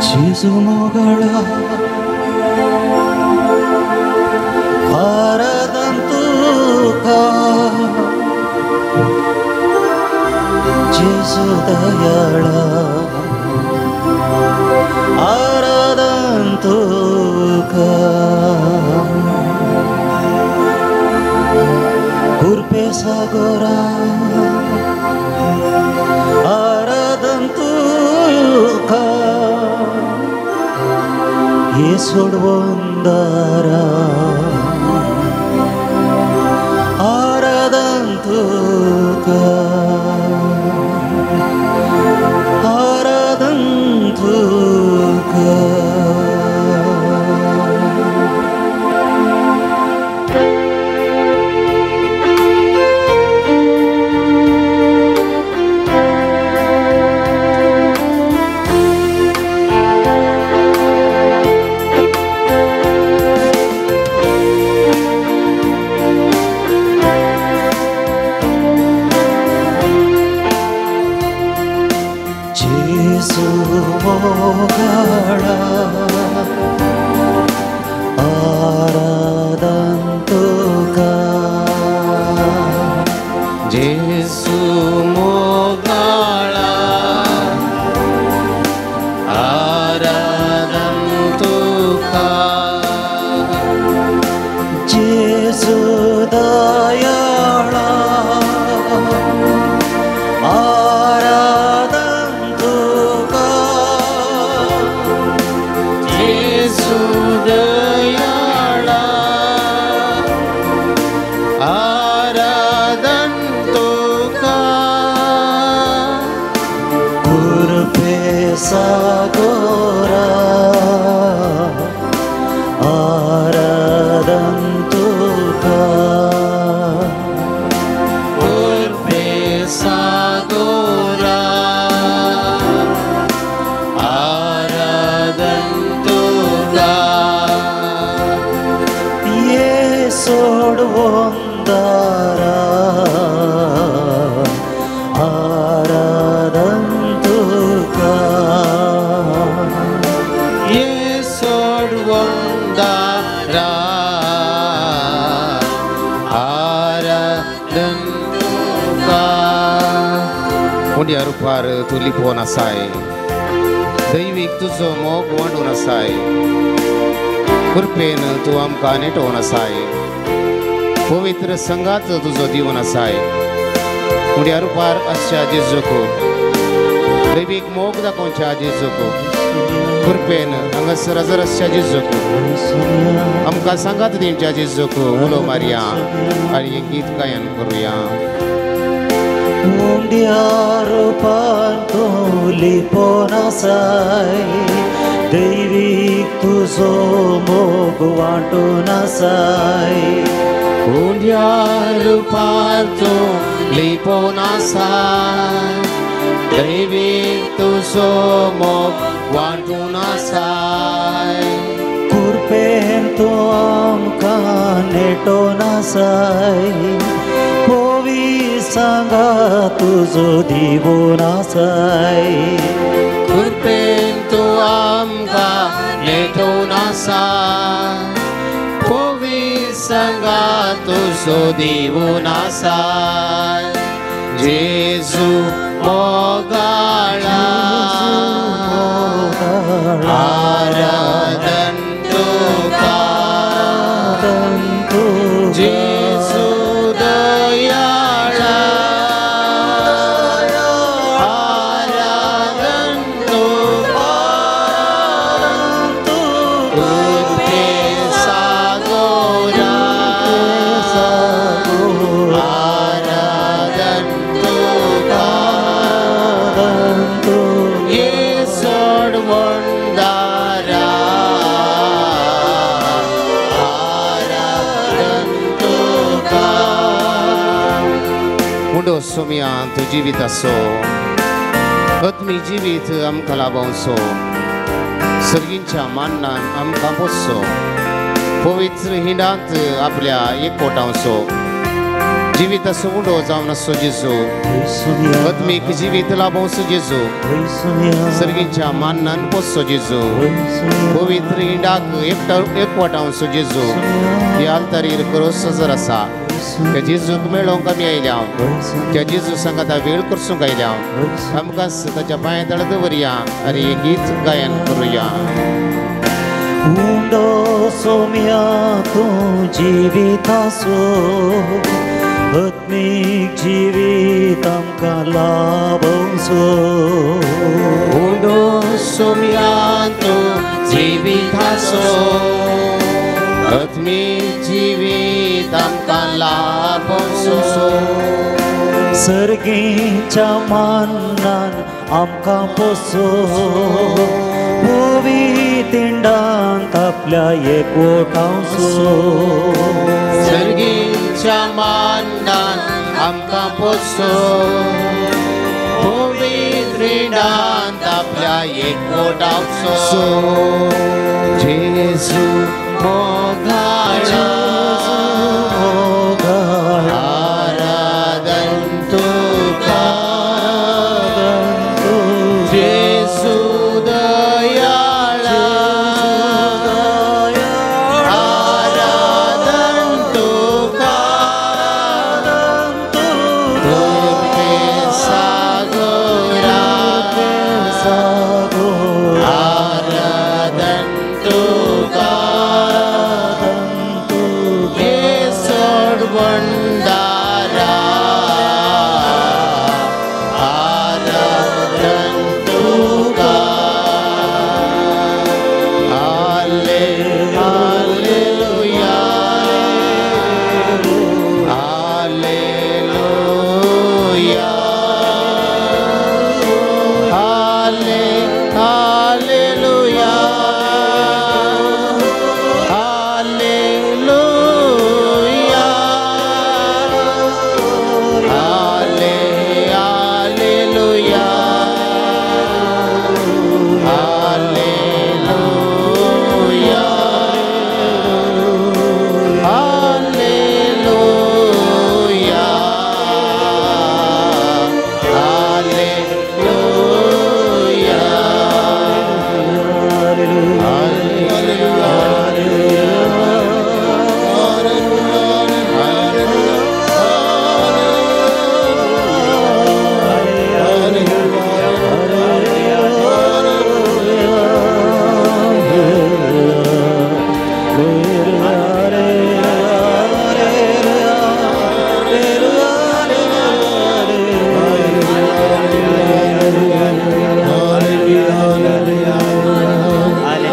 जेजू मोगळा आराधन तुका जेजू दयाळा आराधन तुका कृपे सागरा आराधन तुका ये सोडवंदारा आराधन तुका आराधन तुका उंड्या रुपार तू लिपोवन आसाय दैवीक तुजो मोग वांटून आसाय कृपेन तू आमकां नेटोवन आसाय पवित्र संघात तुजो दिवन आसाय उंड्या रुपार आसच्या जेजूक दैवीक मोग दाखोवच्या जेजूक कृपेन हांगासर हजर आसच्या जेजूक आमकां संघात दिवच्या जेजूक उलो मारया आनी एक गीत गायन करुया रूपान तूं लिपोवन आसाय दैवीक तुजो मोग वांटून आसाय उंड्या रूपान तूं लिपोवन आसाय दैवीक तुजो मोग वांटून आसाय कृपेन तूं आमकां नेटोवन आसाय सांगा तुजो दिवून आसाय कृपेन तू आमकां नेटोवन आसाय पवित्र संगा तुजो दिवून आसाय जेजू मोगाळा आराधन तुका जेजू सोमियान तू जिवीत असो आत्मी जिवीत आमकां लाभोवचो सर्गींच्या मान्नान आमकां पोसचो पवित्र हिंडांत आपल्या एकवटावचो जिविताचो उडो जावन आसो जेजू आत्मीक जिवीत लाभोवचो जेजू सर्गींच्या मान्नान पोसचो जेजू पवित्र इंडाक एकवटावचो जेजू ह्या आल्तारीर करोस सजर आसा त्या जेजूक मेळोवंक आमी आयल्या त्या जेजू सांग आतां वेळ करसूंक आयल्या आमकां ताच्या पांय तळ दवरया आनी एक गीत गायन करुया उंडो सोम्या तूं जिविताचो आत्मीक जिवीत आमकां लाभोवचो उंडो सोम्या तूं जिविताचो आत्मीक जिवीत आमकां लाभोवचो सर्गीच्या मान्नान आमकां पोसो पवित्रांत आपल्या एकवटावचो सर्गीच्या मान्नान आमकां पोसो पवित्रांत आपल्या एकवटावचो जेजू मोगाळा आराधन तुका जेजू दयाळा आराधन तुका सागोरा आराधन तुका भंडारा आराधन तुका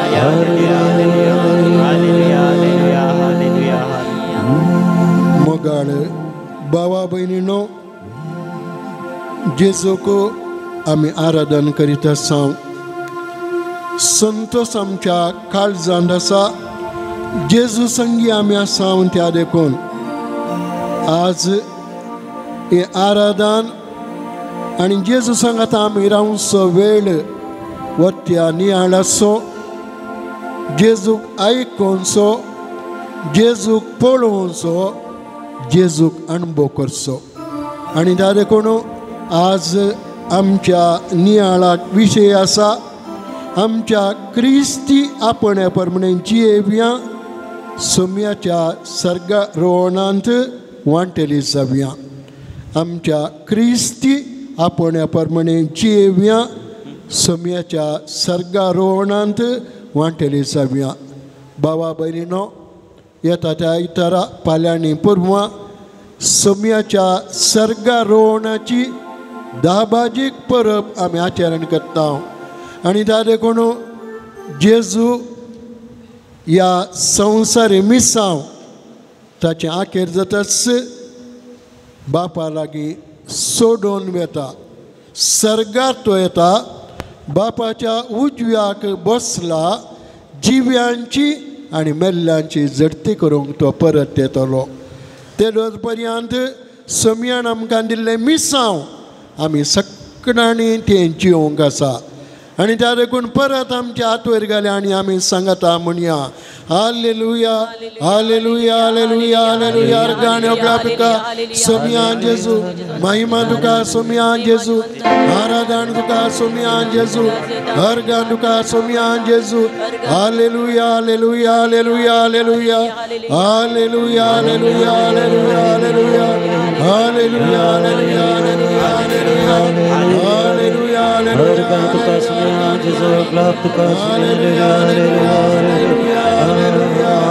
हालेलुया हालेलुया हालेलुया भावा भयणीनो जेजूक आमी आराधन करीत आसा संतोष आमच्या काळजांत आसा जेजू संगी आमी आसा त्या देखून आज हे आराधन आनी जेजू सांगात आमी रावचो वेळ वत्या नियाळाचो जेजूक आयकोवचो जेजूक पळोवचो जेजूक अणभव करचो आनी त्या देखून आज आमच्या नियाळाक विशय आसा आमच्या क्रिस्ती आपण्या प्रमाणे जियेवया सोम्याच्या सर्गारोहणांत वांटेली जावया आमच्या क्रिस्ती आपण्या प्रमाणे जियेवया सोम्याच्या सर्गारोहणांत वांटेली जावया भावा भयणीनो येता त्या आयतारा फाल्यांनी पुरवां सोम्याच्या सर्गारोहणाची दाबाजीक परब आमी आचरण करता आनी त्या देखून जेजू ह्या संवसारी मिसांव ताचे आखेर जाताच बापा लागीं सोडून वेता सर्गार तो येता बापाच्या उजव्याक बसला जिव्यांची आनी मेल्ल्यांची झडती करूंक तो परत येतलो ते रोज पर्यंत सोम्यान आमकां दिल्लें मिसांव आमी सगळ्यांनी तें जिवंक आसा आणि त्या देखून परत आमच्या हात वयर घाले आणि आम्ही सांगता म्हणया हालेलुया हालेलुया हालेलुया हालेलुया अर्गान ओगळा तुका सोमिया जेजू महिमा तुका सोमिया जेजू आराधन तुका सोमिया जेजू अर्गान तुका सोमिया जेजू हालेलुया हालेलुया हालेलुया हालेलुया हालेलुया हालेलुया हालेलुया हालेलुया हालेलुया हालेलुया हालेलुया हालेलुया hallelujah Jesu glad tuka hallelujah hallelujah hallelujah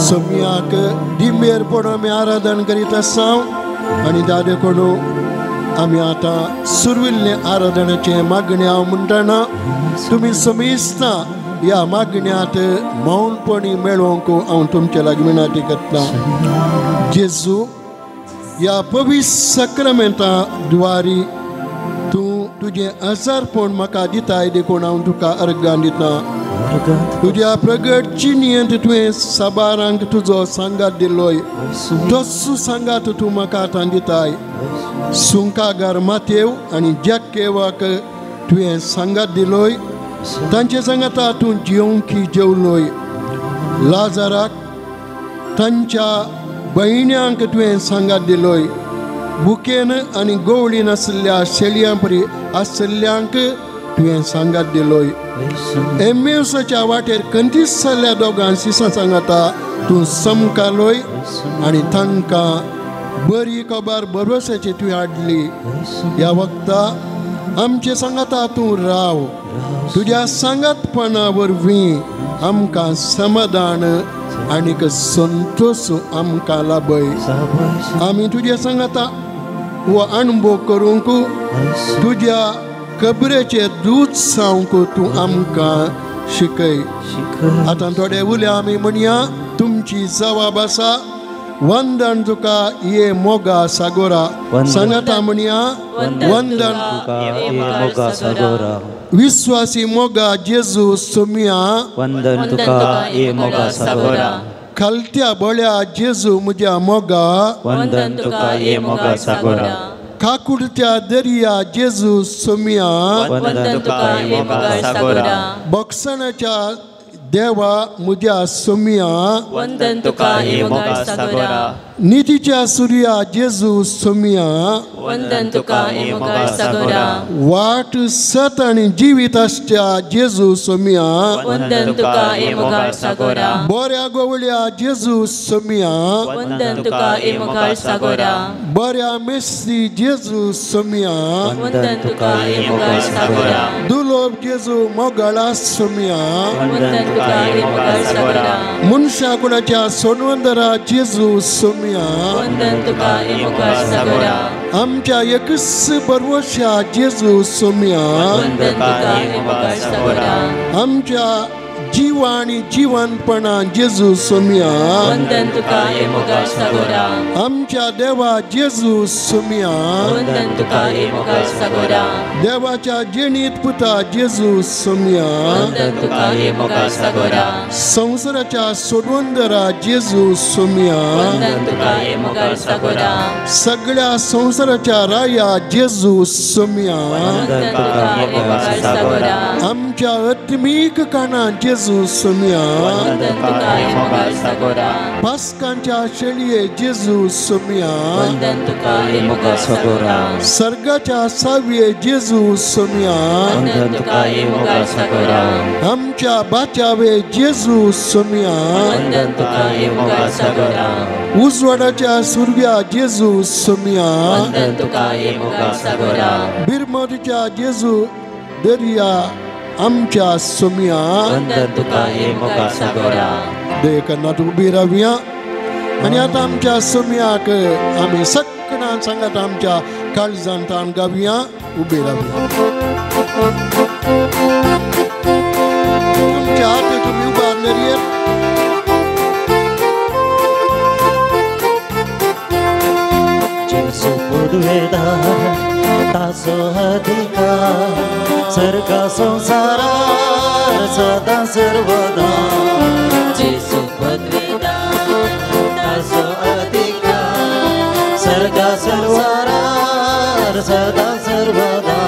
सोमियाक दिमेर पडून आमी आराधन करीत आसा आणि त्या देखून आमी आतां सुरविल्ले आराधनेचे मागणी हांव म्हणटना तुमी समेस्ता ह्या मागण्यात मौनपणी मेळोवंक हांव तुमचे लागीं विनंती करता. जेजू ह्या पवित्र सक्रामेंता द्वारी तूं तुजें आजारपण म्हाका दिताय देखून हांव तुका अर्गां दिता. तुज्या प्रगट चिन्येंत तुवें साबारांक तुजो सांगात दिलोय तस्सो सांगात तूं म्हाका आतां दिताय. सुंकागार मातेव आनी जक्केवाक तुवें सांगात दिलोय तांचे सांगाता तूं जेवंकी जेवलोय. लाजाराक तांच्या भयण्यांक तुवें सांगात दिलोय. बुकेन आनी गवळीन आसल्या शेळयां परी आसल्ल्यांक तुवें सांगात दिलोय. एमेवसाच्या वाटेर कंदीस जाल्ल्या दोगां सिसां सांगाता तूं समकालोय आनी तांकां बरी खबर भरवशाची तुवें हाडली. ह्या वखदा आमचे सांगाता तूं राव. तुज्या सांगातपणा वरवीं आमकां समाधान आनीक संतोष आमकां लाभय. आमी तुज्या सांगाता हो अणभव करूंक तुज्या खबरेचे दूत सांगूंक तूं आमकां शिकय. आतां थोडे उलया आमी म्हणया तुमची जबाब आसा. वंदन तुका ये मोगा सागोरा सांगाता म्हणया वंदन मोगा सागोरा. विश्वासी मोगा जेजू सोमिया वंदन तुका ये मोगा सागोरा. खालत्या बळ्या जेजू म्हज्या मोगा वंदन तुका ये मोगा सागोरा. काकुडत्या दर्या जेजू सोमिया वंदन तुका ये मोगा सागोरा. बॉक्सनाच्या देवा म्हज्या सोमिया वंदन तुका ये मोगा सागोरा. नितीच्या सूर्या जेजू सोमिया वंदन तुका येमुगा सगोरा वाट सत आणि जीवित असत्या जेजू सोमिया वंदन तुका येमुगा सगोरा बऱ्या गोवळ्या जेजू सोमिया वंदन तुका येमुगा सगोरा बऱ्या मेस्सी जेजू सोमिया वंदन तुका येमुगा सगोरा दुलोब जेजू मोगाळा सोमिया वंदन तुका येमुगा सगोरा मुनशा कुणाच्या सोनवंदरा जेजू सोमिया वंदन तुका येमुगा सगोरा आमच्या एकस बरवशा जेजू सोमिया वंदन तुका येमुगा सगोरा आमच्या जीव आणि जीवनपणा जेजू सोमिया वंदन तुका येमुगा सगोरा आमच्या देवा जेजू सोमिया वंदन तुका येमुगा सगोरा देवाच्या जेणीत पुता जेजू सोमिया वंदन तुका येमुगा सगोरा संसाराच्या सोडवंदरा जेजू सोमिया वंदन तुका येमुगा सगोरा सगळ्या संसाराच्या राया जेजू सोमिया वंदन तुका येमुगा सगोरा आमच्या आत्मिक काना जेजू सोमिया वंदन तुका येमुगा सगोरा पास्कांच्या शेळये जेजू सोमिया वंदन तुका येमुगा सगोरा सर्गाच्या सावये जेजू सोमिया वंदन तुका येमुगा सगोरा आमच्या बाच्यावे जेजू सोमिया वंदन तुका येमुगा सगोरा उजवाडाच्या सुरव्या जेजू सोमिया वंदन तुका येमुगा सगोरा बिरमोदीच्या जेजू दर्या आमच्या सोमिया वंदन तुका येमुगा सगोरा देकनात उभी राहूया आणि आता आमच्या सोमियाक आम्ही सक्कना सांगत आमच्या काळजान ताण गावया उभी राहूया तुमच्या हात तुम्ही उभारलेली आहेत जेसू उद्वेदार तासो अधिकार सर्ग संसारार सदा सर्वदा जेसू पदवीदार तासो अधिकार सर्ग संसारार सदा सर्वदा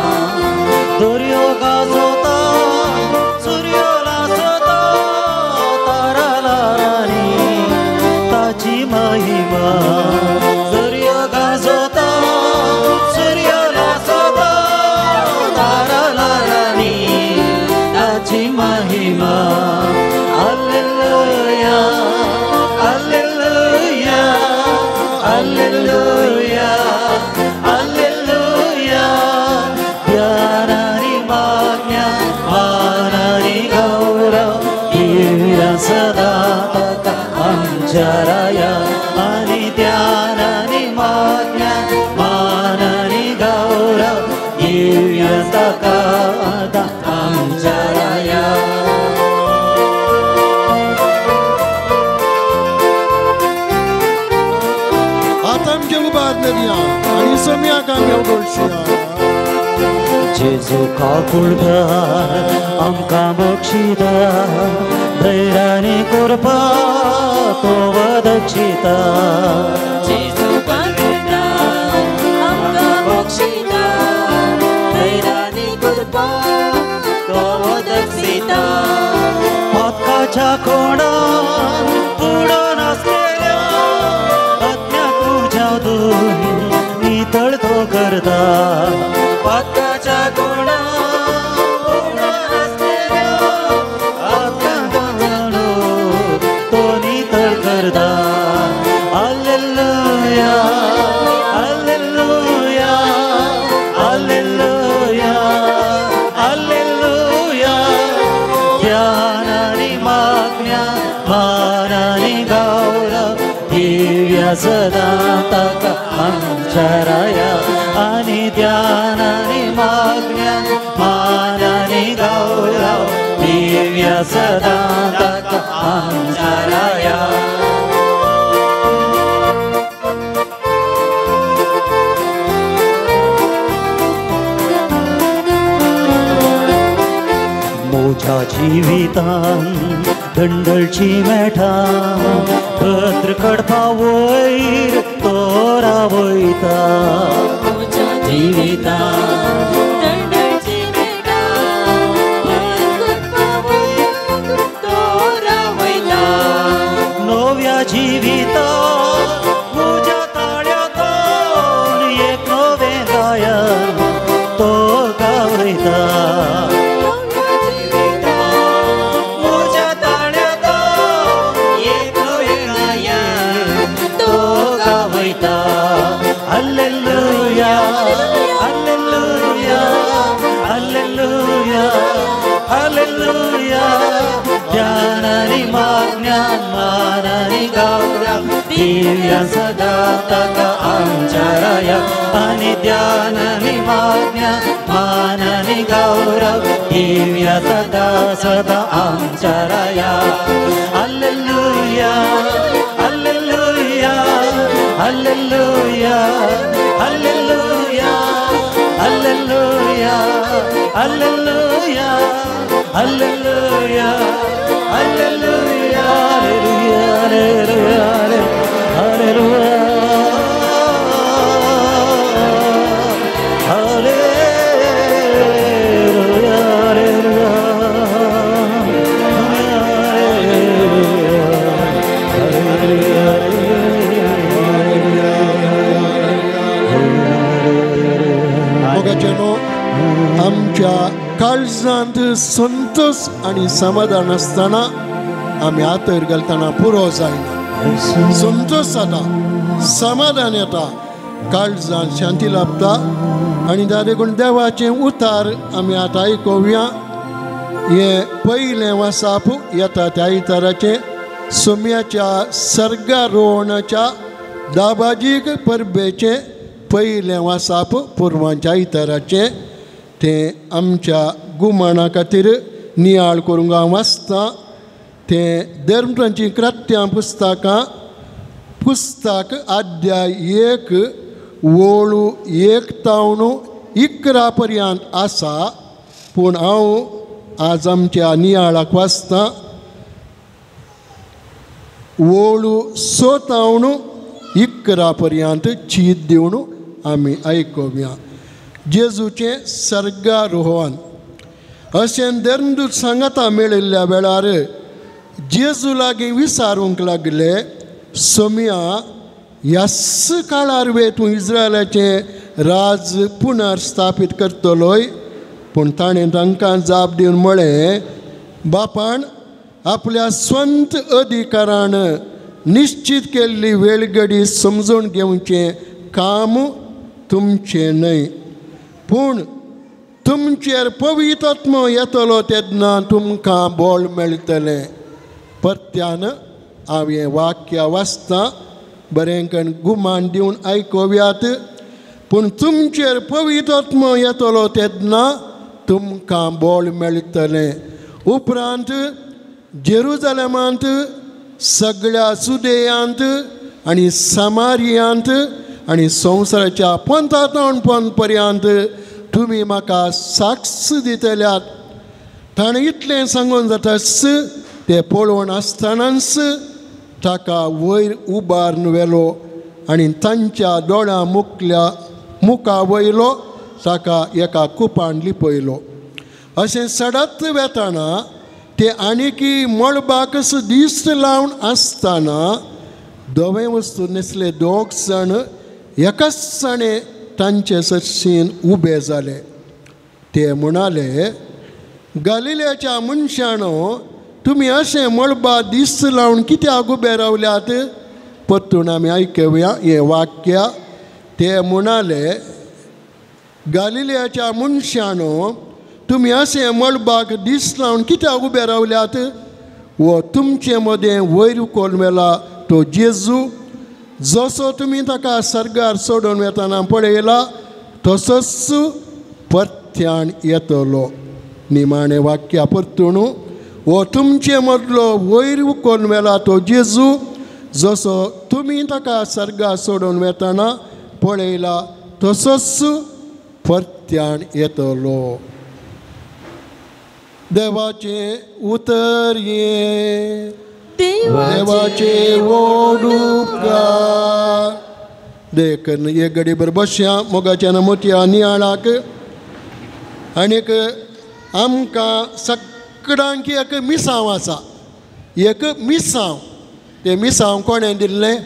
दुर्योगा सोता सूर्योला सोता ताराला राणी ताची महिमा दुर्योगा सोता सूर्योला सोता ताराला राणी ताची महिमा हालेलुया हालेलुया हालेलुया हालेलुया प्यारारी मागण्या मानारी गौरव येऊया सदा तका आमच्या राया आणि ध्यानारी मागण्या मानारी गौरव येऊया तका आता आमच्या राया आता आमच्या उभारलेली आणि सोमिया काम्या गोडशिया जेजू काकुळदार आमकां बक्षिता धैर्याने कोरपा तो वदक्षिता जेसू पदवीदार आमकां बक्षिता धैर्याने कृपा तो वदक्षिता पदकाच्या कोणान बुडोन आसलेल्या आत्म्याक तुज्या नितळ तो करता पदकाच्या कोणान बुडोन आसलेल्या आत्म्याक तो नितळ करता हालेलुया हालेलुया हालेलुया हालेलुया ध्यानानी मागण्या मानानी गौरव येऊया सदा तका आमच्या राया आणि ध्यानानी मागण्या मानानी गौरव येऊया सदा तका आमच्या राया मोठ्या जिवितान दंडळची मेठा भद्र कडपा वयर तोरा वयता तुझ्या जिवितान दंडळची मेटा तोरा वयता नव्या जिविता वयता मोजा ताळ्यात एक वेळा तो गावयता हालेलुया हालेलुया हालेलुया हालेलुया ज्ञानानी माज्ञान मानानी गौरव दिव्या सदा ताका आमच्या राया आणि ज्ञानानी माज्ञान मानानी गौरव दिव्या सदा सदा आमच्या राया हालेलुया हालेलुया हालेलुया हालेलुया हालेलुया हालेलुया हालेलुया हालेलुया हालेलुया हालेलुया आमच्या काळजांत संतोष आणि समाधान असताना आम्ही आतर घालताना पुरो जायना संतोष जाता समाधान येता काळजांत शांती लाभता आणि देखून देवाचे उतार आमी आतां आयकुया हे पयलें वासाप येता त्या आयताराचे सोम्याच्या सर्गारोहणाच्या दाबाजीक परबेचे पयलें वासाप पुरवांच्या आयताराचे ते आमच्या गुमाणा खातीर नियाळ करूंक हांव वाचतां ते धर्मग्रंथी कृत्यां पुस्तक अध्याय 1 वळू 1 तावन 11 पर्यंत आसा पूण हांव आज आमच्या नियाळाक वाचतां वळू 6 तावन 11 पर्यंत चीत दिवन आमी आयकुया जेजूचे सर्गारोहण अशें धर्मदूत सांगता मेळिल्ल्या वेळार जेजू लागीं विचारूंक लागले सोम्या ह्याच काळार वे तूं इस्रायलाचें राज पुनर्स्थापीत करतलोय पूण ताणें तांकां जाप दिवन म्हळें बापान आपल्या स्वंत अधिकारान निश्चित केल्ली वेळगडी समजून घेवचें काम तुमचें न्हय पूण तुमचेर पवित्र आत्मो येतलो तेन्ना तुमकां बळ मेळटलें परत्यान हांव हें वाक्य वाचतां बरें करून गुमान दिवन आयकुयात पूण तुमचेर पवित्र आत्मो येतलो तेन्ना तुमकां बळ मेळटलें उपरांत जेरुजलेमांत सगळ्या सुदेयांत आनी समारियांत आनी संवसाराच्या पंथातण पर्यंत तुमी म्हाका साक्ष दितल्यात ताणें इतलें सांगून जाताच ते पळोवन आसतनाच ताका वयर उबारून व्हेलो आनी तांच्या दोळ्यां मुखा वयलो ताका एका कुपान लिपयलो अशें सडत वेताना ते आनीकी मळबाकच दिश्ट लावन आसतना दोवे वस्तू न्हेसले दोग जाण एकाचणे तांचे सशीन उबे जाले ते म्हणाले गलिलेच्या मनशानो तुमी अशें मळबा दिश्ट लावन कित्याक उबे रावल्यात परतून आमी आयकुया हें वाक्य ते म्हणाले गलिलेच्या मनशानो तुमी अशें मळबाक दिश्ट लावन कित्याक उबे रावल्यात वो तुमचे मदें वयर कोण मेला तो जेजू जसो तुमी ताका सर्गार सोडून वेताना पळयला तसोच परत्यान येतलो निमाणें वाक्या परतून वो तुमचे मदलो वयर कोण मेला तो जेजू जसो तुमी ताका सर्गार सोडून वेताना पळयला तसोच परत्यान येतलो देवाचे उतर ये देवाचे व्हड उपकार देखन एक घडीभर बसया मोगाच्या मोतया नियाळाक आनीक आमकां सगळ्यांक एक मिसांव आसा एक मिसांव तें मिसांव कोणें दिल्लें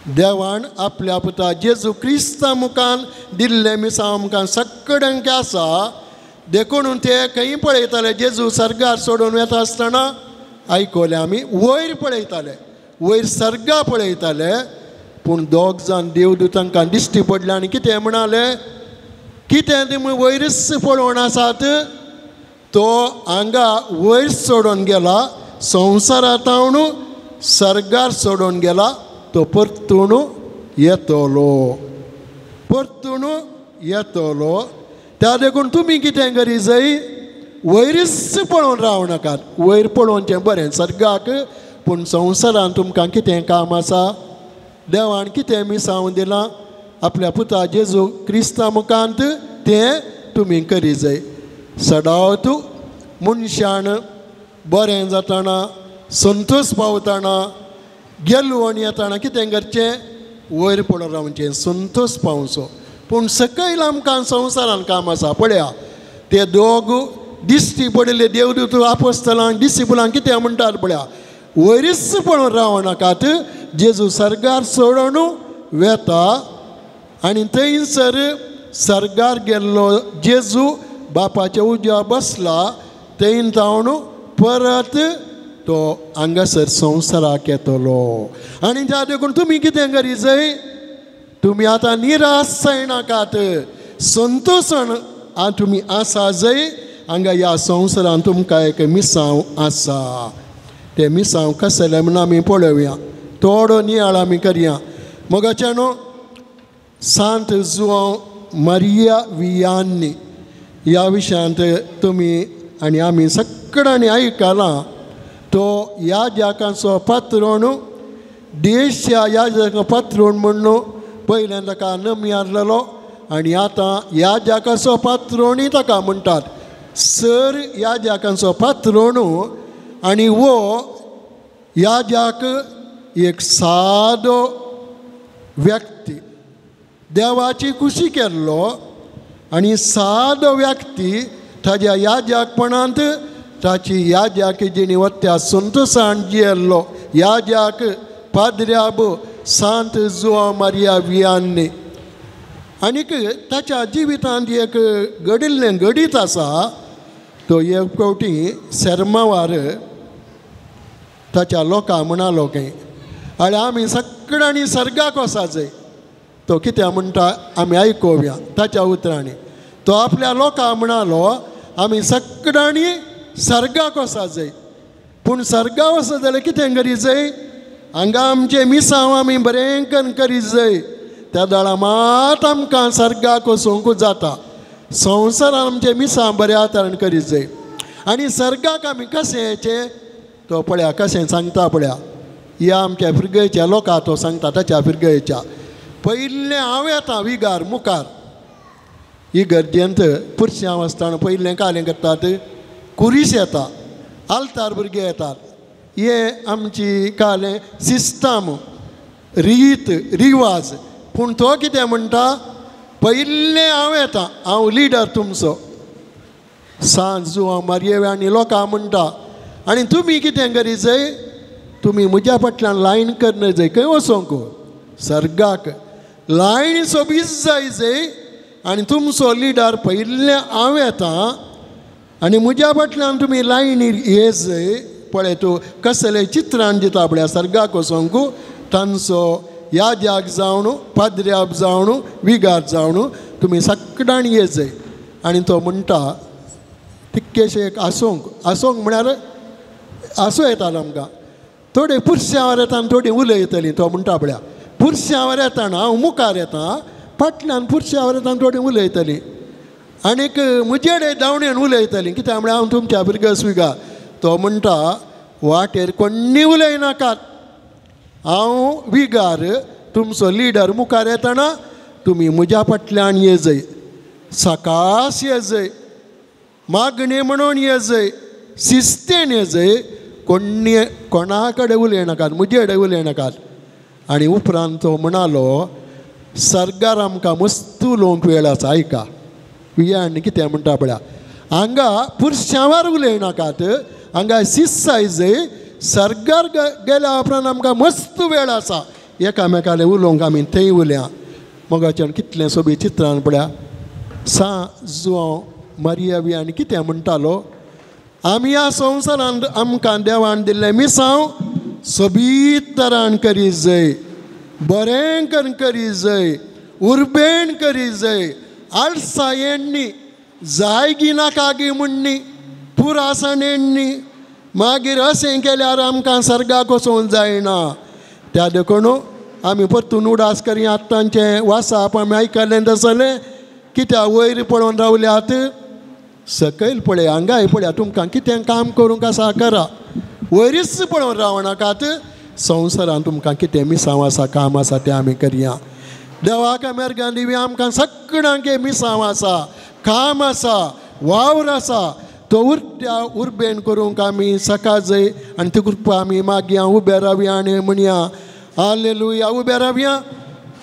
देवान आपल्या पुता जेजू क्रिस्ता मुखान दिल्ले मिसां आमकां सक्कडंक आसा. देखून ते खंय पळयताले जेजू सर्गार सोडून वता आसतना आयकले आमी वयर पळयताले, वयर सर्गा पळयताले. पूण दोग जाण देवदूतांकां दिश्टी पडले आनी कितें म्हणाले, कितें तुमी वयरच पळोवन आसात, तो हांगा वयर सोडून गेला, संवसारांत सर्गार सोडून गेला, तो परतून येतलो, परतून येतलो. त्या देखून तुमी कितें करी जाय, वयरच पळोवन राव नाकात. वयर पळोवचें बरें सर्गाक, पूण संवसारांत तुमकां कितें काम आसा. देवान कितें मिसांव दिलां आपल्या पुता जेजू क्रिस्ता मुखांत, तें तुमी करी जाय. सदांच मनशान बरें जाताना, संतोश पावताना, गेलवण येताना कितें करचें, वयर पळोवन रावचें, संतोश पावचो. पूण सकयल आमकां संवसारान काम आसा. पळया ते दोग दिश्टी पडिल्ले देवदूत आपोस्तलांक डिसिपलांक कितें म्हणटात पळया, वयरच पळोवन रावनाकात, जेजू सर्गार सोडून वेता. आनी थंयसर सर्गार गेल्लो जेजू बापाच्या उज्या बसला, थंय जावन परत तो हांगासर संवसाराक येतलो. आनी त्या देखून तुमी कितें करी जाय, तुमी आतां निराश जायनाकात, संतोशान तुमी आसा जाय. हांगा ह्या संवसारान तुमकां एक मिसांव आसा. ते मिसांव कसले म्हण आमी पळोवया, थोडो नियाळ आमी करया. मोगाच्यानो सांत जुआंव मारिया वियान्नी ह्या विशयांत तुमी आनी आमी सगळ्यांनी आयकलां. तो याजकांचो पात्रोण, देशा याजकां पात्रोण म्हणून पयलें ताका नम मारलेलो आनी आतां याजकाचो पात्रोणूय ताका म्हणटात. सर याजकांचो पात्रोण आनी वो याजक एक सादो व्यक्ती, देवाची खुशी केल्लो आनी सादो व्यक्ती ताज्या याजकपणांत ताची याजकी जिणी वत्या संतोशान जियेल्लो याजक पाद्र्याब सांत जुआंव मारिया वियान्नी. आनीक ताच्या जिवितांत एक घडिल्लें घडीत आसा. तो एक फावटी शेर्मावार ताच्या लोकां म्हणालो खंय, आनी आमी सगळ्यांनी सर्गाक वचा जाय. तो कितें म्हणटा आमी आयकोवया ताच्या उतरांनी. तो आपल्या लोकांक म्हणालो आमी सगळ्यांनी सर्गाक वचा जाय. पूण सर्गा वचत जाल्यार कितें करी जाय, हांगा आमचें मिसांव आमी बरें करून करी जाय. त्या दाळा मात आमकां सर्गाक वचूंक जाता. संवसारान आमचें मिसांव बऱ्या तरेन करी जाय. आनी सर्गाक आमी कशें येचें, तो पळया कशें सांगता पळया. ह्या आमच्या फिरगयच्या लोकां तो सांगता ताच्या फिरगयच्या. पयलें हांव येता विगार मुखार. इगर्जेंत पुरश्यांव आसतना पयलें कालें करतात, कुरीस येता, आल्तार भुरगे येतात. हे आमची कालें सिस्टम, रीत रिवाज. पूण तो कितें म्हणटा, पयलें हांव येता, हांव लिडर तुमचो. सांत जुआंव मारिया आनी लोकां म्हणटा आनी तुमी कितें करी जाय, तुमी म्हज्या फाटल्यान लायन करना जाय. खंय वचोंक, सर्गाक लायन सोबीत जाय. आनी तुमचो लिडर पयलें हांव येता आनी म्हज्या फाटल्यान तुमी लायनीर ये जाय. पळय तूं कसलें चित्रान दिता पळय सर्गाक वचोंक. तांचो याजक जावन, पाद्र्याब जावन, विगार जावन तुमी सगळ्यांनी ये जाय. आनी तो म्हणटा तितकेशें एक आसोंक म्हळ्यार आसूं येतालो आमकां. थोडे पुरश्यांवर येता आनी थोडीं उलयतलीं. तो म्हणटा पळया पुरश्यांवर येताना हांव मुखार येता, फाटल्यान पुरश्यांवर येता आनी थोडीं उलयतलीं. आनीक म्हजेडे धांवणेन उलयतलीं. कित्याक म्हळ्यार हांव तुमच्या भुरगें स्विगा. तो म्हणटा वाटेर कोण्णी उलयनाकात, हांव विगार तुमचो लिडर मुखार येताना तुमी म्हज्या फाटल्यान ये जाय. सकास ये जाय, मागणी म्हणून ये जाय, शिस्तेन ये जाय. कोण्णी कोणा कडेन उलयनाकात, म्हजेडे उलयनाकात. आनी उपरांत तो म्हणालो सर्गार आमकां मस्त उलोवंक वेळ आसा. आयका वियान कितें म्हणटा पळया, हांगा पुरश्यांवर उलयनाकात, हांगा शिस्त जाय. सर्गार गेल्या उपरांत आमकां मस्त वेळ आसा. एकामेकाले उलोवंक आमी थंय उरल्या मोगाच्यान कितलें सोबी चित्रान पळया जुवांव मारिया बी आनी कितें म्हणटालो आमी ह्या संवसारांत आमकां देवान दिल्लें मिसांव सोबीत तरान करी जाय बरें करून करी जाय उर्बेण करी जाय आळसायेणी जायगी नाकागी म्हणणी पुरासणेणी मागीर अशें केल्यार आमकां सर्गाक वचूंक जायना त्या देखून आमी परतून उडास करी आतांचें वासाप आमी आयकलें तसलें कित्याक वयर पळोवन रावल्यात सकयल पळय हांगाय पळया तुमकां कितें काम करूंक आसा करा वयरच पळोवन रावनाकात संवसारांत तुमकां कितें मिसांव आसा काम आसा तें आमी करया देवाक मेरगां दिवी आमकां सगळ्यांक मिसांव आसा काम आसा वावर आसा तो उरत्या उर्बेन करूंक आमी सका जाय आनी ती कृपा आमी मागया उबे रावया आनी म्हणया हालेलुया उबे रावया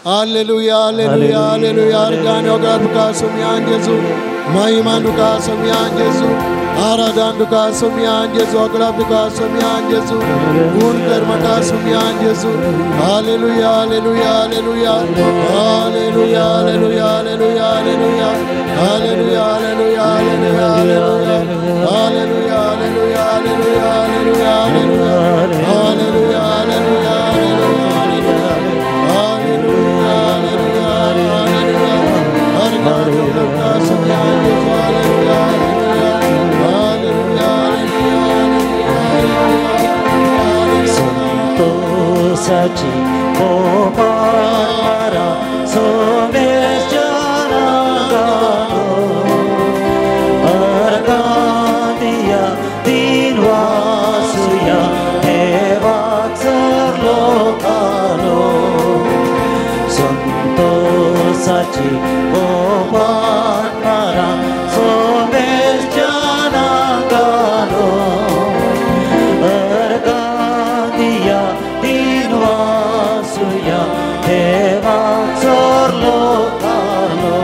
हालेलुया हालेलुया हालेलुया अर्गान तुका सुमयान जेजू महिमान तुका सुमयान जेजू आराधन तुका सुमयान जेजू अगलाब तुका सुमयान जेजू गुण कर म्हाका सुमयान जेजू हालेलुया हालेलुया हालेलुया हालेलुया हालेलुया हालेलुया हालेलुया हालेलुया हालेलुया हालेलुया हालेलुया हालेलुया हालेलुया हालेलुया हालेलुया हालेलुया संतोषाची पोपारा सोमेश्वरा अर्गादिया दिनवासुया देवाचर लोकालो संतोषाची पोपारा सोमेश्वरा गालो अर्गादिया दिनवासुया देवाचर लोकालो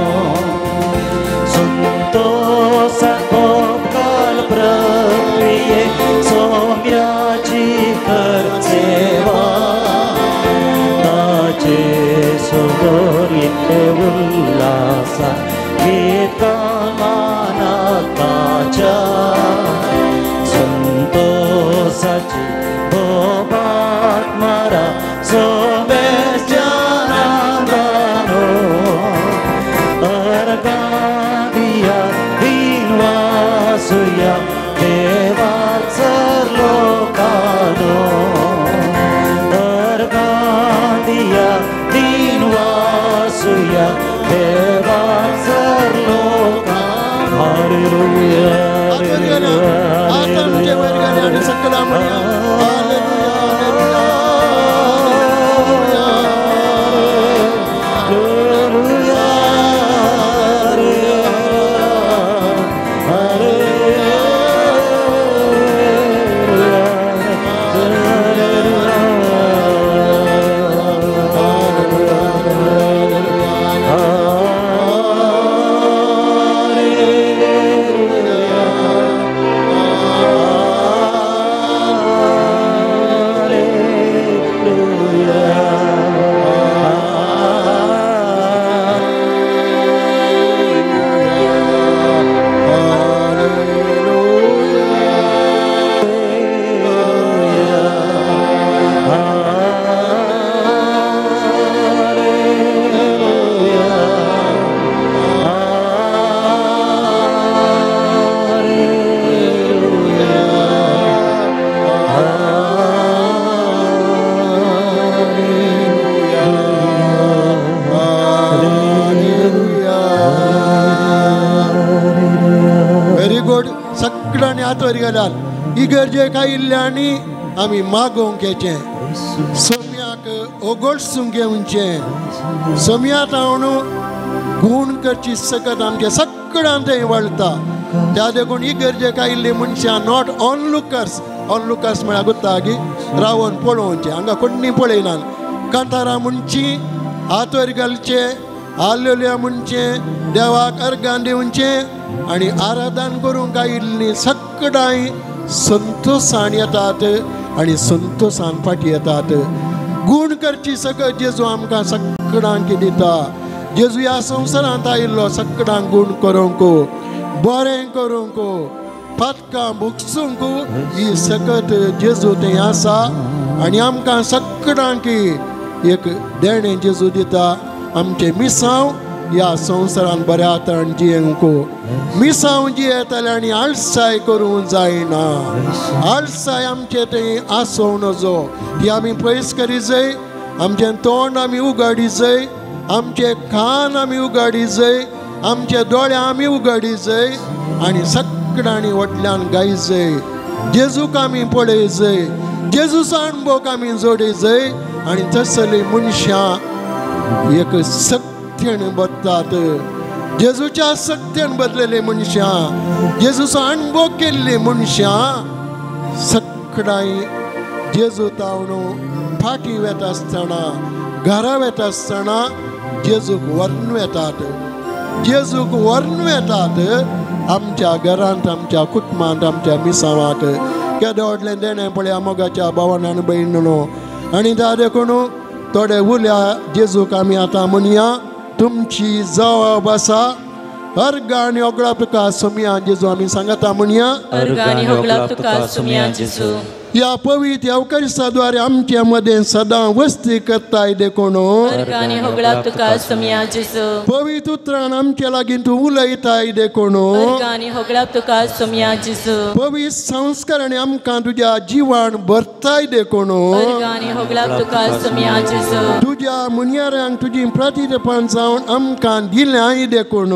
संतोष गोपाल प्रक्रिये सौम्याची करसेवा ताचे सोदोरीते उल्लासा गीत मानाताच्या संतोषाची बोबाट मारा सोमेश्वरा गानो अर्गादिया दिनवासुया देवाचर लोकानो अर्गादिया दिनवासुया देवाचर लोकानो हालेलुया इगर्जेक आयिल्ल्यांनी आमी मागोवंक येचें सोम्याक ओगोडसूंक घेवचें सोम्या तावन गुण करची सकत आमचे सगळ्यां थंय वळटा त्या देखून इगर्जेक आयिल्ली मनशां नॉट ऑनलुकर्स म्हळ्यार गुत्तागी रावन पळोवचें हांगा कोणी पळयनात कांतारां म्हणची हात वयर घालचे हालेलुया म्हणचे देवाक अर्गां दिवचें आनी आराधन करूंक आयिल्लीं सगळीं संतोषान येतात आनी संतोषान फाटी येतात गूण करची सगळं जेजू आमकां सगळ्यांक दिता. जेजू ह्या संवसारांत आयिल्लो सगळ्यांक गूण करूंक, बरें करूंक, फातकां भुगसूंक ही सकत जेजू थंय आसा. आनी आमकां सगळ्यांक एक देणें जेजू दिता. आमचे मिसांव ह्या संवसारांत बऱ्या तरेन जियेंक. मिसांव जियेतले आनी आळसाय करूंक जायना. आळसाय आमचे थंय आसूंक नजो. ती आमी पयस करी जाय. आमचें तोंड आमी उगाडी जाय. आमचे कान आमी उगाडी जाय. आमचे दोळे आमी उगाडी जाय. आनी सगळ्यांनी वटल्यान गाय जाय. जेजूक आमी पळय जाय. जेजूचो अणभव आमी जोडी जाय. आनी तसली मनशां एक सक्तीन बदतात. जेजूच्या सक्तीन बदलेले मनशां, जेजूचो अणभव केल्ले मनशां सगळ्यांनी जेजू तावन फाटी वेता आसतना, घरा वेता आसतना जेजूक व्हरून वेतात. जेजूक व्हरून वेतात आमच्या घरांत, आमच्या कुटुंबांत, आमच्या मिसावाक. केदें व्हडलें देणें पळया मोगाच्या भावान भयणीनो. आनी ता देखून थोडे उल्या जेजूक आमी आतां म्हणया, तुमची जबाब आसा. अर्घा आनी ओगळा तुका सोम्या जेजू आमी सांगता म्हणया. या पवित्र अवकाशाद्वारे आमच्या मध्ये सदां वस्ती करताय देखून पवित्र उतरान आमच्या लागीं तूं उलयताय देखून पवित्र संस्कारांनी आमकां तुज्या जिवान भरताय देखून तुज्या मुनयाऱ्यांक तुजी प्रतिपण जावन आमकां दिल्याय देखून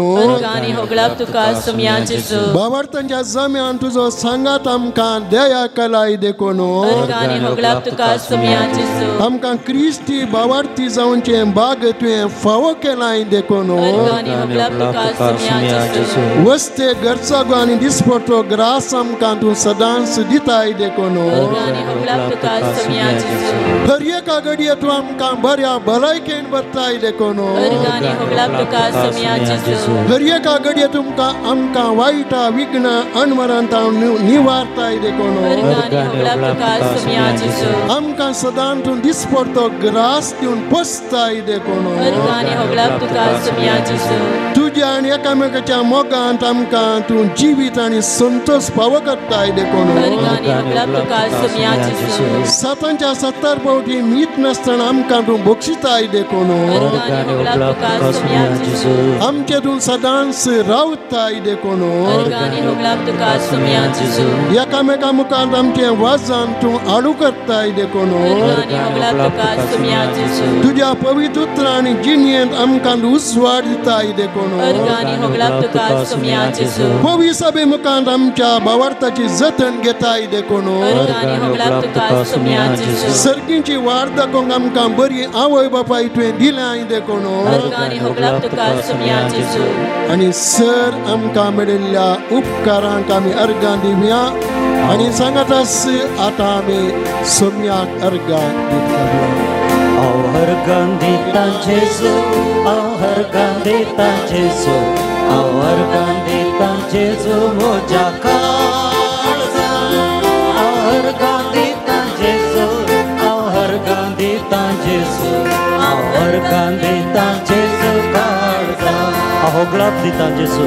भावार्थांच्या जम्यान तुजो सांगात आमकां दया कलाय देखून आमकां क्रिस्ती भावार्थी जावचे भाग तुवें फावो केलाय देखून वस्ते गरजागो आनी दिसपट्टो ग्रास आमकां तूं सदांच दिताय देखून हर एका घडये तूं आमकां बऱ्या भलायकेन भरताय देखून हर एका घडये तुमकां आमकां वायटा विघ्न अणवरांत निवारताय देखून आमकां सदांतून दिसपट्टो ग्रास दिवन पोसताय देखून तुज्या आनी एकामेकाच्या मोगांत आमकां तूं जिवीत आनी संतोष फावो करताय देखून सातांच्या 70 फावटी मीठ नासतना आमकां तूं बक्षिताय देखून आमचे तूं सदांच रावताय देखून एकामेका मुखार आमचे वाजान तूं आडू करताय देखून तुज्या पवित्र उतरांनी जिणेंत आमकां उजवाड दिताय देखून पवित्र सभे मुखार आमच्या भावार्थाची जतन घेताय देखून सर्गीची वाड दाखोवंक आमकां बरी आवय बापाय तुवें दिल्याय देखून आनी सर आमकां मेळिल्ल्या उपकारांक आमी अर्गां दिवया आनी सांगातास आतां आमी सोम्याक अर्गां दिता अर्गां दिता जेजू अर्गां दिता जेजू अर्गां दिता जेजू म्हज्या काळजान अर्गां दिता जेजू अर्गां दिता जेजू अर्गां दिता जेजू काळजान होगळाप दिता जेजू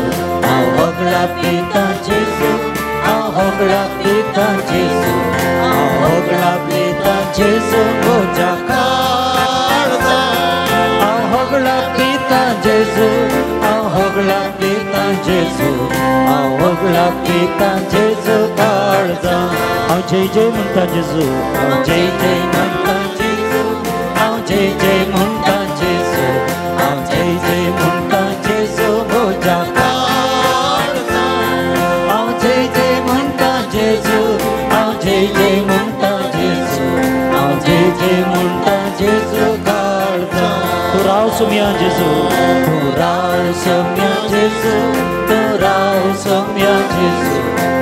होगळाप दिता जेजू होगळाप दिता जेजू होगळाप दिता जेजू म्हज्या काळजान होगळाप दिता जेजू होगळाप दिता जेजू होगळाप दिता जेजू काळजान हांव जय जय म्हणटा जेजू हांव जय जय म्हणटा जेजू हांव जय जय म्हणटा जेजू हांव जय जय म्हणटा जेजू म्हज्या काळजान हांव जय जय म्हणटा जेजू हांव जय जय म्हणटा जेजू हांव जय जय म्हणटा जेजू काळजान तूं राव सोम्या जेजू तूं राव सोम्या जेजू तूं राव सोम्या जेजू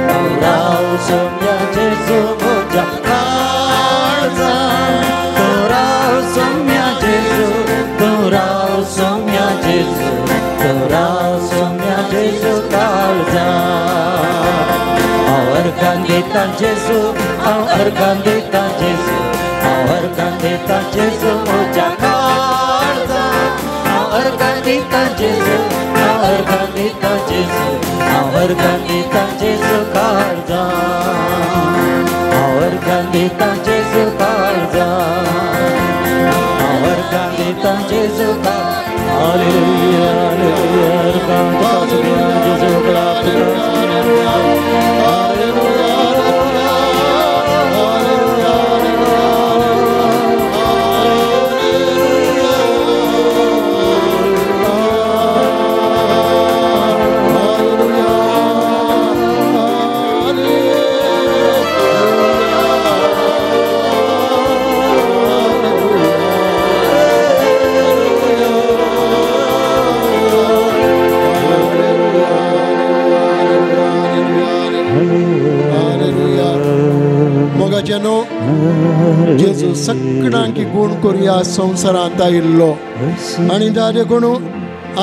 तूं राव सोम्या जेजू म्हज्या काळजान तूं राव सोम्या जेजू तूं राव सोम्या जेजू तूं राव सोम्या जेजू काळजान हांव अर्गां दिता जेजू हांव अर्गां दिता जेजू अर्गां दिता जेजू म्हज्या काळजा अर्गां दिता जेजू अर्गां दिता जेजू अर्गां दिता जेजू काळजा अर्गां दिता जेजू काळजा अर्गां दिता जेजू हालेलुया हालेलुया अर्गां दिता जेजू काळजा मोगाच्यानो जेजू सगळ्यांकी गुण करूया संवसारांत आयिल्लो आनी ताजे कोण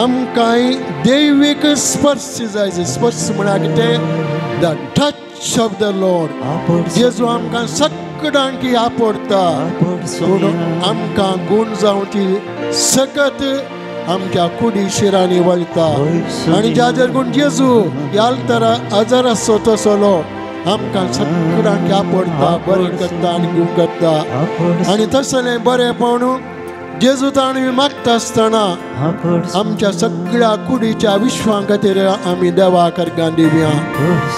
आमकांय दैवीक स्पर्श जाय स्पर्श म्हळ्यार कितें the touch of the Lord जेजू आमकां सगळ्यांकी आपडटा पूण आमकां गुण जावं ती सकत आमच्या कुडी शिरांनी वळटा आनी जाचेर कोण जेजू ह्याल तरा आजार आसो तसलो आमकां सगळ्यांक आपडटा बरें करता आनी गूण करता आनी तसलें बरेंपण जेजू ताणें मागता आसतना आमच्या सगळ्या कुडीच्या विश्वां खातीर आमी देवाक अर्गां दिवया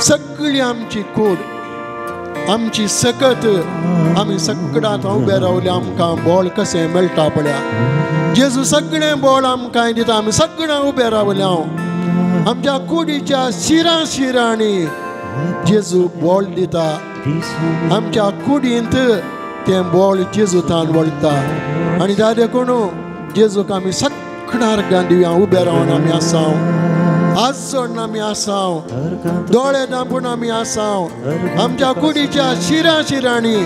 सगळी आमची कूड आमची सकत आमी सगळ्यांत उबे रावले आमकां बोळ कशें मेळटा पळया जेजू सगळें बोळ आमकां दिता आमी सगळ्यां उबे रावल्या आमच्या कुडीच्या शिरां शिरांनी जेजू बोळ दिता आमच्या कुडींत तें बोळ जेजूतान वळटा आनी ताजे कोण जेजूक आमी सगळ्या अर्गां दिवया उबे रावन आमी आसाव आज सोडून आमी आसाव दोळे धांपून आमी आसाव आमच्या कुडीच्या शिरां शिरांनी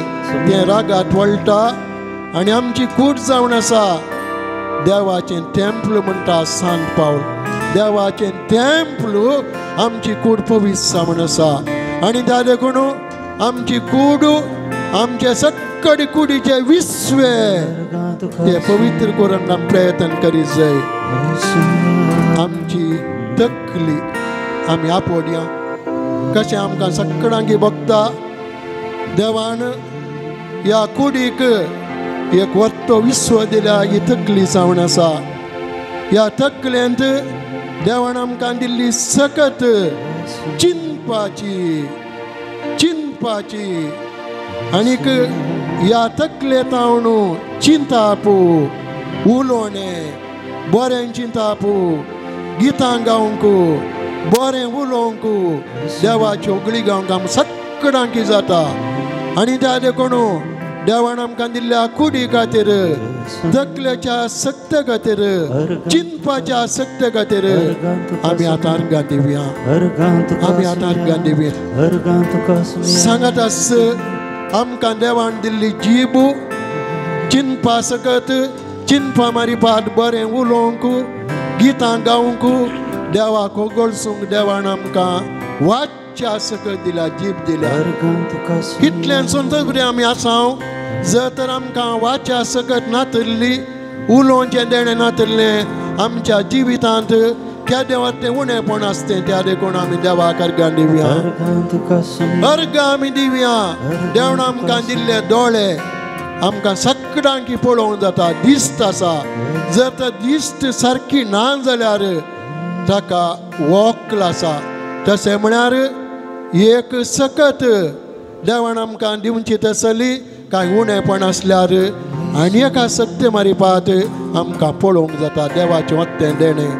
तें रागात वळटा आनी आमची कूड जावन आसा देवाचें टेंपल म्हणटा सांत पावल देवाचें टेंपल आमची कूड पवित्र जावन आसा आनी ताजे कोण आमची कूड आमचे सगळे कुडीचे विस्वे ते पवित्र करून आमी प्रयत्न करीत जाय आमची तकली आमी आपडया कशें आमकां सगळ्यांक भोगता देवान ह्या कुडीक एक वत्तो विस्व दिल्या ही तकली जावन आसा ह्या तकलेंत देवान आमकां दिल्ली सकत चिंतपाची आनीक ह्या तकलेंत चिंताप उलोवणें बरें चिंताप गितां गावंक बरें उलोवंक देवाची ओगळी गावंक आमकां सगळ्यांक जाता आनी ताजे कोण देवान आमकां दिल्ल्या कुडी खातीर तकलेच्या सक्ते खातीर चिंतपाच्या सक्ते खातीर आमी आतां अर्गां दिवया आमी आतां अर्गां दिवया सांगात आस आमकां देवान दिल्ली जीब चिंतपा सकत चिंतपा मारिपाक बरें उलोवंक गितां गावंक देवाक ओगळसूंक देवान आमकां वाच्या सकत दिल्या जीब दिल्या कितल्यान संतोष आमी आसाव जर तर आमकां वाच्या सकत नातरली उलोवचें देणें नातरलें आमच्या जिवितांत केदें वरतें उणेंपण आसतें त्या देखून आमी देवाक अर्गां दिवया अर्गां आमी दिवया देवान आमकां दिल्ले दोळे आमकां सगळ्यांक पळोवंक जाता दिस्त आसा जर तर दिस्त सारकी ना जाल्यार ताका वॉकल आसा तशें म्हळ्यार एक सकत देवान आमकां दिवची तसली कांय उणेंपण आसल्यार आनी एका सत्य मारिपाक आमकां पळोवंक जाता देवाचें वत्तें देणें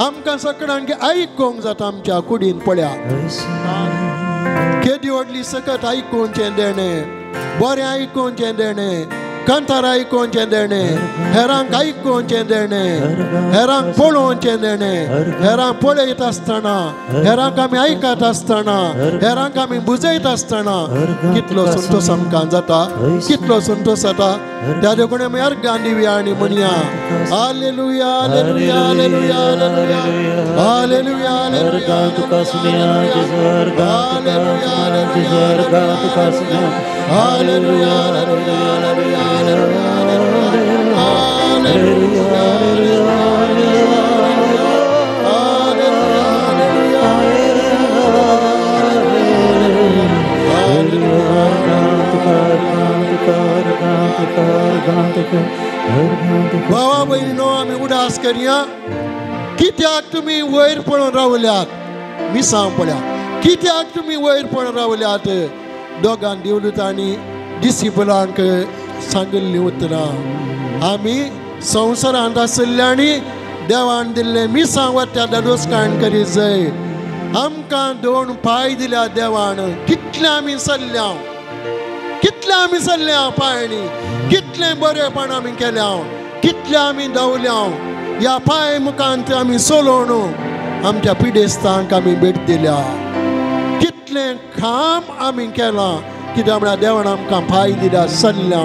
आमकां सगळ्यांक आयकूंक जाता आमच्या कुडीन पळया केदी व्हडली सकत आयकूंचें देणें बरें आयकूंचें देणें कांतार आयकूंचें देणें हेरांक आयकूंचें देणें हेरांक पळोवचें देणें हेरांक पळयत आसतना हेरांक आमी आयकत आसतना हेरांक आमी बुजयत आसतना कितलो संतोश आमकां जाता कितलो संतोश जाता त्या देखून आमी अर्गां दिवया आनी म्हणया हालेलुया हालेलुया हालेलुया हालेलुया हालेलुया हालेलुया हालेलुया भावा बहिणीनो, आम्ही उदास करूया. कित्याक तुम्ही वयर पळून रावल्यात? मी सांग पळया, कित्याक तुम्ही वयर पळून रावल्यात? दोगां दिवलुतांनी डिसिपलांक सांगिल्लीं उतरां आमी संवसारांत आसल्ल्यांनी देवान दिल्ले मिसां वट्या दादोसकाण करी जाय. आमकां 2 पांय दिल्या देवान. कितले आमी चल्ल्या, कितले आमी चल्ल्या पांयांनी, कितले बरेपण आमी केल्या, कितले आमी धांवल्या. ह्या पांय मुखांत आमी चलोवन आमच्या पिडेस्तांक आमी भेट दिल्या. कितले काम आमी केलां, कित्याक म्हळ्यार देवान आमकां पांय दिल्या, चल्ल्या.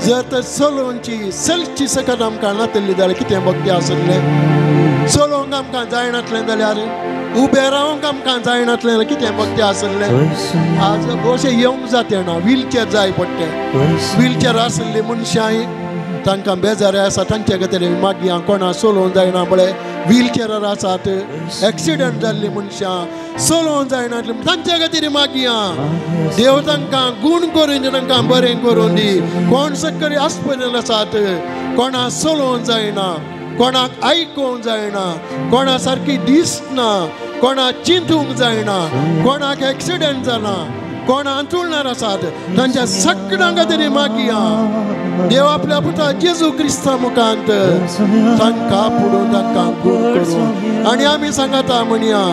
जर तर चलोवची चलची सकत आमकां नातल्ली जाल्यार कितें भक्ती आसलें? चलोवंक आमकां जायनातलें जाल्यार, उबें रावंक आमकां जायनातलें जाल्यार कितें भक्ती आसलें? आज अशें येवंक जाते ना, व्हीलचेर जाय पडटें. व्हीलचेर आसलेली मनशांय तांकां बेजारी आसा, तांचे खातीर मागीर कोणा चलोवंक जायना म्हळ्यार व्हीलचेरार आसात. एक्सिडंट जाल्ली मनशां चलोवंक जायना तांचे खातीर मागीर देव तांकां गूण करून दी, तांकां बरें करून दी. कोण सकरी हॉस्पिटल आसात, कोणा चलोवंक जायना, कोणाक आयकूंक जायना, कोणा सारकी दिसना, कोणा चिंतूंक जायना, कोणाक एक्सिडंट जाला, कोण अंतुळणार आसात, तांच्या सगळ्यां खातीर मागया. देव आपल्या पुता जेजू क्रिस्ता मुखांत तांकां पुडून तांकां गूण करूं. आनी आमी सांगता म्हणया,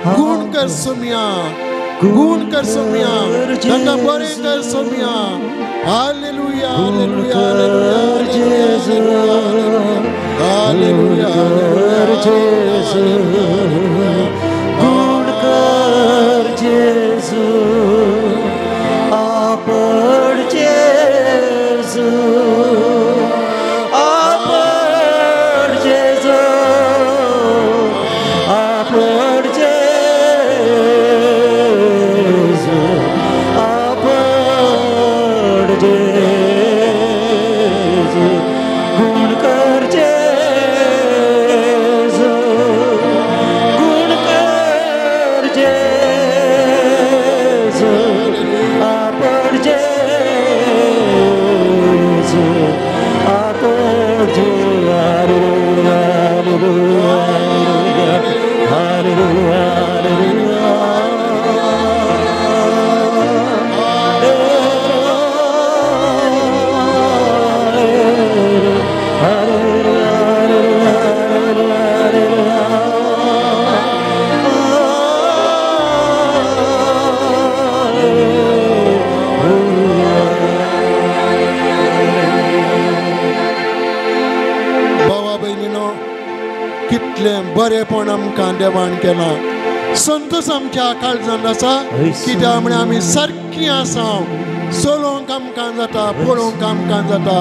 गूण कर सोम्या, गूण कर सोम्या, तांकां बरें कर सोम्या. हालेलुया, हालेलुया, हालेलुया, गूण कर जेजू, आपण जेजू, आपण जेजू, आपण जेजू, आपण जेजू. गूण कर जेजू, गूण कर जेजू, आपण जेजू, आपण जेजू. हालेलुया, हालेलुया, बरेपण आमकां देवान केलां. संतोश आमच्या काळजांत आसा, कित्याक म्हळ्यार आमी सारकीं आसा. चलोवंक आमकां जाता, पळोवंक आमकां जाता,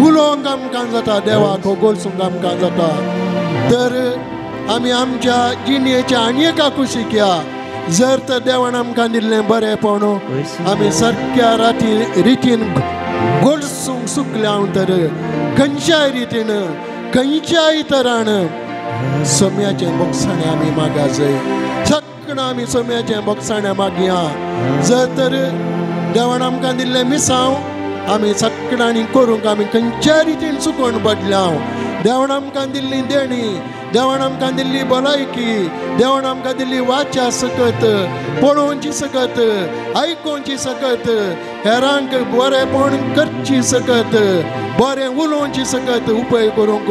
उलोवंक आमकां जाता, देवाक होगोलसूंक आमकां जाता. तर आमी आमच्या जिणेच्या आनी एका कुशीक या. जर तर देवान आमकां दिल्लें बरेपण आमी सारक्या रितीन गोडसूंक सुकल्या तर खंयच्याय रितीन, खंयच्याय तरान सोम्याचें बोगसाणें आमी मागा जाय. सगळां आमी सोम्याचें बोगसाणें मागया. जर तर देवान आमकां दिल्लें मिसांव आमी सगळ्यांनी करूंक आमी खंयच्याय रितीन चुकोवन बदल्या. देवान आमकां दिल्ली देणी, देवान आमकां दिल्ली भलायकी, देवान आमकां दिल्ली वाचा सकत, पळोवची सकत, आयकोवची सकत, हेरांक बरेपण करची सकत, बरें उलोवची सकत उपाय करूंक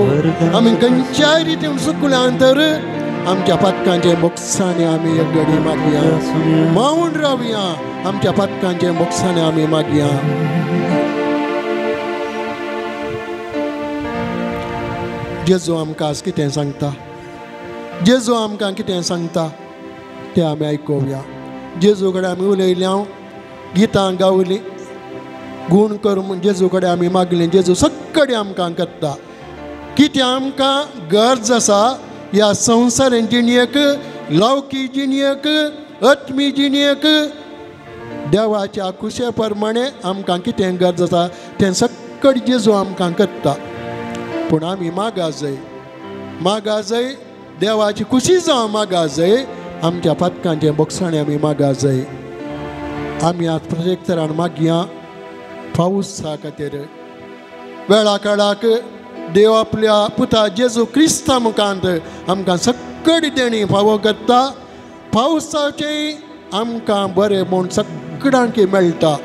आमी खंयच्याय रितीन चुकल्या तर आमच्या पातकांचे मोक्षाने आमी एक घडी मागया. मावून रावया, आमच्या पातकांचे मोक्षाने आमी मागया. जेजू आमकां आज कितें सांगता, जेजू आमकां कितें सांगता तें आमी आयकुया. जेजू कडेन आमी उलयल्या, गितां गावलीं, गूण कर म्हूण जेजू कडेन आमी मागलें. जेजू सगळें आमकां करता. कितें आमकां गरज आसा ह्या संवसारीक जिणेक, लौकीक जिणेक, आत्मी जिणेक, देवाच्या कुशे प्रमाणे आमकां कितें गरज आसा तें सक्कड जेजू आमकां करता. पूण आमी मागा जाय देवाची खुशी जावं मागा जाय, आमच्या पातकांचे बोगसाणे आमी मागा जाय. आमी आज प्रत्येक तरान मागया पावसा खातीर. वेळा काळाक देव आपल्या पुता जेजू क्रिस्ता मुखांत आमकां सक्कड देणी फावो करता. पावसाचें आमकां बरें म्हूण सक्कडांक मेळटा.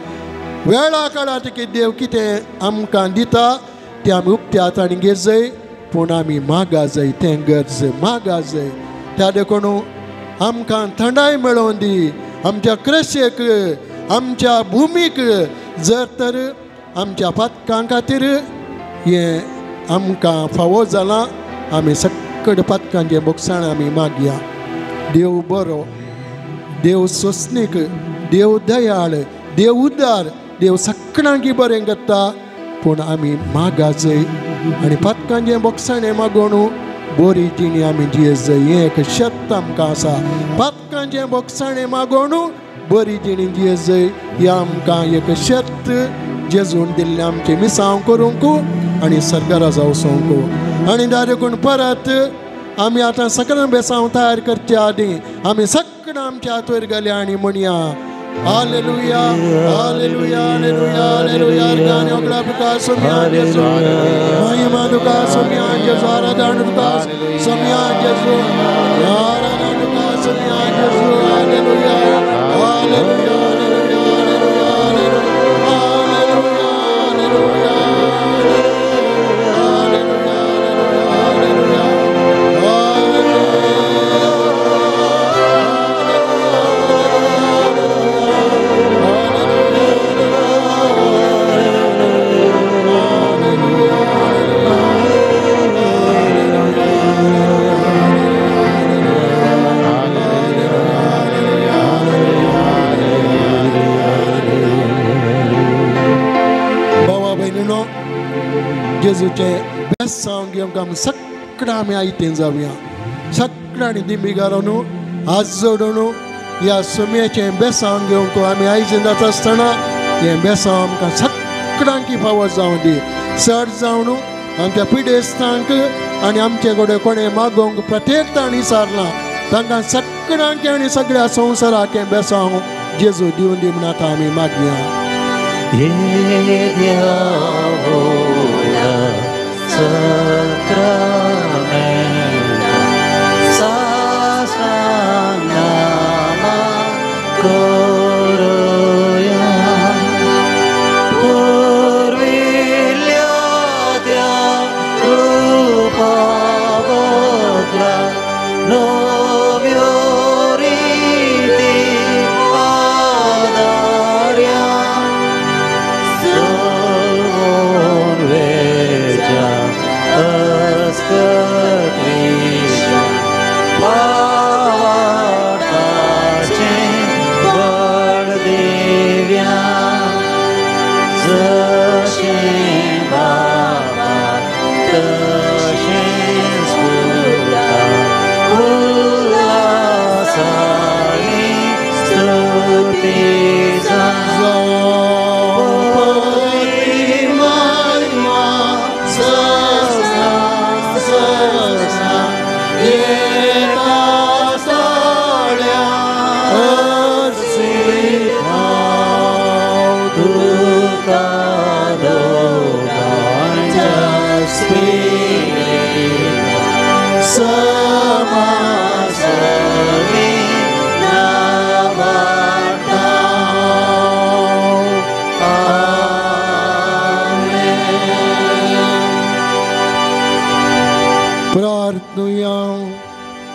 वेळा काळात देव कितें आमकां दिता तें आमी उक्त्या हातांनी घेत जाय. पूण आमी मागा जाय, तें गरज मागा जाय. त्या देखून आमकां थंडाय मेळोवन दी. आमच्या कृशेक, आमच्या भुमीक, जर तर आमच्या पातकां खातीर हें आमकां फावो जालां, आमी सक्कड पातकांचें बोगसाण आमी मागया. देव बरो, देव सोंसणीक, देव दयाळ, देव उदार, देव सक्कडांकी बरें करता. पूण आमी मागा जाय आनी पातकांचें बोगसाणें मागून बरी जिणी आमी जियेत जाय. हें एक शेत आमकां आसा. पातकांचें बोगसाणें मागून बरी जिणी जियेत जाय. हें आमकां एक शेत जेजून दिल्लें आमचें मिसांव करूंक आनी सर्गराजा वचोंक. आनी देखून परत आमी आतां सकरां बेसांव तयार करचे आदीं आमी सक्कडां आमच्या हात वयर घालया आनी म्हणया हालेलुया हालेलुया हालेलुया हालेलुया. गाणे ओगळा तुका सोम्या जेजू, महिमा तुका सोम्या जेजू, आराधना तुका सोम्या जेजू, आराधना तुका सोम्या जेजू. हालेलुया हालेलुया जेजूचे बेसांव घेवंक आमी सक्कडां आमी आयतेन जावया. सक्कडांनी दिमी घालून हात जोडून ह्या सोम्याचें बेसांव घेवंक आमी आयज जाता आसतना हें बेसांव आमकां सक्कडांकी फावो जावं दी. चड जावन आमच्या पिडेस्तांक आनी आमचे कडेन कोणें मागोवंक प्रत्येक ताणी सारलां तांकां सक्कडांक आनी सगळ्या संवसाराक हें बेसांव जेजू दिवन दी म्हण आतां आमी मागया.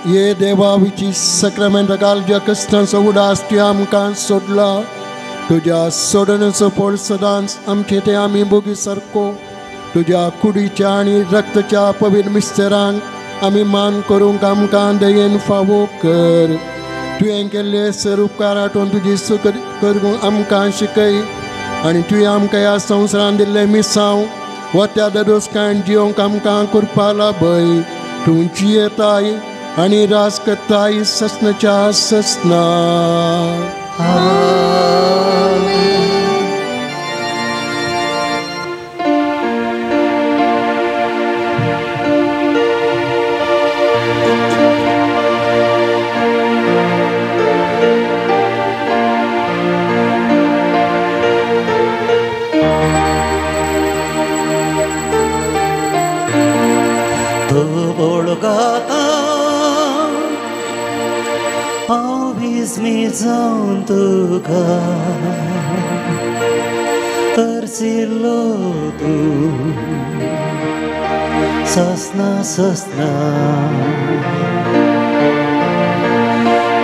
ये देवा विची सक्रामेंट घालच्या कश्टांचो उडास तुवें आमकां सोडला. तुज्या सोडणेचो फळ सदांच आमचे ते आमी बोगी सारको तुज्या कुडीच्या आनी रक्तच्या पवित्र मिस्तेरांक आमी मान करूंक आमकां दयेन फावो कर. तुवें केल्ले सर उपकार आठोवन तुजी सुख करूंक आमकां शिकय आनी तुवें आमकां ह्या संवसारान दिल्ले मिसांव वा त्या दरोसकायेन जिवंक आमकां करपा लाभय. तूं जियेताय आनी रास करताय ससनाच्या ससना. हांव विस्मी जावन तुका हरसिल्लो तूं ससना ससना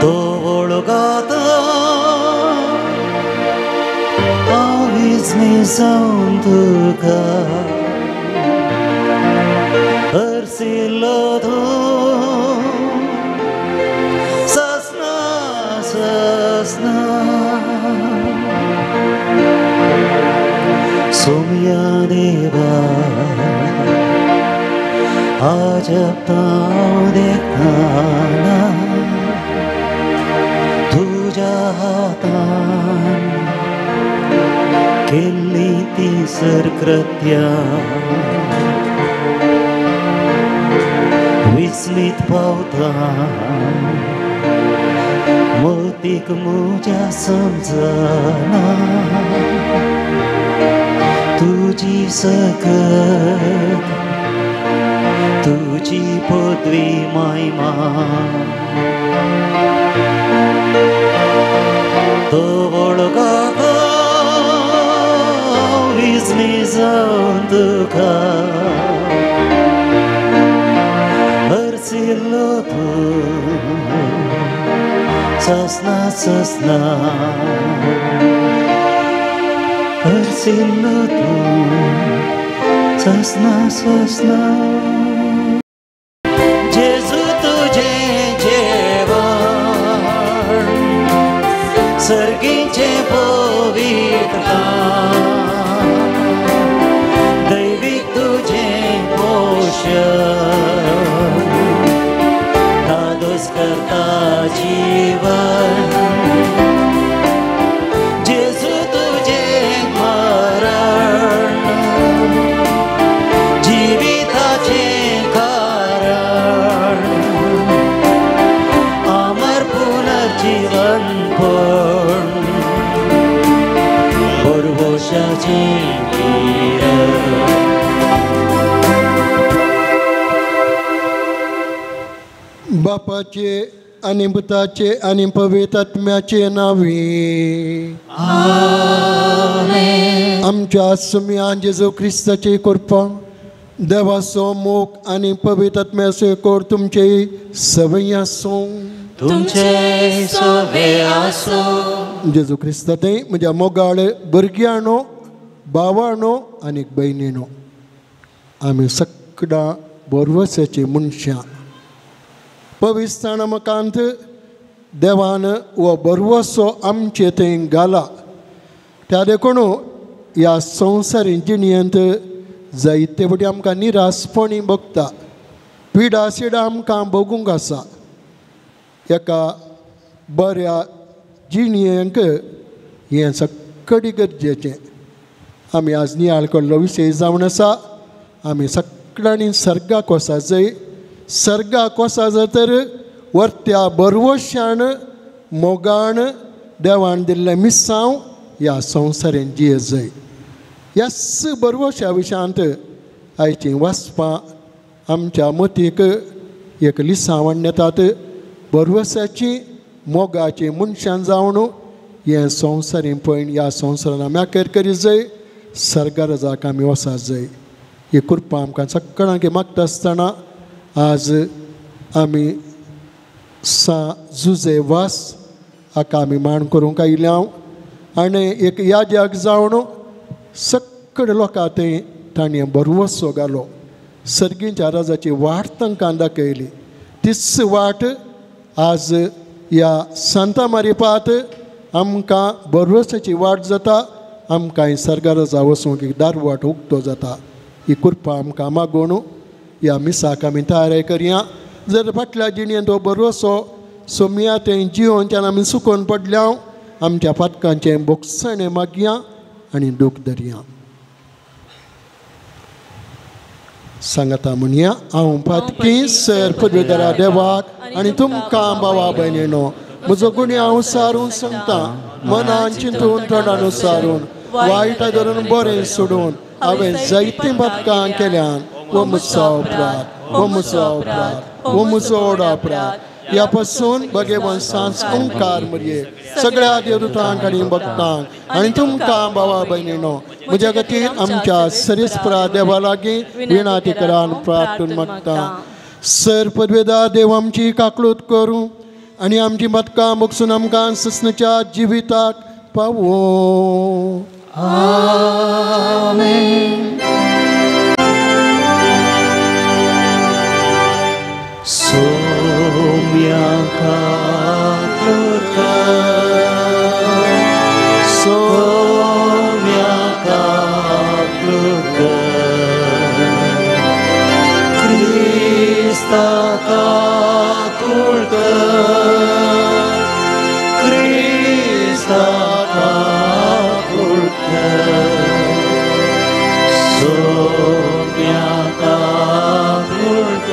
तो वळगाता हांव विस्मी जावन तुका हरसिल्लो तूं ससना ससना सोम्या देवा आज हांव देखना तुज्या हातान केल्ली ती सर्कृत्या विस्मीत पावता मोतीक म्हज्या समजना तुजी सकत तुजी पदवी महिमा तो वळगाता विस्मी जावन तुका हरसिल्लो तूं ससना ससना हरसिल्लो तूं ससना ससना जेजू तुजें जेवण सर्गीचें पवित्रता दैवीक तुजें पोशण धादोस करता जीवन जेजू तुजें मरण जिविताचें कारण अमर पुनर्जीवन पण परवशाचें बापाचे आणि पुताचे आणि पवित्र आत्म्याचे नावे आमच्या सुम्या जेजू ख्रिस्ताची कृपा देवाचो मोग आणि पवित्र आत्म्याचे कोर तुमचे सवय आसूं तुमचे सवे आसूं जेजू ख्रिस्ताते म्हज्या मोगाळ भुरग्यानो भावानो आनी भयणीनो आमी सगळ्या बोरवसाची मनशां पवित्र मकांत देवान हो बरवसो आमचे थंय घाला त्या देखून ह्या संवसारी जिणयेंत जायते फावटी आमकां निरासपणी भोगता पिडा सिडा आमकां भोगूंक आसा एका बऱ्या जिणयेक हें सगळें गरजेचें आमी आज नियाळ केल्लो विशय जावन आसा आमी सगळ्यांनी सर्गाक वसा जाय सर्गाक वसा जातर वर्त्या बरवश्यान मोगान देवान दिल्लें मिसांव ह्या संवसारान जिये जाय ह्याच बरवश्या विशयांत आयची वाचपां आमच्या मतीक एक लिसावण येतात बरवसाची मोगाची मनशां जावन हें संवसारी पळयन ह्या संवसारान आमी आखेर करीत जाय सर्गा रजाक आमी वसात जाय ही कृपा आमकां सगळ्यांक मागता आसतना आज आमी जुजे वास हाका आमी मान करूंक आयल्या आनी एक याद्याक जावन सगळे लोकां थंय ताणें बरवसो घालो सर्गीच्या राजाची वाट तांकां दाखयली तीच वाट आज ह्या सांता मारिपात आमकां बरवसाची वाट जाता आमकां सर्गा राजा वचूंक एक दारवाट उक्तो जाता ही कृपा आमकां मागून ह्या मिसाक आमी तयारी करया जर फाटल्या जिणेंत हो बरवसो सोम्या थंय जिवोनच्यान आमी सुकोवन पडल्या आमच्या पातकांचें बोगसणें मागया आनी दूख धरया सांगता म्हणया हांव पातकी सर पदवीधरा देवाक आनी तुमकां भावा भयणीनो म्हजो गुन्यांव हांव सारून सांगता मनान चिंतून तोंडान सारून वायटा धरून बरें सोडून हांवें जायतीं पातकां केल्यान वो म्हजो अपराध वो म्हजो अपराध वो म्हजो व्हड अपराध यापासून बगे वंशांस ओंकार मरये सगळ्या देवदूतांकडे बघतांक आणि तुमकां भावा भयणीनो म्हज्या खातीर आमच्या सरीसपरा देवा लागीं विणाती करान प्रार्थून मागता. सर पदवेदार देव आमची काकळूत करूं आणि आमची मतकां मोगसून आमकां ससनाच्या जिविताक पावो. आमेन. सोम्या काकळूत सोम्या काकळूत क्रिस्ता काकळूत क्रिस्ता काकळूत सोम्या काकळूत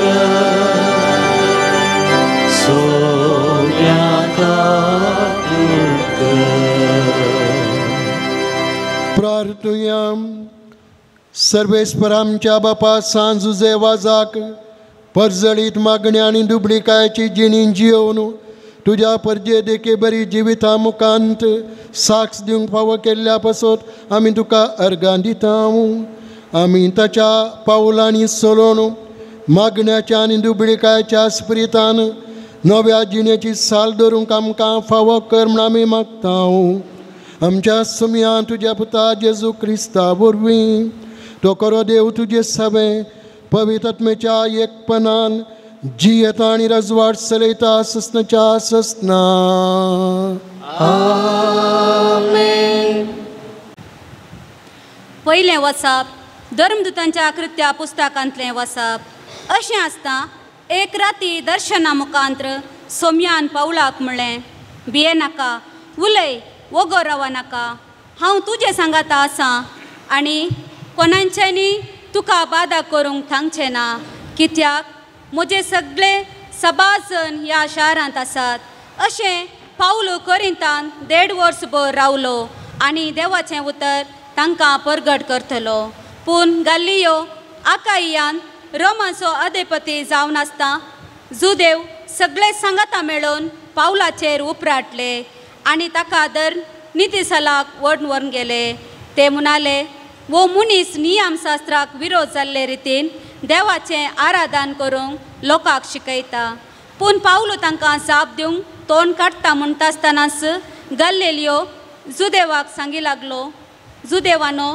सोम्या काकळूत. प्रार्थुयाम. सर्वेस्परामच्या बापा सांजुजे वाजाक परजळीत मागण्या आणि दुबळीकायची जिणी जियोवन तुझ्या परजे देखे बरी जिविता मुखांत साक्ष दिवंक फावो केल्ल्या पासत आमी तुका अर्गां दिता. आमी ताच्या पावलांनी चलोवन मागण्याच्या आनी दुबळीकायच्या स्पिरितान नव्या जिणेची साल धरूंक आमकां फावो कर म्हण आमी मागता. आमच्या सुमया तुज्या पुता जेजू क्रिस्ता वरवीं तो करो देव तुजे सवे पवित्र आत्मेच्या एकपणान जियेता आनी रजवाड चलयता ससनाच्या ससना. आमेन. पयलें वचप धर्मदूतांच्या कृत्या पुस्तकांतलें वचप. अशें आसता एक राती दर्शना मुखांत्र सोम्यान पावलाक म्हणलें, भिये नाका, उलय, वगो रावा नाका, हांव तुजे सांगाता आसां आनी कोणाच्यानी तुका बादा करूंक थांगचें ना, कित्याक म्हजे सगळे सभाजन ह्या शारांत आसात. अशें पावलो कोरिंतान 1.5 वर्सभर रावलो आनी देवाचें उतर तांकां परगट करतलो. पूण गल्लियो आकाइयान रोमाचो अधिपती जावन आसता जुदेव सगळे सांगाता मेळून पावलाचेर उपराटले आनी ताका दर नितिसलाक व्हरून गेले. ते म्हणाले, वो मनीस नियमशास्त्राक विरोध जाल्ले रितीन देवाचें आराधन करूंक लोकांक शिकयता. पूण पावलो तांकां जाप दिवंक तोंड काडटा म्हणटा आसतनाच गल्लेलियो जुदेवाक सांगी लागलो, जुदेवानो,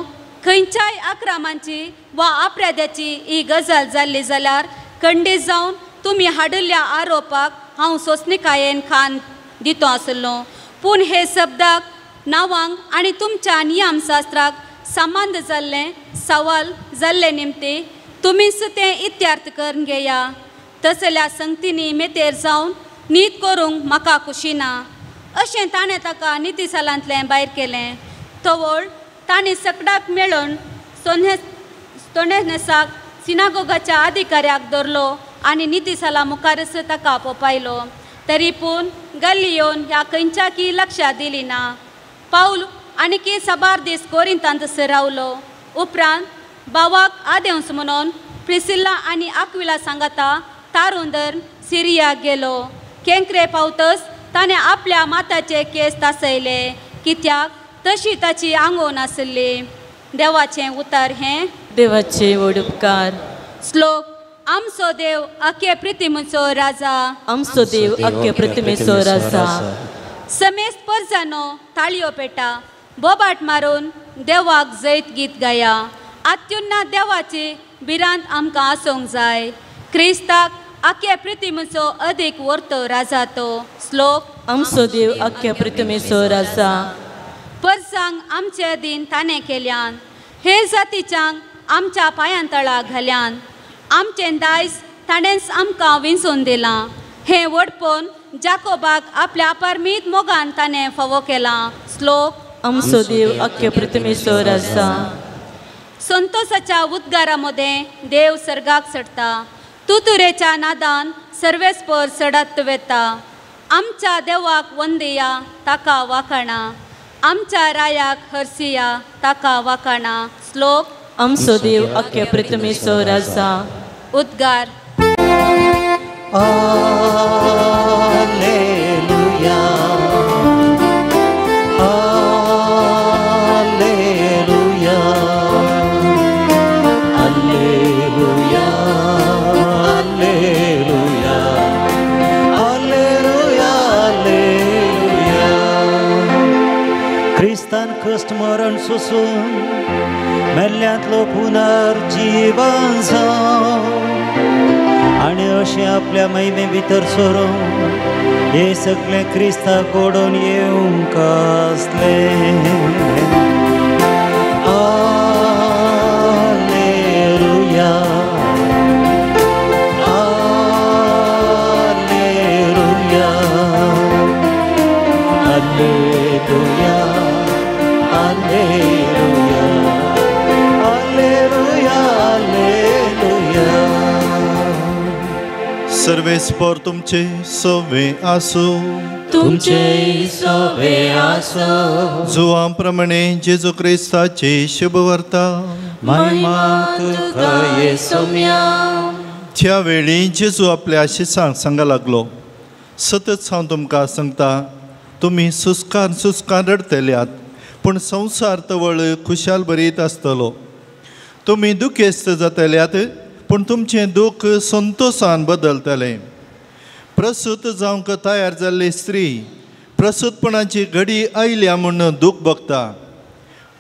खंयच्याय आक्रमांची वा अपराध्याची ही गजाल जाल्ली जाल्यार खंडीत जावन तुमी हाडिल्ल्या आरोपाक हांव सोंसणिकायेन खान दितो आसलो. पूण हे शब्दाक नांवांक आनी तुमच्या नियमशास्त्राक संबंध जाल्ले सवाल जाल्ले निमते तुमीच तें इत्यार्थ करून घेया. तसल्या संगतींनी मेतेर जावन नीत करूंक म्हाका खुशी ना. अशें ताणें ताका नितिसालांतलें भायर केलें. तवळ तांणी सकडाक मेळून स्तेफानसाक सिनागोगाच्या अधिकाऱ्याक धरलो आनी नितिसाला मुखारच ताका पोपायलो. तरी पूण गल्लियोन ह्या खंयच्याकी लक्ष दिली ना. पावल आनीक साबार दीस कोरिंतांत रावलो. उपरांत भावाक आदेंस म्हणून प्रिसिल्ला आनी आक्विला सांगाता तारून दर सिरियाक गेलो. केंकरे पावतच ताणें आपल्या माताचे केस तासयले, कित्याक तशी ताची आंगोन आसली. देवाचें उतर हें. देवाचे व्हड उपकार. श्लोक. आमचो देव आख्खे पृथ्वीचो राजा. आमचो देव आख्खे पृथ्वीचो राजा. समेस्त परजानो ताळयो पेटा, बोबाट मारून देवाक जैत गीत गाया. अत्युन्नत देवाची बिरांत आमकां आसूंक जाय. क्रिस्ताक आख्खे पृथ्वीचो अदीक व्हरतो राजा तो. श्लोक. आमचो देव आख्खे पृथ्वीचो राजा. परजांक आमचे दिन ताणें केल्यान, हे जातीच्यांक आमच्या पांयां तळा घाल्यान. आमचें दायज ताणेंच आमकां विंचून दिलां. हें वडपोवन जाकोबाक आपल्या परमीत मोगान ताणें फावो केलां. श्लोक. आमचो देव आख्खे पृथ्वीचो राजा. संतोषाच्या उद्गारा मदें देव सर्गाक चडटा. तुतुरेच्या नादान सर्वेस्पर चडत वेता. आमच्या देवाक वंदिया, ताका वाखाणा. आमच्या रायाक हरसिया, ताका वाखाणा. श्लोक. आमचो देव आख्खे पृथ्वीचो राजा. उद्गार. कश्ट मरण सोसून मेल्ल्यांतलो पुनर्जीवन जावं आनी अशें आपल्या महिमे भितर सरून हे सगळे क्रिस्ताक ओडून येवंक आसलें. सर्वेस्पर तुमचे सोवे आसो, तुमचे सोवे आसो. जुवां प्रमाणे जेजू क्रिस्ताचे शुभ वार्ता महिमा तुका येसुम्या. त्या वेळी जेजू आपल्या शिष्यांक सांगा लागलो, सतत हांव तुमकां सांगता, तुमी सुस्कान रडतल्यात पूण संवसार तवळ खुशाल बरीत आसतलो. तुमी दुखेस्त जातल्यात पूण तुमचें दूख संतोशान बदलतलें. प्रसूत जावंक तयार जाल्ली स्त्री प्रसूतपणाची घडी आयल्या म्हूण दूख भोगता,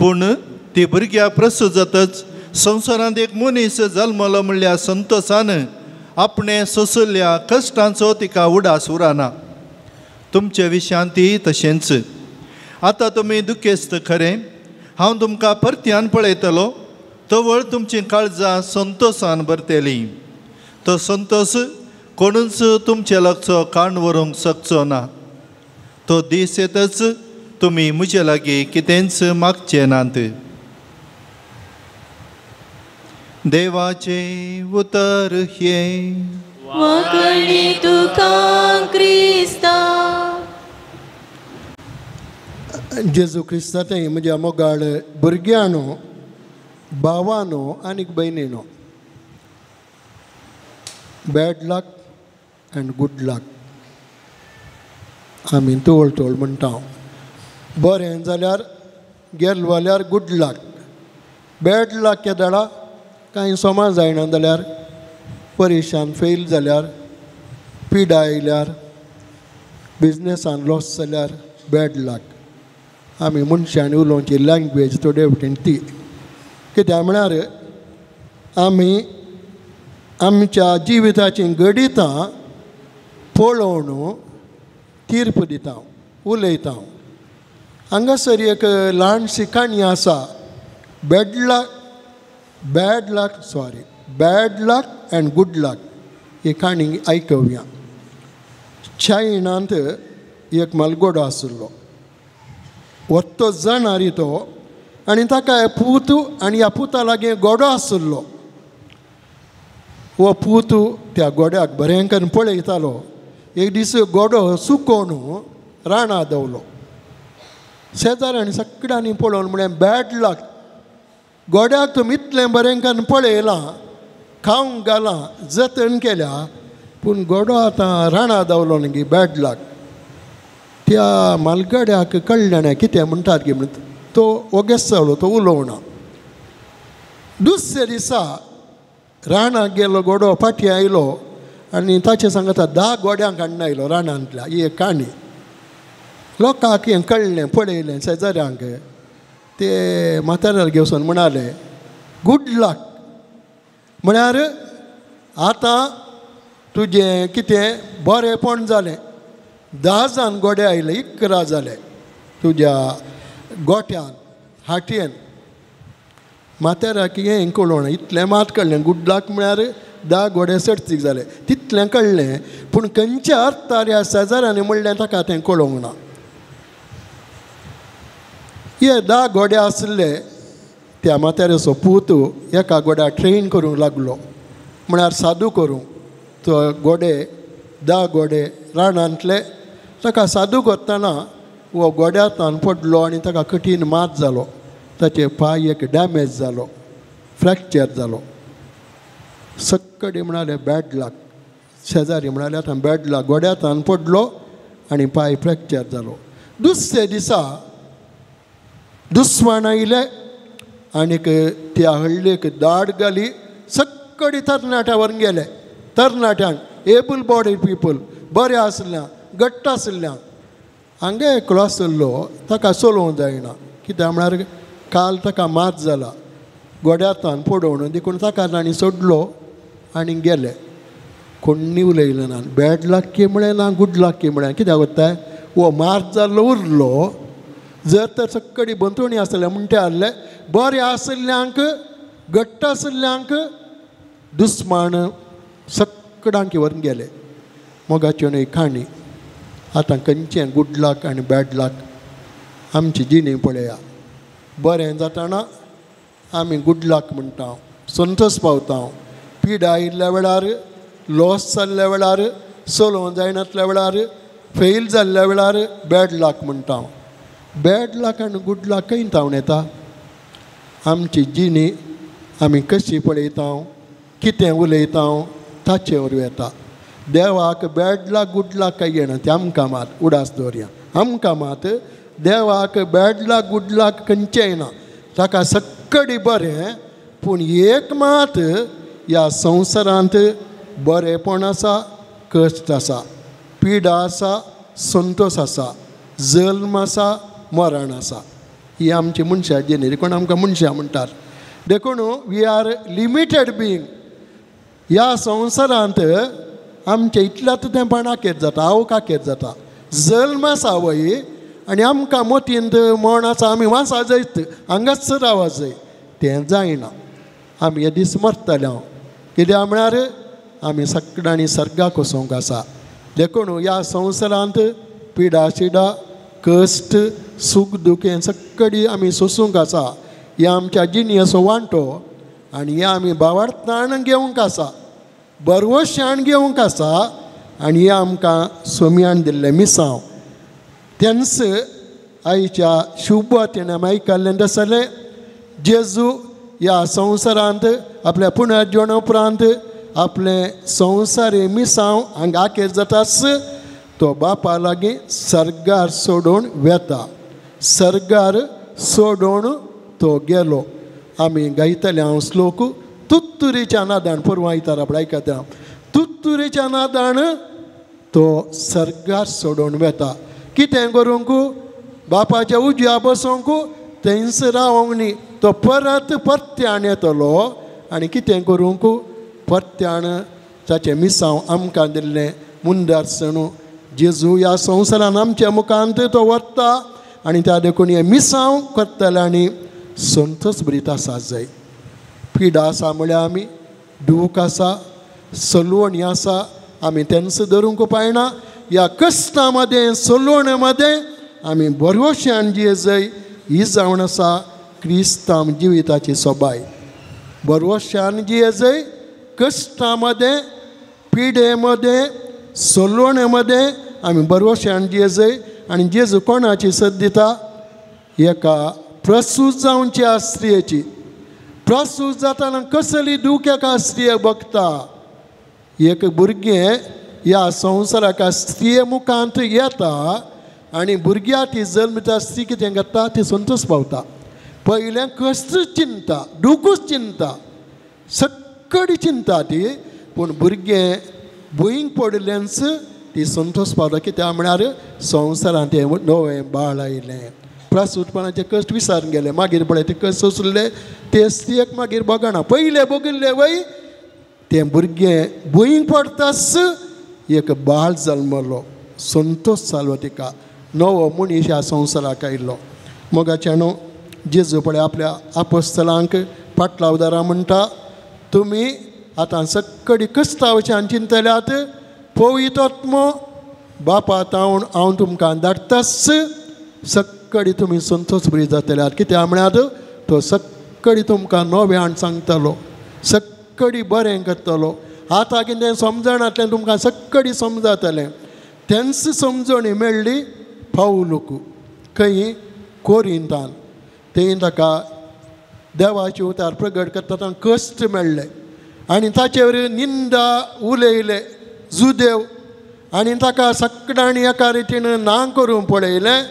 पूण ती भुरग्याक प्रसूत जातच संवसारांत एक मनीस जल्मलो म्हणल्यार संतोशान आपणे सोंसल्ल्या कश्टांचो तिका उडास उरना. तुमच्या विशयांत ती तशेंच. आतां तुमी दुखेस्त खरें, हांव तुमकां परत्यान पळयतलो, तवळ तुमची काळजां संतोशान भरतली. तो संतोश कोणूच तुमचे लागचो काण व्हरूंक शकचो ना. तो दीस येतच तुमी म्हजे लागीं कितेंच मागचे नात. देवाचे उतर हे वगळी तुका क्रिस्ता. जेजू क्रिस्तांतय म्हज्या मोगाळ भुरग्यांनो, भावांनो आनीक भयणीनो, बॅड लक अँड गुड लक आमी तोळ तोळ म्हणटा. बरें जाल्यार गेल जाल्यार गुड लक. बॅड लक केदाळा कांय सोमा जायना जाल्यार, परेशान फेल जाल्यार, पिडा आयल्यार, बिजनेसान लॉस जाल्यार बॅड लक. आमी मनशांनी उलोवची लँग्वेज थोडे वटेन ती कित्याक म्हळ्यार आमी आमच्या जिविताची घडितां पळोवन तीर्प दिता, उलयता. हांगासर एक ल्हानशी काणी आसा, बॅड लक अँड गुड लक. ही काणी आयकवया. चायनांत एक मलगोडो आशिल्लो. वत्तो जाणारी तो आनी ताका पूत आनी ह्या पुता लागीं गोडो आशिल्लो. हो पूत त्या गोड्याक बरें करून पळयतालो. एक दीस गोडो सुकोवन रानां दवलो. शेजाऱ्यांनी सगळ्यांनी पळोवन म्हळें, बॅड लक, गोड्याक तुमी इतलें बरें करून पळयलां, खावंक घालां, जतन केल्या, पूण गोडो आतां रानां दवलो न्ही, बॅड लक. त्या मालगाड्याक कळ्ळें कितें म्हणटात गे म्हणून. तो ओगेस जालो, तो उलोवना. दुसरे दिसा रानाक गेलो गोडो, फाटी आयलो आनी ताचे सांगता 10 गोड्यांक हाडून आयलो रानांतल्या. ही एक काणी. लोकांक हें कळ्ळें, पळयलें शेजाऱ्यांक. ते म्हाताऱ्याक घेवसून म्हणाले, गुड लक, म्हळ्यार आतां तुजें कितें बरेंपण जालें. 10 जाण गोडे आयले, 11 जाले तुज्या गोठ्यान, हाटयेन. म्हाताऱ्याक हें कळोना, इतलें मात कळ्ळें. गुड लक म्हळ्यार 10 गोडे सर्तीक जाले, तितलें कळ्ळें. पूण खंयच्या अर्थार ह्या शेजाऱ्यांनी म्हणलें ताका तें कळोंक ना. हे 10 गोडे आसले. त्या म्हाताऱ्याचो पूत एका गोड्याक ट्रेन करूंक लागलो, म्हळ्यार सादू करूंक. तो गोडे 10 गोडे रानांतले. ताका सादू करतना हो गोड्यातान पडलो आनी ताका कठीण मात जालो. ताचे पांय एक डॅमेज जालो, फ्रॅक्चर जालो. सक्कडी म्हणाले बॅड लक. शेजारी म्हणाले आतां बॅड लक. गोड्यातान पडलो आनी पांय फ्रॅक्चर जालो. दुसरे दिसा दुस्मान आयले आनीक त्या हळडीक दाड घाली सक्कडी तरणाट्या व्हरून गेले. तरणाट्यांक एबल बॉडी पीपल, बरें आसल्या, घट्ट आसल्या. हांगा एकलो आसलो, ताका चलोवंक जायना. कित्याक म्हळ्यार काल ताका मात जाला गोड्यातान पडोवन देखून ताका तांणी सोडलो आनी गेले. कोणी उलयलें ना. बॅड लक म्हळें ना गूड लक म्हळें. कित्याक कोत्ताय वो मार्च जाल्लो उरलो. जर तर सक्कडी बंतोणी आसले म्हणटे आसले बरें आसल्ल्यांक घट्ट आसल्ल्यांक दुस्मान सक्कडांक व्हरून गेले. मोगाच्यो न्हय खाणी. आतां खंयचें गूड लक आनी बॅड लक आमची जिणी पळया. बरें जाताना आमी गूड लक म्हणटा, संतोश पावता. पिडा आयिल्ल्या वेळार, लॉस जाल्ल्या वेळार, चलोवं जायनातल्या वेळार, फेल जाल्ल्या वेळार बॅड लक म्हणटा. बॅड लक आनी गूड लक खंय जावन येता? आमची जिणी आमी कशी पळयता, कितें उलयता ताचे वरवीं येता. देवाक बॅड लक गूड लक काय येना तें आमकां मात उडास दवरया. आमकां मात देवाक बॅड लक गूड लक खंयचेंय ना. ताका सक्कडी बरें. पूण एक मात ह्या संवसारांत बरेंपण आसा, कश्ट आसा, पिडा आसा, संतोश आसा, जल्म आसा, मरण आसा. ही आमची मनशां जिणी. देखून आमकां मनशां म्हणटात. देखून वी आर लिमिटेड बींग. ह्या संवसारांत आमचे इतल्याच तेंपान आखेर जाता, आवक आखेर जाता. जल्म आसा वय आनी आमकां मोतींत मोण आसा आमी वासा जायत हांगाच रावा जाय तें जायना. आमी हे दीस मरतले हांव. कित्याक म्हळ्यार आमी सक्कडांनी सर्गाक वचोंक आसा. देखून ह्या संवसारांत पिडा शिडा, कश्ट, सूख दूख हें सक्कडी आमी सोसूंक आसा. हे आमच्या जिणी असो वांटो आनी हे आमी भावार्थान घेवंक आसा, बरवशान घेवंक आसा. आनी हे आमकां सोम्यान दिल्लें मिसांव. तेन्स आयच्या शुभवार्तेन आमी आयकल्लें आसलें जेजू ह्या संवसारांत आपल्या पुनर्जवना उपरांत आपलें संवसारी मिसांव हांगा आखेर जातास तो बापा लागीं सर्गार सोडून वेता. सर्गार सोडून तो गेलो. आमी गायतले हांव श्लोक तुत्तुरीच्या नादान परवां आयतार आपण आयकता. तुत्तुरीच्या नादान तो सर्गार सोडून वेता. कितें करूंक? बापाच्या उज्या बसोंक, थंयच रावोंक न्ही. तो परत परत्यान येतलो आनी कितें करूंक? परत्यान ताचें मिसांव आमकां दिल्लें मुंदारसण जेजू ह्या संवसारान आमच्या मुखांत तो व्हरता आनी त्या देखून हें मिसांव करतले आनी संतोश भरीत आसा जाय. पिडा आसा म्हळ्यार आमी, दूख आसा, सलवणी आसा, आमी तेन्स धरूंक पायना. ह्या कश्टा मदें, सलवणे मदें आमी बरोवशान जिये जाय. ही जावन आसा क्रिस्तांव जिविताची सोबाय. बरोवशान जिये जाय. कश्टा मदें, पिडे मदें, सलवणे मदें आमी बरोवशान जिये जाय. आनी जेजू कोणाची सद दिता? एका प्रसूत जावच्या स्त्रियेची. प्रसूत जाताना कसली दूख एका स्त्रियेक भोगता. एक भुरगें ह्या संवसाराक स्त्रिये मुखांत येता आनी भुरग्यां ती जल्मता स्त्री कितें करता? ती संतोश पावता. पयलें कश्ट चिंता, दूखूच चिंता, सक्कडी चिंता ती. पूण भुरगें भुंयक पडलेंच ती संतोश पावता. कित्याक म्हळ्यार संवसारांत हें नवें बाळ आयलें. प्रसूतपणाचे कश्ट विसरून गेले. मागीर पळय ते कश्ट सोंसले ते स्त्रियेक मागीर बगना. पयले भोगिल्ले वय तें भुरगें भुंयक पडताच एक बाळ जल्मलो. संतोश जालो तिका. नवो मनीस ह्या संवसाराक आयिल्लो. मोगाच्यानो जेजू पळय आपल्या आपोस्तलांक पाटलावदारां म्हणटा तुमी आतां सक्कडी कश्टावच्यान चिंतल्यात. पवित्र आत्मो बापा हांव तुमकां धाडटाच. सक्कडी तुमी संतोश बरी जातल्यात. कित्याक म्हळ्यार तो सक्कडी तुमकां नव्यान सांगतलो, सक्कडी बरें करतलो. आतां कितें समजणातलें तुमकां सक्कडी समजतलें. तेन्स समजणी मेळ्ळी पावलूक. खंय? कोरिंतान. थंय ताका देवाचे उतार प्रगट करता कश्ट मेळ्ळे आनी ताचे वरवीं निंदा उलयले जुदेव आनी ताका सक्कडांनी एका रितीन ना करून पळयलें.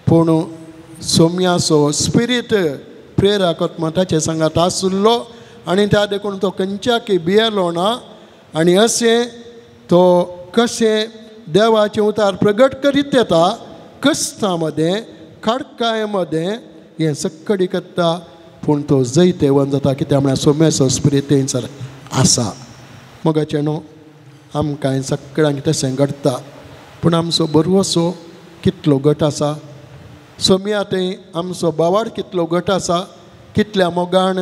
पूण सोम्याचो स्पिरीट प्रेरक आत्मा ताचे सांगात आसलो आनी त्या देखून तो खंयच्याक भियेलो ना. आनी अशें तो कशें देवाचे उतार प्रगट करीत येता कश्टा मदें, खडकाय मदें, हें सक्कडी करता पूण तो जैत तेवण जाता कित्याक म्हळ्यार सोम्याचो स्पिरीट थंयसर आसा. मोगाचें न्हू आमकां सगळ्यांक तशें घडटा पूण आमचो बरवसो कितलो घट आसा. सोम्या थंय आमचो बावाड कितलो घट आसा. कितल्या मोगान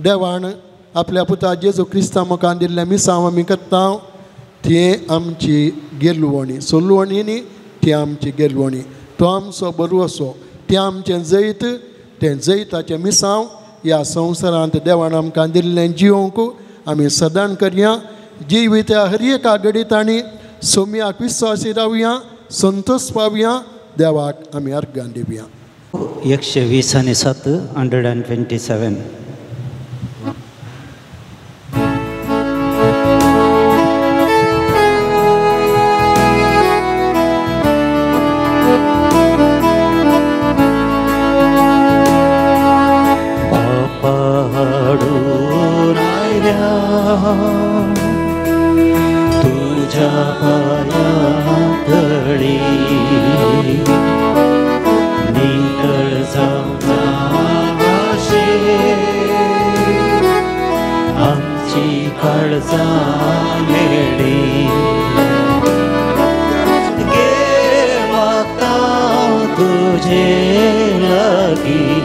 देवान आपल्या पुता जेजू क्रिस्ता मोगान दिल्ल्या मिसांव आमी करता ती आमची गेलवणी. सोलवणी न्ही ती आमची गेलवणी. तो आमचो बरवसो तें आमचें जैत. तें जैताचें मिसांव ह्या संवसारांत देवान आमकां दिल्लें जिवंक आमी सदां करया. जिवित्या हर एका घडीत आनी सोम्याक विश्वासी रावया, संतोश पावया, देवाक आमी अर्गां दिवया. 127 127. तुझ्या पायातळी नितळ जावना आमची काळजां मेळ्ळी. गे मागता तुझे लागीं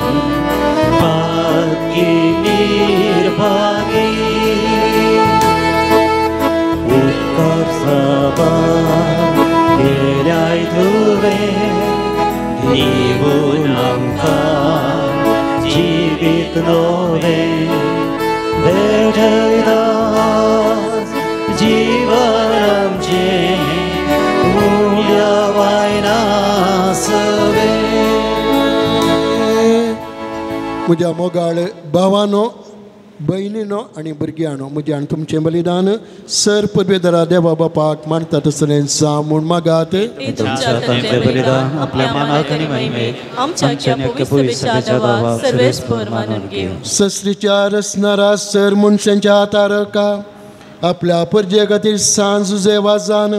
बाकी निर्भागी उत्तर साबा गेल्याय तुवें दिवून आमकां जिवीत नवें भेटयतास जीवन आमचें मूल्यवान आसवें. म्हज्या मोगाळ भावानो, भयणीनो आनी भुरग्यांनो, म्हजें आनी तुमचें बलिदान सर पदवेधरा देवा बापाक मानता तसलें जा म्हूण मागात. बलिदान आपल्या मानाक आनी महिमेक आमच्या सर्वेस्पर मानून घेव. सस्त्रीच्या रसनारा सर मनशांच्या हातारका आपल्या परजे खातीर सांज जेवाजान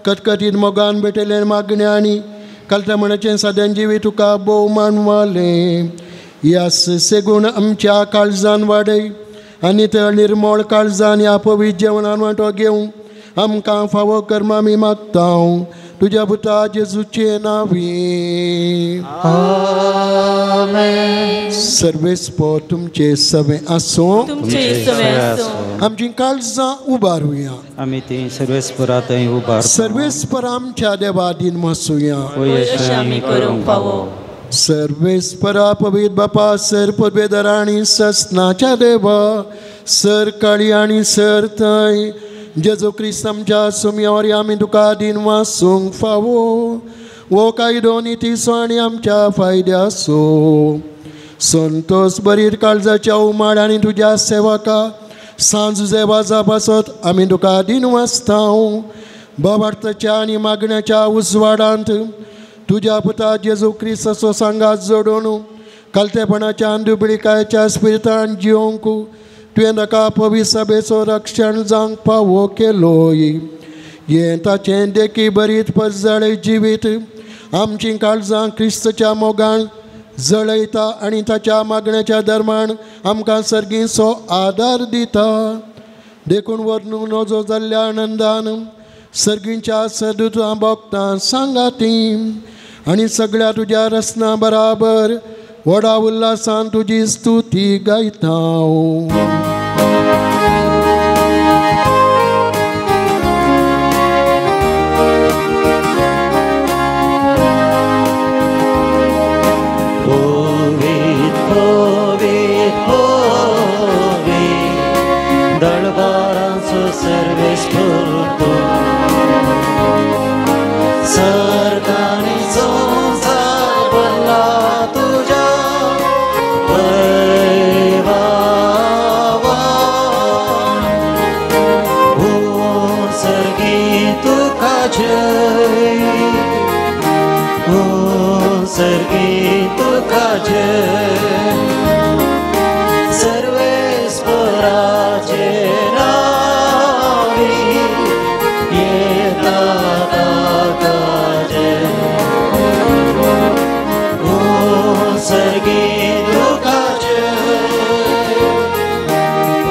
कटकटीन मोगान भेटयलें मागण्यांनी कालत्या सद्यान जिवी तुका भोव मानवालें. यास सेगून आमच्या काळजान वाडय आनी त्या निर्मळ काळजान ह्या पवित्र जेवणान वांटो घेवंक आमकां फावो कर्म आमी मागता तुज्या पुता जेजूचे नांवी. सर्वेस्पर तुमचे सवे आसूं. आमची काळजां उबारुया. आमी ती सर्वेस्परा थंय उबार. सर्वेस्पर आमच्या देवा दिन मासूया. आमी करूंक फावो. सर्वेस्परा पवित्र बापा सर पदवेधर आनी ससनाच्या देवा सर काळी आनी सर थंय जेजू क्रिस्त आमच्या सुमयावर आमी तुका दिन वासूंक फावो. वो कायदो नितीसो आनी आमच्या फायद्याचो संतोष बरीत काळजाच्या उमाड आनी तुज्या सेवका सांज जेवा जापासत आमी तुका दिन वाचता. भावार्थाच्या आनी मागण्याच्या उजवाडांत तुज्या पुता जेजू क्रिस्ताचो सांगात जोडून कालतेपणाच्या दुबळीकायेच्या स्पिरितान जिवंक तुवें ताका पवित्र सभेचो रक्षण जावंक फावो केलोय. हें ताचें देखी बरीत पजळय जिवीत आमची काळजां क्रिस्तच्या मोगान जळयता आनी ताच्या मागण्याच्या दरम्यान आमकां सर्गीचो आदार दिता. देखून वर्णूक नजो जाल्ल्या आनंदान सर्गीच्या सदुतां भोगतां सांगाती आनी सगळ्या तुज्या रसना बराबर व्हडा उल्हासान तुजी स्तुती गायता. दळबारांचो सर्वेस्पर सरकारीचो भरला तुझ्या सर्गी तुका जय सर्गी तुका जय सर्वेस्पराचे नावी येता सर्गी तुका जय,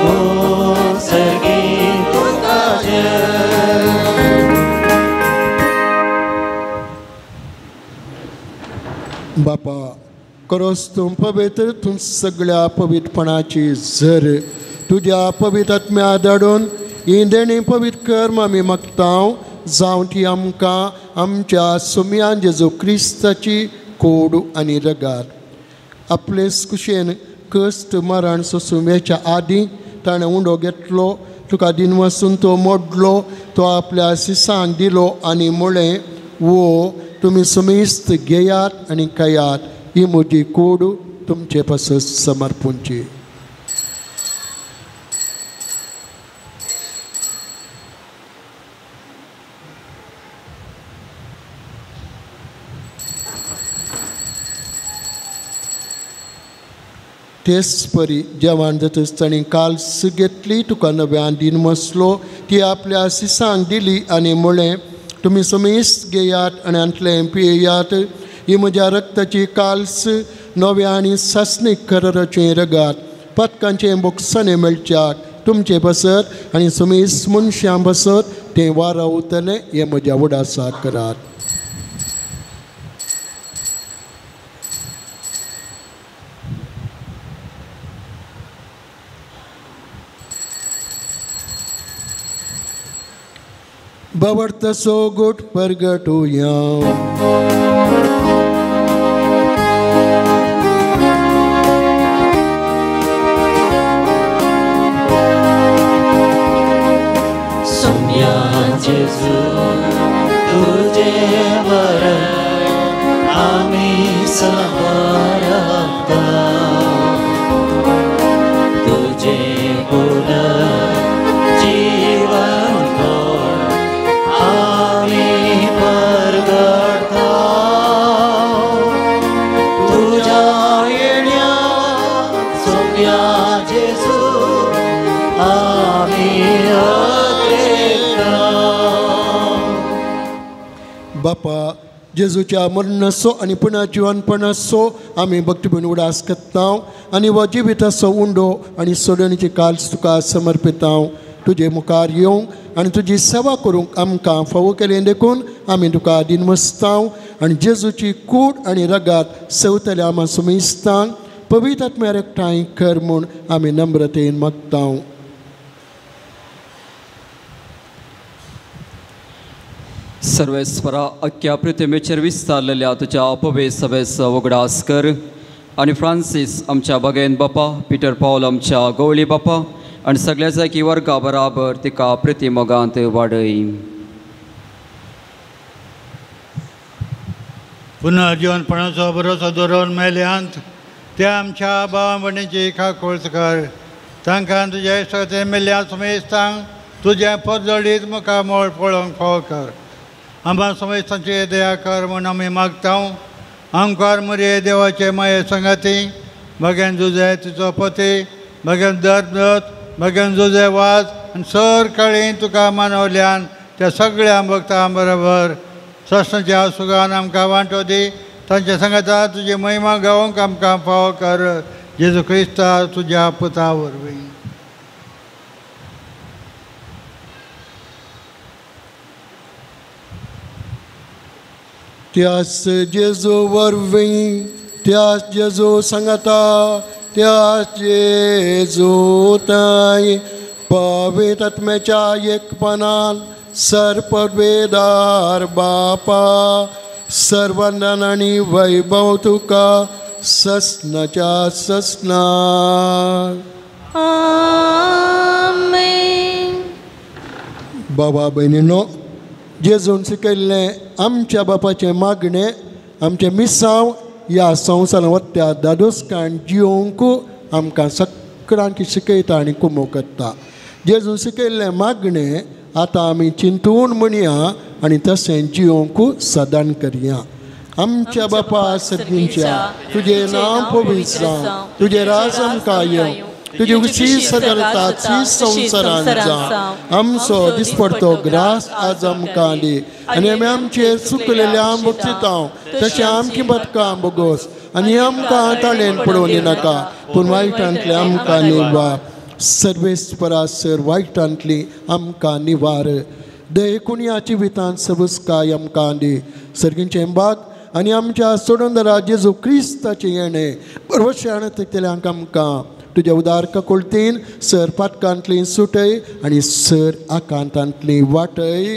ओ सर्गी तुका जय. बापा खरोच तूं पवित्र, तूं सगळ्या पवित्रपणाची झर, तुज्या पवित्र आत्म्या धाडून ही देणी पवित्र कर्म आमी मागतांव, जावं ती आमकां आमच्या सोम्यान जेजू क्रिस्ताची कोड आनी रगात. आपलेच कुशेन कश्ट मरण सोसुमेच्या आदीं ताणें उंडो घेतलो, तुका दिन वचून तो मोडलो, तो आपल्या सिसांक दिलो आनी म्हळें, वो तुमी समेस्त घेयात आनी खायात, ही म्हजी कोड तुमचे पासत समर्पूंची. तेच परी जेवण जातच ताणें काल्स घेतली, तुका नव्यान दिन मसलो, ती आपल्या सिसांक दिली आनी म्हळें, तुमी समेस्त घेयात आनी आंतलें पियेयात, ही म्हज्या रक्ताची काल्स नव्या आनी सासणीक कराराचें रगात, पथकांचें बोगसाणें मेळच्याक तुमचे बसत आनी समेस्त मनशां बसत तें वारावतलें, हें म्हज्या उडासा करात. बवडतसो गोट परगटुया. जेजू तुझे वरण आम्ही समर्पता, तुझे गुण जीवन आम्ही परगटता, तुझ्या येण्या सोम्या जेजू आम्ही बापा जेजूच्या मरणाचो आनी पुन्हा जिवनपणाचो आमी भक्तीभून उडास करतांव आनी हो जिविताचो उंडो आनी सोडणीची काल्स तुका समर्पितांव. तुजे मुखार येवंक आनी तुजी सेवा करूंक आमकां फावो केलें देखून आमी तुका दिनमस्तांव आनी जेजूची कूड आनी रगात सेवतल्या आमा समेस्तांक पवित्र आत्म्यार एकठांय कर म्हूण आमी नम्रतेन मागतांव. सर्वेस्वरा अख्ख्या पृथ्वीचेर विस्तारलेल्या तुज्या अपवे सभेचो वगडास कर आनी फ्रांसीस आमच्या भगेन बापा, पिटर पॉल आमच्या गवळी बापा आनी सगळ्या जायकी वर्गा बराबर तिका प्रतिमोगांत वाडय. पुन्हा जीवनपणाचो भरोसो दवरून मेल्यांत त्या आमच्या भावा भयणीची खाकोळ कर, तांकां तुज्या इश्टाचे मेल्ल्या समेस्तांक तुज्या पदजडीत मुखार मोळ पळोवंक फावो कर. आमकां समेस्तांची दया कर म्हूण आमी मागतांव. आमकां मरे देवाचे माये संगाती भगेन जुजे तुजो पती, भगेन दत्त, भगेन जुजे वाज आनी सर काळी तुका मानवल्यान त्या सगळ्या भक्तां बरोबर सस्नाच्या सुगान आमकां वांटो दी. तांच्या सांगाता तुजी महिमा गावोंक आमकां फावो कर. जेजू क्रिस्ता तुज्या पुता वरवीं. त्याच जेजू वरवीं, त्याच जेजू सांगाता, त्याच जेजू ताई पवित्र आत्म्याच्या एकपणान सरपदवेदार बापा सर्वंदन आनी वैभव तुका सस्नाच्या सस्ना. बाबा भयणीनो, जेजून शिकयल्लें आमच्या बापाचें मागणें आमचें मिसांव ह्या संवसारांत वत्या दादोसकान जियोवंक आमकां सगळ्यांक शिकयता आनी कुमो करता. जेजून शिकयल्लें मागणें आतां आमी चिंतून म्हणया आनी तशें जियोवंक सदान करया. आमच्या बापा सर्गींच्या तुजें नांव पवित्र जावं, तुजें राज आमकां येवं, तुझी उशी सगळताची संवसारान जावं आमचो दिसपडतो ग्रास आज आमकां दी आनी आमी आमचेर चुकलेल्या मुक्तितांव तशें आमची बदकां बोगोस आनी आमकां ताणेन पडोवन दिनाका पूण वायटांतले आमकां निवार सर्वेस्परासर वायटांतली आमकां निवार देखुनियाची वितान सबुस्काय आमकां दी सर्गींचे बाग आनी आमच्या सोडून जेजू क्रिस्ताचे येणे परवशाण तेल्यांक आमकां तुज्या उदारक कोळतीन सर पाटकांतली सुटय आनी सर आकांतांतली वाटय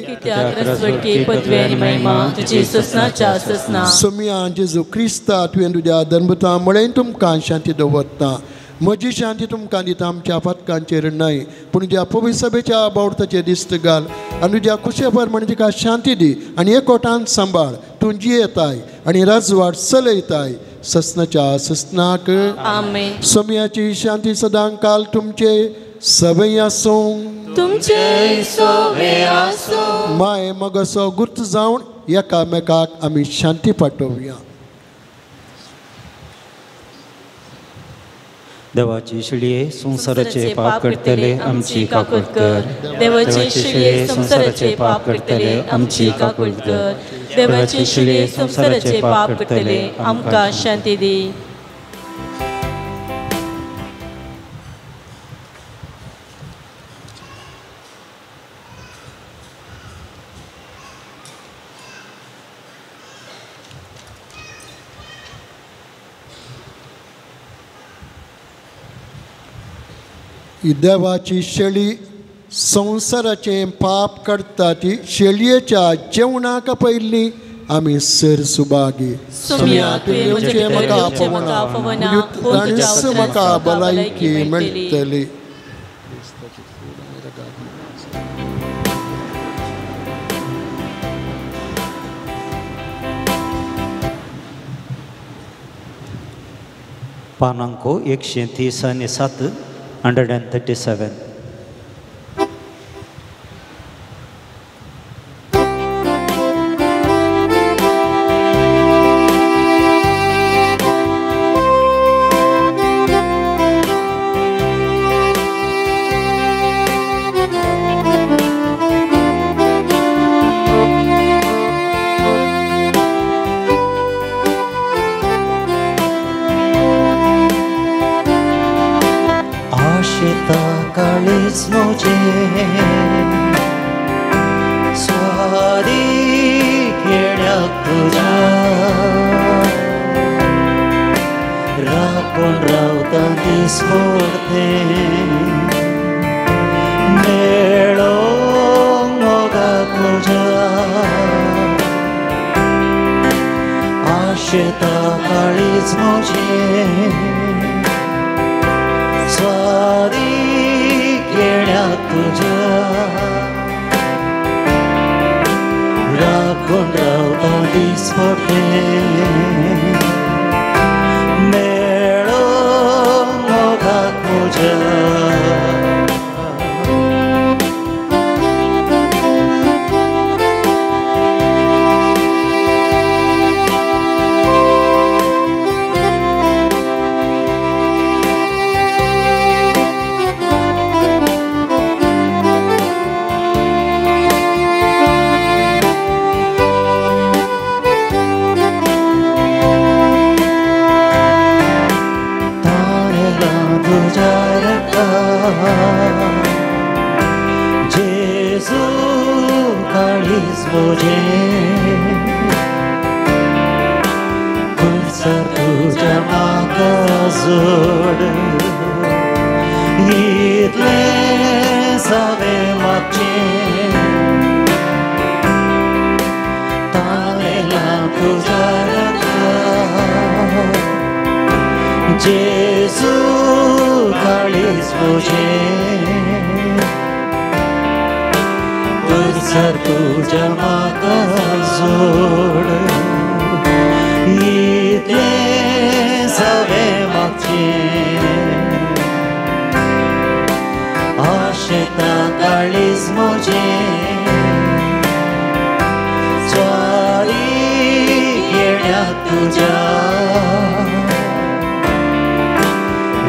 सोम्या जेजू क्रिस्ता तुवें तुज्या धर्मता म्हळें तुमकां शांती दवरता म्हजी शांती तुमकां दिता आमच्या पातकांचेर न्हय पूण ज्या पवित्र सभेच्या बावडताचेर दिश्ट घाल आनी तुज्या कुशेभर म्हण तिका शांती दी आनी एकवटान सांबाळ तूं जियेताय आनी राजवाड चलयताय ससनाच्या ससनाक सोम्याची शांती सदां काल तुमचे सभे आसूं माय मगसो गुर्त जावन एकामेकाक आमी शांती पाठोवया देवाची शिळये संसाराचे पाप करतले आमची काकूट कर देवाची शिळये संसाराचे पाप करतले आमची काकूट कर देवाची शिळये संसाराचे पाप करतले आमकां शांती दी ही देवाची शेळी संसाराचे पाप करता ती शेळयेच्या जेवणाक पयली आमी सर सुबागी म्हाका भलायकी मेळटली पानांको 137 137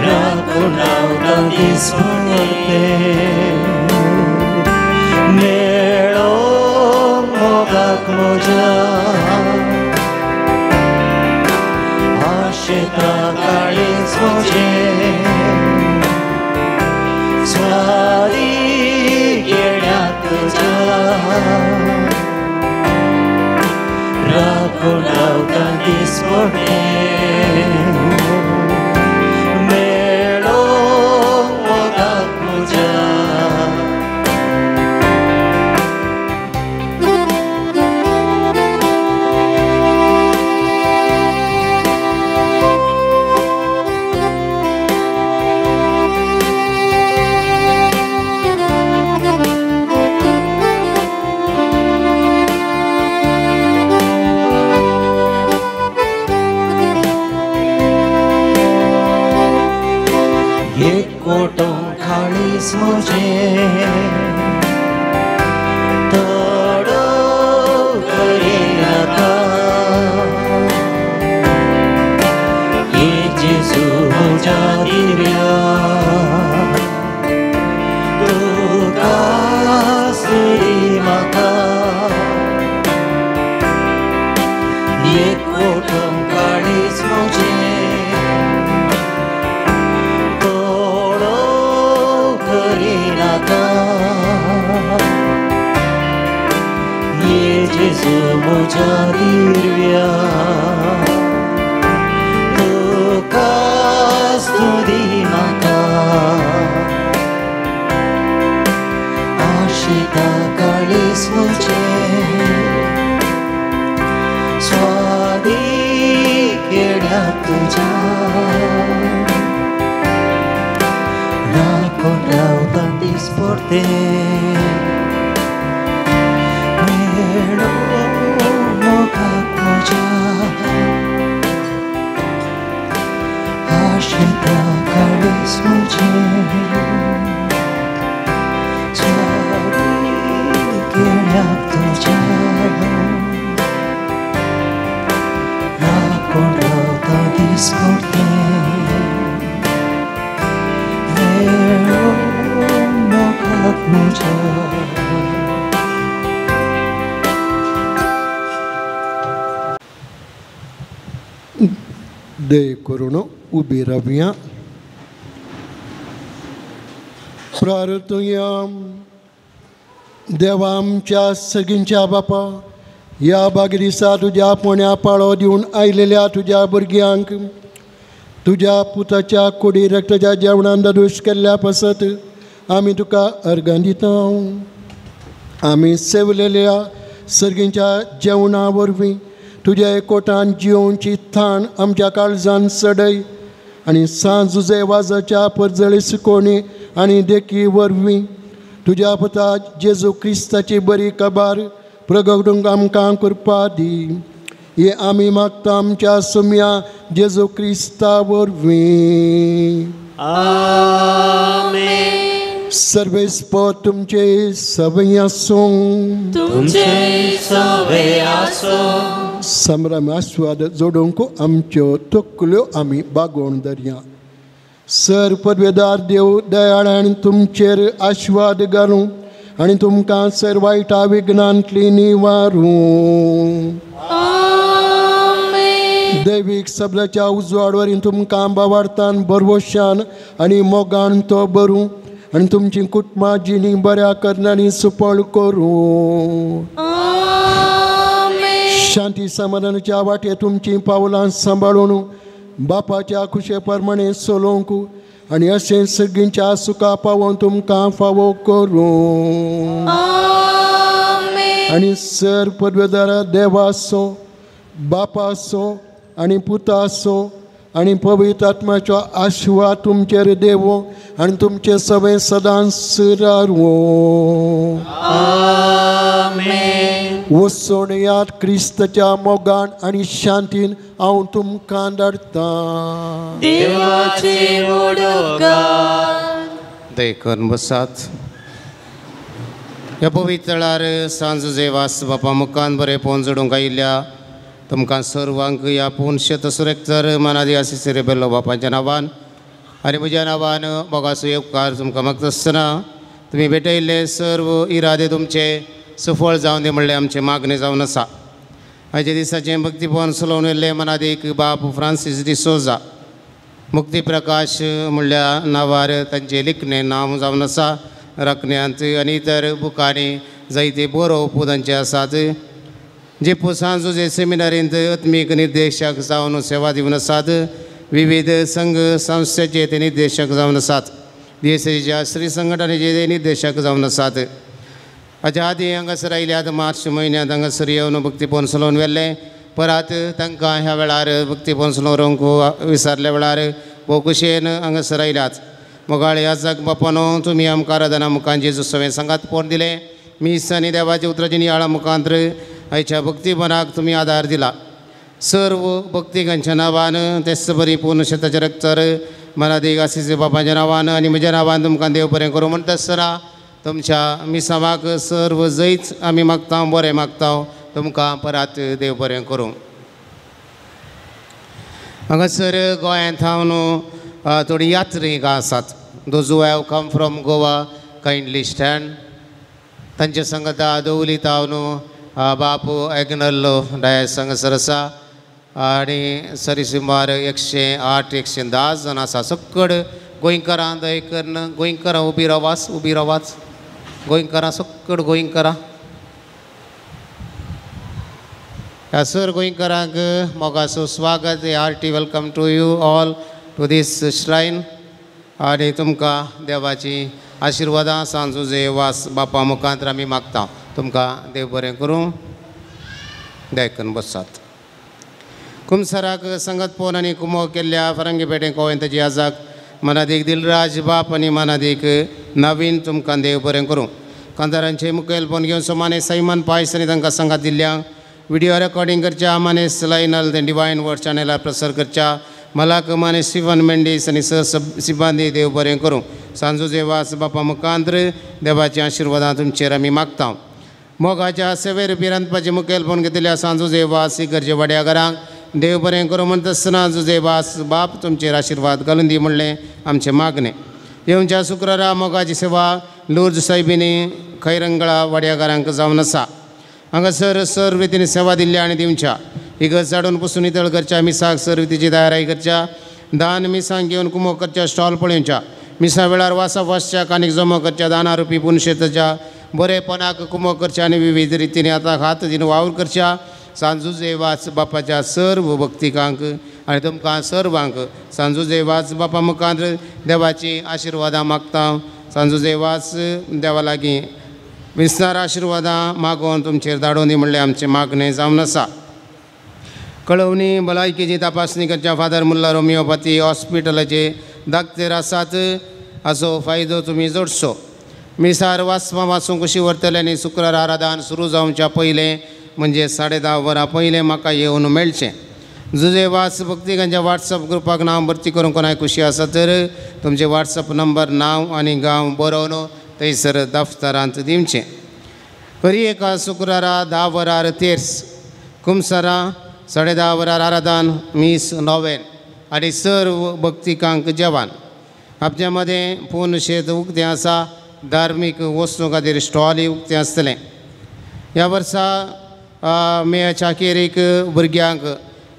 Rakun दिसपडते मेळो मोगाक म्हज्या आशेता काळीज म्हजें स्वारी येण्यात तुज्या राखून रावता दिसपडते मेळो मोगाक म्हज्या कोटो काळीज म्हजें तोडो करिनाका हे जेजू म्हज्या दिव्या तुका सुरी म्हाका हे कोटो काळीज म्हजें जेजू म्हज्या दिव्या तुका स्तुती म्हाका आशिता काळीज म्हजें स्वादी केड्याक तुज्या राखून रावता दिसपडते मेळो मोगाक म्हज्या आशेता काळीज म्हजें स्वारी केड्याक तुज्या राखून रावता दिसपडते मेळो मोगाक म्हज्या दय करून उबी रावया प्रार्थया देवा आमच्या सगळ्यांच्या बापा ह्या बागे दिसा तुज्या पोण्या पाळो दिवन आयलेल्या तुज्या भुरग्यांक तुज्या पुताच्या कुडी रक्ताच्या जेवणान दोश केल्ल्या पासत आमी तुका अर्गां दिता आमी सेवलेल्या सर्गींच्या जेवणा वरवीं तुज्या एकवटान जिवोवची थाण आमच्या काळजान सडय आनी सांजुजे वाजाच्या परजळी सुकोवणी आनी देखी वरवीं तुज्या पुता जेजू क्रिस्ताची बरी खबर प्रगटूंक आमकां करपा दी हे आमी मागता आमच्या सुम्या जेजू क्रिस्ता वरवीं आमेन सर्वेस्पर तुमचे सवय आसूं तुमचे सवय आसूं संभ्रम आस्वाद जोडूंक आमच्यो तकल्यो आमी बागोवन धरया सर पदवेदार देव दयाळान तुमचेर आस्वाद घालूं आनी तुमकां सर वायटा विघ्नांतली निवारूं दैवीक सबलाच्या उजवाड वरील तुमकां बावार्थान बरवशान आनी मोगान तो भरूं आनी तुमची कुटुंबां जिणी बऱ्या करणारी सुपळ करूं शांती समाधानाच्या वाटे तुमची पावलां सांबाळून बापाच्या खुशे प्रमाणे चलोवंक आनी अशें सगळींच्या सुखा पावोवन तुमकां फावो करूं आनी सर पदवेदारा देवा आसो बापा आसो आनी पुता आसो आनी पवित्र आत्म्याचो आशिर्वाद तुमचेर देवो आनी तुमचे सवय सदांच रावो वचून याद क्रिस्ताच्या मोगान आनी शांतीन हांव तुमकां धाडटां दय करून बसात ह्या पवित्र वेळार सांज जेवास बापा मुखान बरें पोवन जोडूंक आयिल्ल्या तुमकां सर्वांक ह्या पुणशे तसुरेक तर मनादी आशिसे बेल्लो बापाच्या नांवान आनी म्हज्या नांवान मोगाचो उपकार तुमकां मागता आसतना तुमी भेटयल्ले सर्व इरादे तुमचे सफळ जावन दी म्हणलें आमचें मागणें जावन आसा। आयच्या दिसाचें भक्तीपवन चलोवन येल्ले मनादीक बाब फ्रांसीस डिसोजा मुक्ती प्रकाश म्हणल्या नांवार तांचें लिखणें नांव जावन आसा। रखण्यांत आनी इतर बुकांनी जायते बरोवप तांचे आसात। जे सांजोजे सेमिनारींत आत्मीक निर्देशक जावन सेवा दिवन आसात। विविध संघ संस्थेचे ते निर्देशक जावन आसात। DSAच्या श्री संघटनेचे ते निर्देशक जावन आसात। हाच्या आदीं हांगासर आयल्यात मार्च म्हयन्यांत हांगासर येवन भक्तीपवन चलोवन व्हेल्लें। परत तांकां ह्या वेळार भक्तीपवन चलोवंक विचारल्या वेळार भोव खोशयेन हांगासर आयल्यात। मोगाळे याजक बापानो तुमी आमकां आराधना मुखार जेजू सवें सांगात पोट दिलें। मीस आनी देवाच्या उतराच्या नियाळा मुखांतर आयच्या भक्तीपनाक तुमी आदार दिला। सर्व भक्तिकांच्या नांवान तेच बरी पूर्ण शेताच्या रक्तार मनादीक आसीस बापाच्या नांवान आनी म्हज्या नांवान तुमकां देव बरें करूं म्हणटा आसतना तुमच्या मिसावाक सर्व जैच आमी मागता बरें मागता तुमकां परत देव बरें करूं। हांगासर गोंयांत हांव न्हू थोडी यात्रीक आसात। Those who have come from Goa kindly stand. तांचे सांगता दवलीत हांव न्हू बापू एग्नल्लो डायस हांगासर आसा आनी सरी सुमार 108-110 जाण आसा। सकड गोंयकारां दयेकन गोंयकारां उबी रावाच गोंयकारां सकड गोंयकारां ह्या सर गोंयकारांक मोगाचो स्वागत hearty welcome to you all to this shrine. आनी तुमकां देवाची आशिर्वादां सांजोजे वास बापा मुखांतर आमी मागता तुमकां देव बरें करूं। दयकन बसात। कुमसराक संगत पोवन आनी कुमो केल्ल्या फरंगी पेटें कोवंताची याजक मनादीक दिलराज बाप आनी मनादीक नवीन तुमकां देव बरें करूं। कांतारांचे मुखेलपण घेवन सोमाने सैमान पायस आनी तांकां सांगात दिल्ल्या व्हिडिओ रेकॉर्डिंग करच्या मानेस लायनल ते डिवायन वर्ड चॅनलार प्रसार करच्या मलाक माने स्टीफन मेंडीस आनी सर सिबांदी देव बरें करूं। सांजोजे वास बापा मुखांतर देवाची आशिर्वादां तुमचेर आमी मागता। मोगाच्या सेवेर बिरांतपाचें मुखेलपण घेतिल्ल्या सांजोजे वास इगर्जे वाड्याघरांक देव बरें करूं म्हणटा आसतना जुजे वास बाप तुमचेर आशिर्वाद घालून दी म्हणलें आमचें मागणें। येवच्या शुक्रारा मोगाची सेवा लुर्ज सायबीनी खैरंगळा वाड्याघरांक जावन आसा। हांगासर सर्व रितीन सेवा दिल्ल्या आनी दिवच्या इगर्ज झाडून पुसून नितळ करच्या मिसाक सर्व रितीची तयारी करच्या दान मिसांक घेवन कुमो करच्या स्टॉल पळोवच्या मिसा वेळार वासा वासच्या कानीक जमा करच्या दाना रुपी पुणशेताच्या बरेपणाक कुमो करच्या आनी विविध रितीने आतां हात दिन वावर करच्या। सांजुजे वाच बापाच्या सर्व भक्तिकांक आनी तुमकां सर्वांक सांजुजे वाच बापा मुखांतर देवाची आशिर्वादां मागता। सांजुजे वाच देवा लागीं विस्तार आशिर्वादां मागोवन तुमचेर धाडून दी म्हणलें आमचें मागणें जावन आसा। कळवणी भलायकेची तपासणी करच्या फादर मुल्ला होमिओपॅथी हॉस्पिटलाचे दाखतेर आसात हाचो फायदो तुमी जोडचो। मिसार वाचपां वाचूंक कशी व्हरतले आनी शुक्रार आराधन सुरू जावच्या पयलें म्हणजे 10:30 वरां पयलें म्हाका येवन मेळचें। जुजे वाच भक्तिकांच्या वॉट्सअप ग्रुपाक नांव भरती करूंक कोणाक खुशी आसा तर तुमचे वॉट्सअप नंबर नांव आनी गांव बरोवन थंयसर दफ्तरांत दिवचें। खरी एका शुक्रारा 10 वरार तेर्स कुमसरा 10:30 वरार आराधन मीस नोवेन आनी सर्व भक्तिकांक जेवण। आपच्या मदें पूर्ण शेत उक्तें आसा। धार्मीक वस्तू खातीर स्टॉलय उक्तें आसतलें। ह्या वर्सा मेच्या अखेरेक भुरग्यांक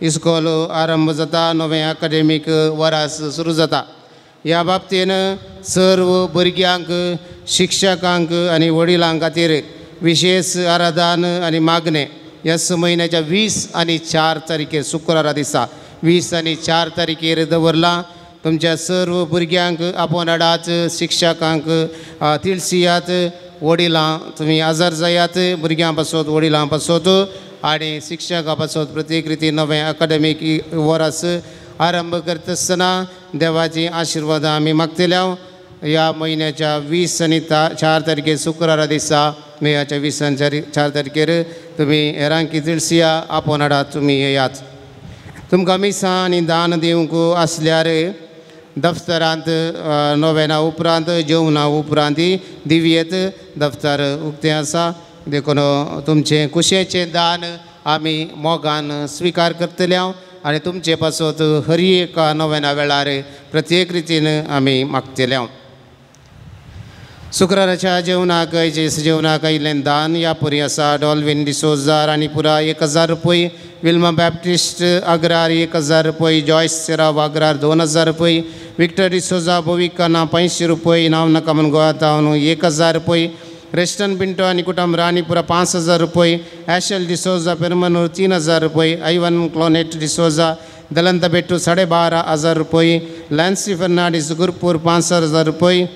इस्कॉल आरंभ जाता। नवें अकादेमीक वर्स सुरू जाता। ह्या बाबतीन सर्व भुरग्यांक शिक्षकांक आनी वडिलां खातीर विशेष आराधन आनी मागणें ह्या म्हयन्याच्या 20 आनी 4 तारखेर शुक्रारा दिसा 20 आनी 4 तारखेर दवरलां। तुमच्या सर्व भुरग्यांक आपोवन हाडात। शिक्षकांक तिळसियात। वडिलां तुमी हजर जायात। भुरग्यां पासत वडिलां पासत आनी शिक्षकां पासत प्रत्येक रितीन नवें अकादेमीक वर्स आरंभ करता आसतना देवाची आशिर्वादां आमी मागतल्या। ह्या म्हयन्याच्या 20 आनी 4 तारखेर शुक्रारा दिसा मेच्या 20 आनी 4 तारखेर तुमी हेरांकी तिळसिया आपोवन हाडात तुमी येयात। तुमकां मिसां आनी दान दिवंक आसल्यार दफ्तरांत नोवेना उपरांत जेवणा उपरांत दिवयेत। दफ्तर उक्तें आसा देखून तुमचें कुशेचें दान आमी मोगान स्विकार करतल्या आनी तुमचे पासत हर एका नव्या वेळार प्रत्येक रितीन आमी मागतले. शुक्राराच्या जेवणाक जेवणाक आयिल्लें दान ह्या परी आसा. डॉल्विन डिसोजा राणीपुरा 1000 रुपये, विल्मा बॅप्टिस्ट अग्रार 1000 रुपये, जॉयस सेराव अग्रार 2000 रुपये, विक्टर डिसोजा बोविकाना 500 रुपये, नाव नाका म्हूण गोंयांत 1000 रुपये, रेस्टन पिंटो आनी कुटुंब राणीपुरा 5000 रुपये, ॲशल डिसोजा पेरमनूर 3000 रुपये, आयवन क्लोनेट डिसोजा दलंत बेट्टू 12,500 रुपये, लॅन्सी फर्नांडीस गुरपूर 5000 रुपये,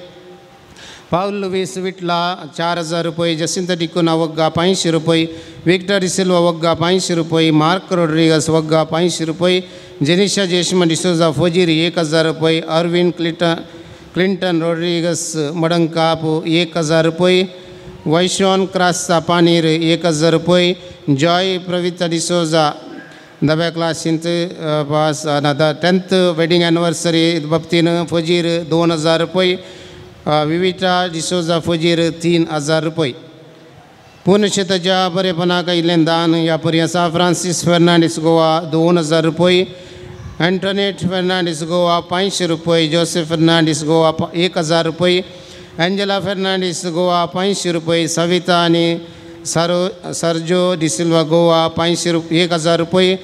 पाउल लुईस विटला 4000 रुपये, जसिंत डिकुना वग्गा 500 रुपये, विक्टर डिसिल्वा वग्गा 500 रुपये, मार्क रोड्रिगस वग्गा 500 रुपये, जेनिशा जेशमा डिसोजा फजीरी 1000 रुपये, अरविंद क्लिंटन रोड्रिगस मडंकाप 1000 रुपये, वैशॉन क्रास्ता पानीर 1000 रुपये, जॉय प्रविता डिसोजा 9व्या क्लासींत पास 10th वेडिंग एनिवर्सरी बाबतीन फजीर 2000 रुपये, विविटा डिसोजा फजीर 3000 रुपये. पूर्णशेताच्या बरेपणाक आयिल्लें दान ह्या परी आसा. फ्रांसीस फर्नांडीस गोवा 2000 रुपये, एंटोनेट फर्नांडीस गोवा 500 रुपये, जोसेफ फर्नांडीस गोवा 1000 रुपये, एंजेला फर्नांडीस गोवा 500 रुपये, सविता आनी सर्जो डिसिल्वा गोवा 1000 रुपये,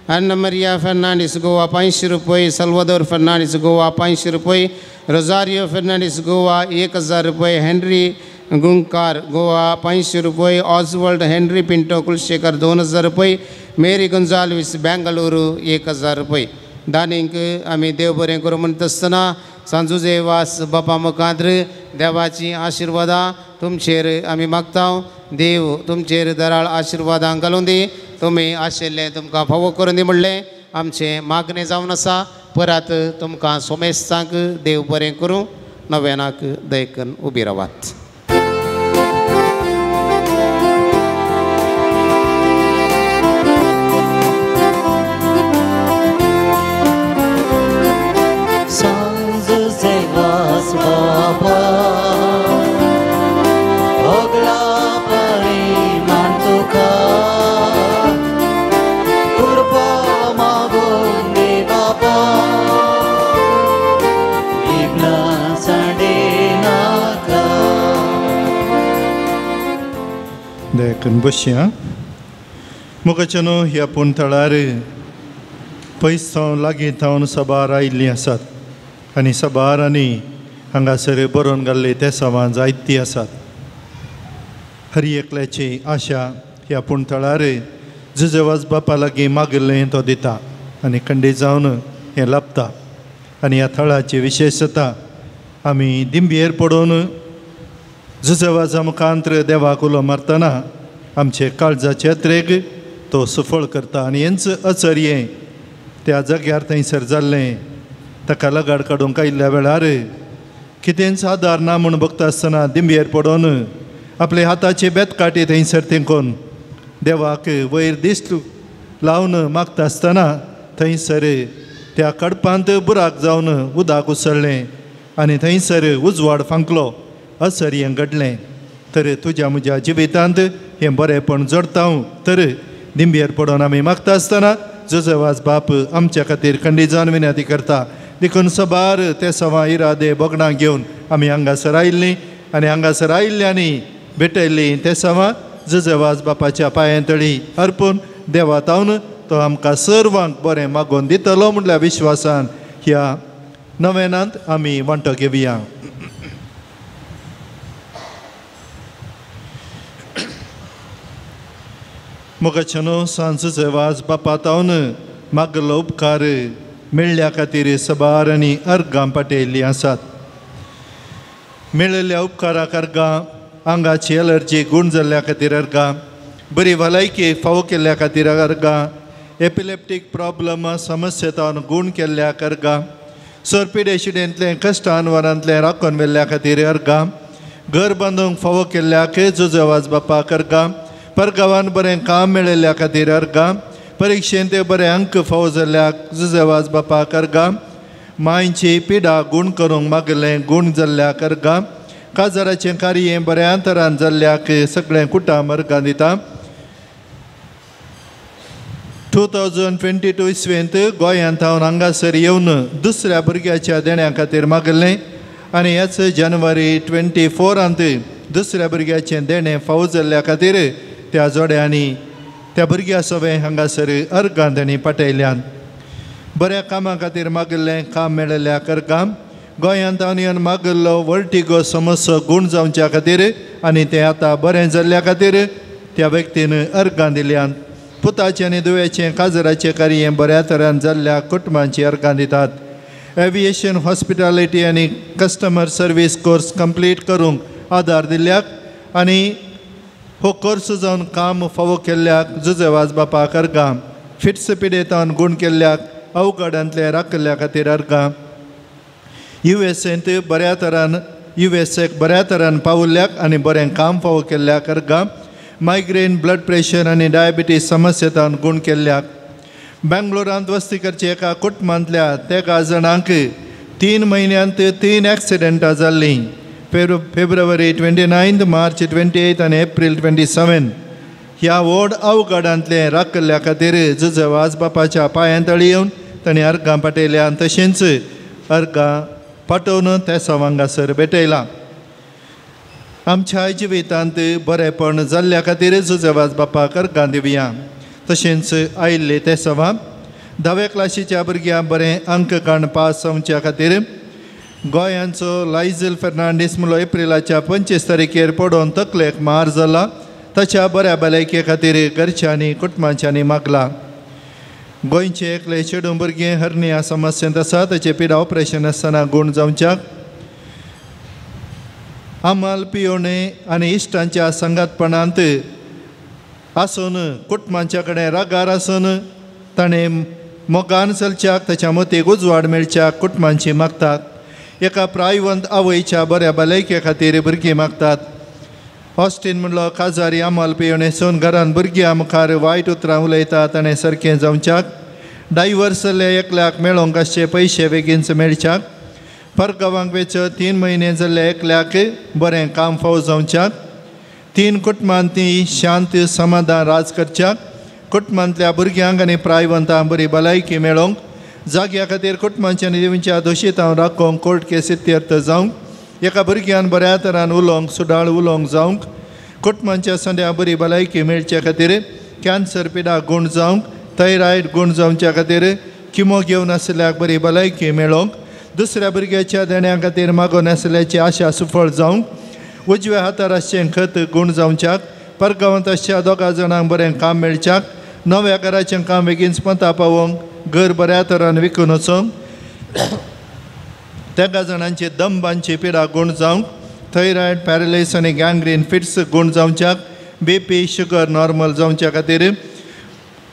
एन्ना मरिया फर्नांडीस गोवा 500 रुपये, सल्वादोर फर्नांडीस गोवा 500 रुपये, रोजारियो फर्नांडीस गोवा 1000 रुपये, हेनरी गुंकार गोवा 500 रुपये, ऑजवर्ल्ड हेनरी पिंटो कुलशेखर 2000 रुपये, मेरी गोंजाल्वीस बेंगलुरू 1000 रुपये. दानीक आमी देव बरें करूं म्हणटा आसतना सांजुजे वास बापा मुखांत्र देवाची आशिर्वादां तुमचेर आमी मागता. देव तुमचेर दराळ आशिर्वादां घालूं दी. तुमी आशिल्लें तुमकां फावो करून दी म्हणलें आमचें मागणें जावन आसा. परत तुमकां सोमेस्तांक देव बरें करूं. नव्यानाक दयकन उबी रावात. देखून बसया मुखाच्या न्हू ह्या पुणतळार पयस थावन लागीं थावन सभार आयिल्लीं आसात आनी सभार आनी हांगासर बरोवन घाल्ले ते सभां जायतीं आसात. हर एकल्याची आशा ह्या पुणतळार जेजेवाज बापा लागीं मागिल्लें तो दिता आनी खंडी जावन हें लाभता. आनी ह्या थळाची विशेशता आमी दिंबयेर पडून जेजेवाजा मुखांत्र देवाक उलो मारतना आमचे काळजाचे यात्रेक तो सफळ करता. आनी हेंच अचर्यें त्या जाग्यार थंयसर जाल्लें ताका लगाड काडूंक आयिल्ल्या वेळार कितेंच आदार ना म्हूण बगता आसतना दिंबयेर पडून आपले हाताचे बेतकाटे थंयसर तेंकोन देवाक वयर दिश्ट लावन मागता आसतना थंयसर त्या कडपांत बुराक जावन उदक उसळ्ळें आनी थंयसर उजवाड फांकलो. अचर्यें घडलें. तर तुज्या म्हज्या जिवितांत हें बरेंपण जोडता. तर दिंबयेर पडून आमी मागता आसतना जेजेवाज बाप आमच्या खातीर खंडी जावन विनंती करता. देखून सभार ते सवां इरादे बोगणां घेवन आमी हांगासर आयिल्लीं आनी हांगासर आयिल्ल्यांनी भेटयल्लीं ते सवां जेजेवाज बापाच्या पांयां तळी अर्पून देवा तावन तो आमकां सर्वांक बरें मागोवन दितलो म्हणल्या विश्वासान ह्या नव्यानांत आमी वांटो घेवया. मुखाच्या न्हू सांजचे वाज बापा तावन मागलो उपकार मेळ्ळ्या खातीर सभार आनी अर्गां पाटयल्लीं आसात. मेळिल्ल्या उपकाराक अर्गां, आंगाची एलर्जी गूण जाल्ल्या खातीर अर्गां, बरी भलायकी फावो केल्ल्या खातीर अर्गां, एपिलेप्टीक प्रॉब्लम समस्येतावन गूण केल्ल्याक अर्गां, सोरपिडेशिडेंतले कश्टांवरांतले राखून व्हेल्ल्या खातीर अर्गां, घर बांदूंक फावो केल्ल्याक जेजेवाज बापाक अर्गां, परगांवान बरें काम मेळिल्ल्या खातीर अर्गां, परिक्षेंत बरें अंक फावो जाल्ल्याक जेजेवाज बापाक अर्गां, मांयची पिडा गूण करूंक मागलें गूण जाल्ल्याक अर्गां, काजाराचें कार्य बऱ्या तरान जाल्ल्याक सगळें कुटाम अर्गां दिता. 2022 इसवेंत गोंयांत हांव हांगासर येवन दुसऱ्या भुरग्याच्या देण्या खातीर मागलें आनी ह्याच जानेवारी 24 दुसऱ्या भुरग्याचें देणें फावो जाल्ल्या खातीर त्या जोड्यांनी त्या भुरग्या सवें हांगासर अर्गां तांणी पाठयल्यान. बऱ्या कामा खातीर मागल्लें काम मेळिल्ल्या करकाम गोंयांत हांव येवन मागल्लो वर्टिगो समस्या गूण जावच्या खातीर आनी तें आतां बरें जाल्ल्या खातीर त्या व्यक्तीन अर्गां दिल्यान. पुताचें आनी दुयेचें काजराचें कार्य बऱ्या तरेन जाल्ल्या कुटुंबांची अर्गां दितात. एविएशन हॉस्पिटॅलिटी आनी कस्टमर सर्वीस कोर्स कंप्लीट करूंक आदार दिल्याक आनी हो कोर्स जावन काम फावो केल्ल्याक जुजेवाज बापाक अर्गां. फिट्स पिडेतावन गूण केल्ल्याक अवघडांतले राखल्या खातीर अर्गां. युएसएंत बऱ्या तरान पावल्ल्याक आनी बरें काम फावो केल्ल्याक अर्गां. मायग्रेन ब्लड प्रेशर आनी डायबिटीज समस्येतावन गूण केल्ल्याक. बेंगलोरांत वस्ती करचे एका कुटुंबांतल्या 13 जाणांक 3 म्हयन्यांत 3 एक्सिडेंटां जाल्लीं. फेब्रुवारी 29, मार्च 28 आनी एप्रील 27 ह्या व्हड अवघडांतले राखल्या खातीर जुजेवाज बापाच्या पांयांतळी येवन तांणी अर्गां पाठयल्यान तशेंच अर्गां पाठोवन त्या सवांगासर भेटयलां. आमच्या जिवितांत बरेपण जाल्ल्या खातीर जुजेवाज बापाक अर्गां दिवया. तशेंच आयिल्ले ते सवा 10वे क्लासीच्या भुरग्यांक बरें अंक काण पास जावच्या खातीर गोंयांचो लायझल फेर्नांडीस मुलो एप्रिलाच्या 25 तारखेर पडोवन तकलेक मार जाला. ताच्या बऱ्या भलायके खातीर घरच्यांनी कुटुंबाच्यांनी मागला. गोंयचे एकले चेडूं भुरगें हर्निया समस्येंत आसा. ताचें पिडा ऑपरेशन आसतना गूण जावच्याक आमाल पियोणे आनी इश्टांच्या संगातपणांत आसून कुटुंबाच्या कडेन रागार आसून ताणें मोगान चलच्याक ताच्या मतीक उजवाड मेळच्याक कुटुंबांची मागतात. एका प्रायवंत आवयच्या बऱ्या भलायके खातीर भुरगीं मागतात. ऑस्टीन म्हणलो काजारी आमाल पियोणेसून घरान भुरग्यां मुखार वायट उतरां उलयतात आनी सारकें जावच्याक. डायव्हर्स जाल्ल्या एकल्याक मेळोंक आसचे पयशे बेगीनच मेळच्याक. परगांवांक वेचत 3 म्हयने जाल्ल्या एकल्याक बरें काम फावो जावच्याक. 3 कुटुंबांनी शांत समाधान राज करच्याक. कुटुंबांतल्या भुरग्यांक आनी प्रायवंतांक बरी भलायकी मेळोवंक. जाग्या खातीर कुटुंबाच्या देवींच्या दोशीतांव राखोवंक कोर्ट केस इत्यर्थ जावंक. एका भुरग्यान बऱ्या तरान उलोवंक सुडाळ उलोवंक जावंक. कुटुंबाच्या संद्या बरी भलायकी मेळचे खातीर कॅन्सर पिडा गूण जावंक. थायरॉयड गूण जावच्या खातीर किमो घेवन आसल्याक बरी भलायकी मेळोवंक. दुसऱ्या भुरग्याच्या देण्या खातीर मागोवन आसल्याची आशा सुफळ जावंक. उजव्या हातार आसचें खत गूण जावच्याक. परगांवांत आसच्या 2 जाणांक बरें काम मेळच्याक. नव्या घराचें काम बेगीन पंता पावोवंक. घर बऱ्या तरान विकून वचोंक. 13 जाणांची दमबांची पिडा गूण जावंक. थायरॉयड पॅरलायस आनी गँग्रीन फिट्स गूण जावच्याक. BP शुगर नॉर्मल जावच्या खातीर.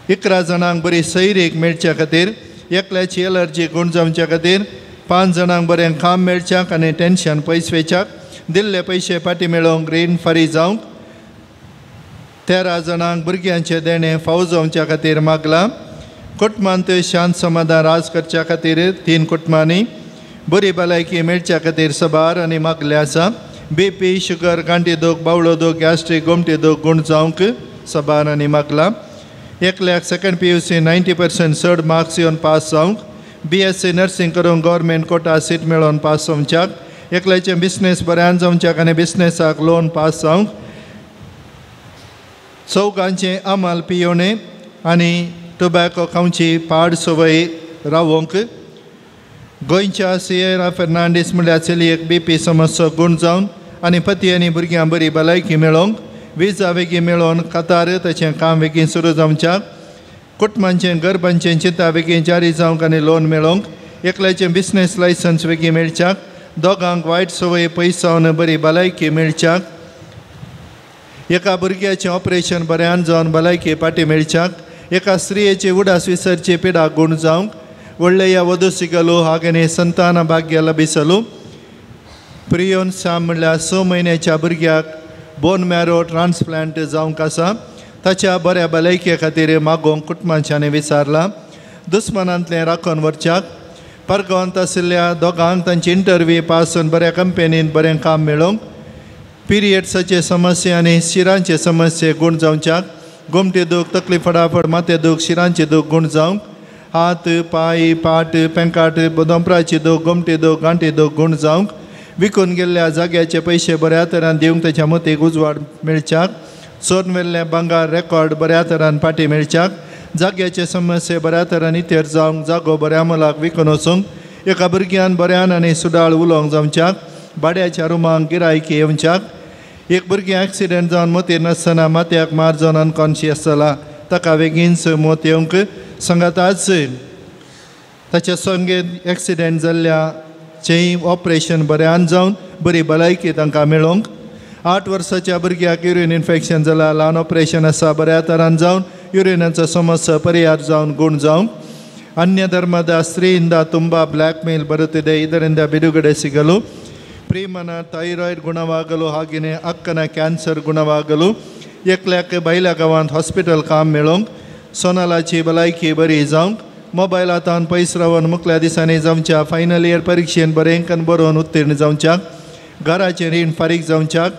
11 जाणांक बरी सैरीक मेळच्या खातीर. एकल्याची एलर्जी गूण जावच्या खातीर. 5 जाणांक बरें काम मेळच्याक आनी टेन्शन पयस वेच्याक. दिल्ले पयशे फाटीं मेळोवंक रीण फारी जावंक. 13 जाणांक भुरग्यांचे देणें फावो जावच्या खातीर मागला. कुटुंबांत शांत समाधान राज करच्या खातीर 3 कुटुंबांनी बरी भलायकी मेळच्या खातीर सबार आनी मागले आसा. BP शुगर गांठी दूख बावळो दूख गॅस्ट्रीक गोमटी दूख गूण जावंक सबार आनी मागला. एकल्याक 2nd PUC 90% चड मार्क्स येवन पास जावंक. BSc नर्सींग करूंक गव्हर्मेंट कोटा सीट मेळोवन पास जावच्याक. एकल्याचें बिझनेस बऱ्यान जावच्याक आनी बिझनेसाक लोन पास जावंक. 4गांचे आमाल पियोणे आनी टोबॅको खावची पाड सवय रावोवंक. गोंयच्या सियेरा फेर्नांडीस म्हणल्यार चलयेक BP समस्या गूण जावन आनी पती आनी भुरग्यां बरी भलायकी मेळोवंक. विजा बेगीन मेळोवन कतार ताचें काम बेगीन सुरू जावच्याक. कुटुंबांचें गरबांचें चिंता बेगीन जारी जावंक आनी लोन मेळोवंक. एकल्याचें बिझनेस लायसन्स बेगीन मेळच्याक. 2गांक वायट सवय पयस जावन बरी भलायकी मेळच्याक. एका भुरग्याचें ऑपरेशन बऱ्यान जावन भलायकी पाटी मेळच्याक. एका स्त्रियेची उडास विसरची पिडा गूण जावंक. ಒಳ್ಳೆಯ ವಧು ಸಿಗಲು ಹಾಗೆಯೇ ಸಂತಾನ ಭಾಗ್ಯ ಲಭಿಸಲು. प्रियोन साम म्हणल्यार 6 म्हयन्याच्या भुरग्याक बोन मॅरो ट्रान्सप्लांट जावंक आसा. ताच्या बऱ्या भलायके खातीर मागोवंक कुटुंबाच्यांनी विचारला. दुस्मानांतलें राखून व्हरच्याक. परगांवांत आशिल्ल्या 2गांक तांची इंटरव्यू पास करून बऱ्या कंपनींत बरें काम मेळोवंक. पिरियड्साचे समस्या आनी शिरांचे समस्ये गूण जावच्याक. गोमटे दूख तकली फडाफड माथे दूख शिरांचे दूख गुण जावंक हात पाय पाट पेंकाट दोंपराची दूख गोमटे दूख गांठी दूख गुण जावंक विकून गेल्ल्या जाग्याचे पयशे बऱ्या तरान दिवंक तेच्या मतीक उजवाड मेळच्याक चोरून व्हेल्लें भांगार रेकॉर्ड बऱ्या तरान फाटी मेळच्याक जाग्याचे समस्ये बऱ्या तरान इतेर जावंक जागो बऱ्या मोलाक विकून वचूंक एका भुरग्यान बऱ्यान आनी सुडाळ उलोवंक जावच्याक भाड्याच्या रुमांक गिरायकी येवच्याक एक भुरगें एक्सिडेंट जावन मतीर नासतना माथ्याक मार जावन अनकॉन्शियस जाला ताका बेगीनच मत येवंक सांगाताच ताच्या संगेत एक्सिडेंट जाल्ल्याचें ऑपरेशन बऱ्यान जावन बरी भलायकी तांकां मेळोवंक 8 वर्साच्या भुरग्याक युरीन इन्फेक्शन जालां ल्हान ऑपरेशन आसा बऱ्या तरान जावन युरिनाचो समस्या परिहार जावन गुण जावंक अन्य ಧರ್ಮದ ಸ್ತ್ರೀಯಿಂದ ತುಂಬ ಬ್ಲ್ಯಾಕ್ಮೇಲ್ ಬರುತ್ತಿದೆ ಇದರಿಂದ ಬಿಡುಗಡೆ ಸಿಗಲು ಪ್ರೇಮನ ಥೈರಾಯ್ಡ್ ಗುಣವಾಗಲು ಹಾಗೆಯೇ ಅಕ್ಕನ ಕ್ಯಾನ್ಸರ್ ಗುಣವಾಗಲು एकल्याक बायल्या गांवांत हॉस्पिटल काम मेळोवंक सोनालाची भलायकी बरी जावंक मोबायलांत पयस रावन मुकल्या दिसांनी जावच्या फायनल इयर परिक्षेन बरेंकन बरोवन उत्तीर्ण जावच्याक घराचें रीण फारीक जावच्याक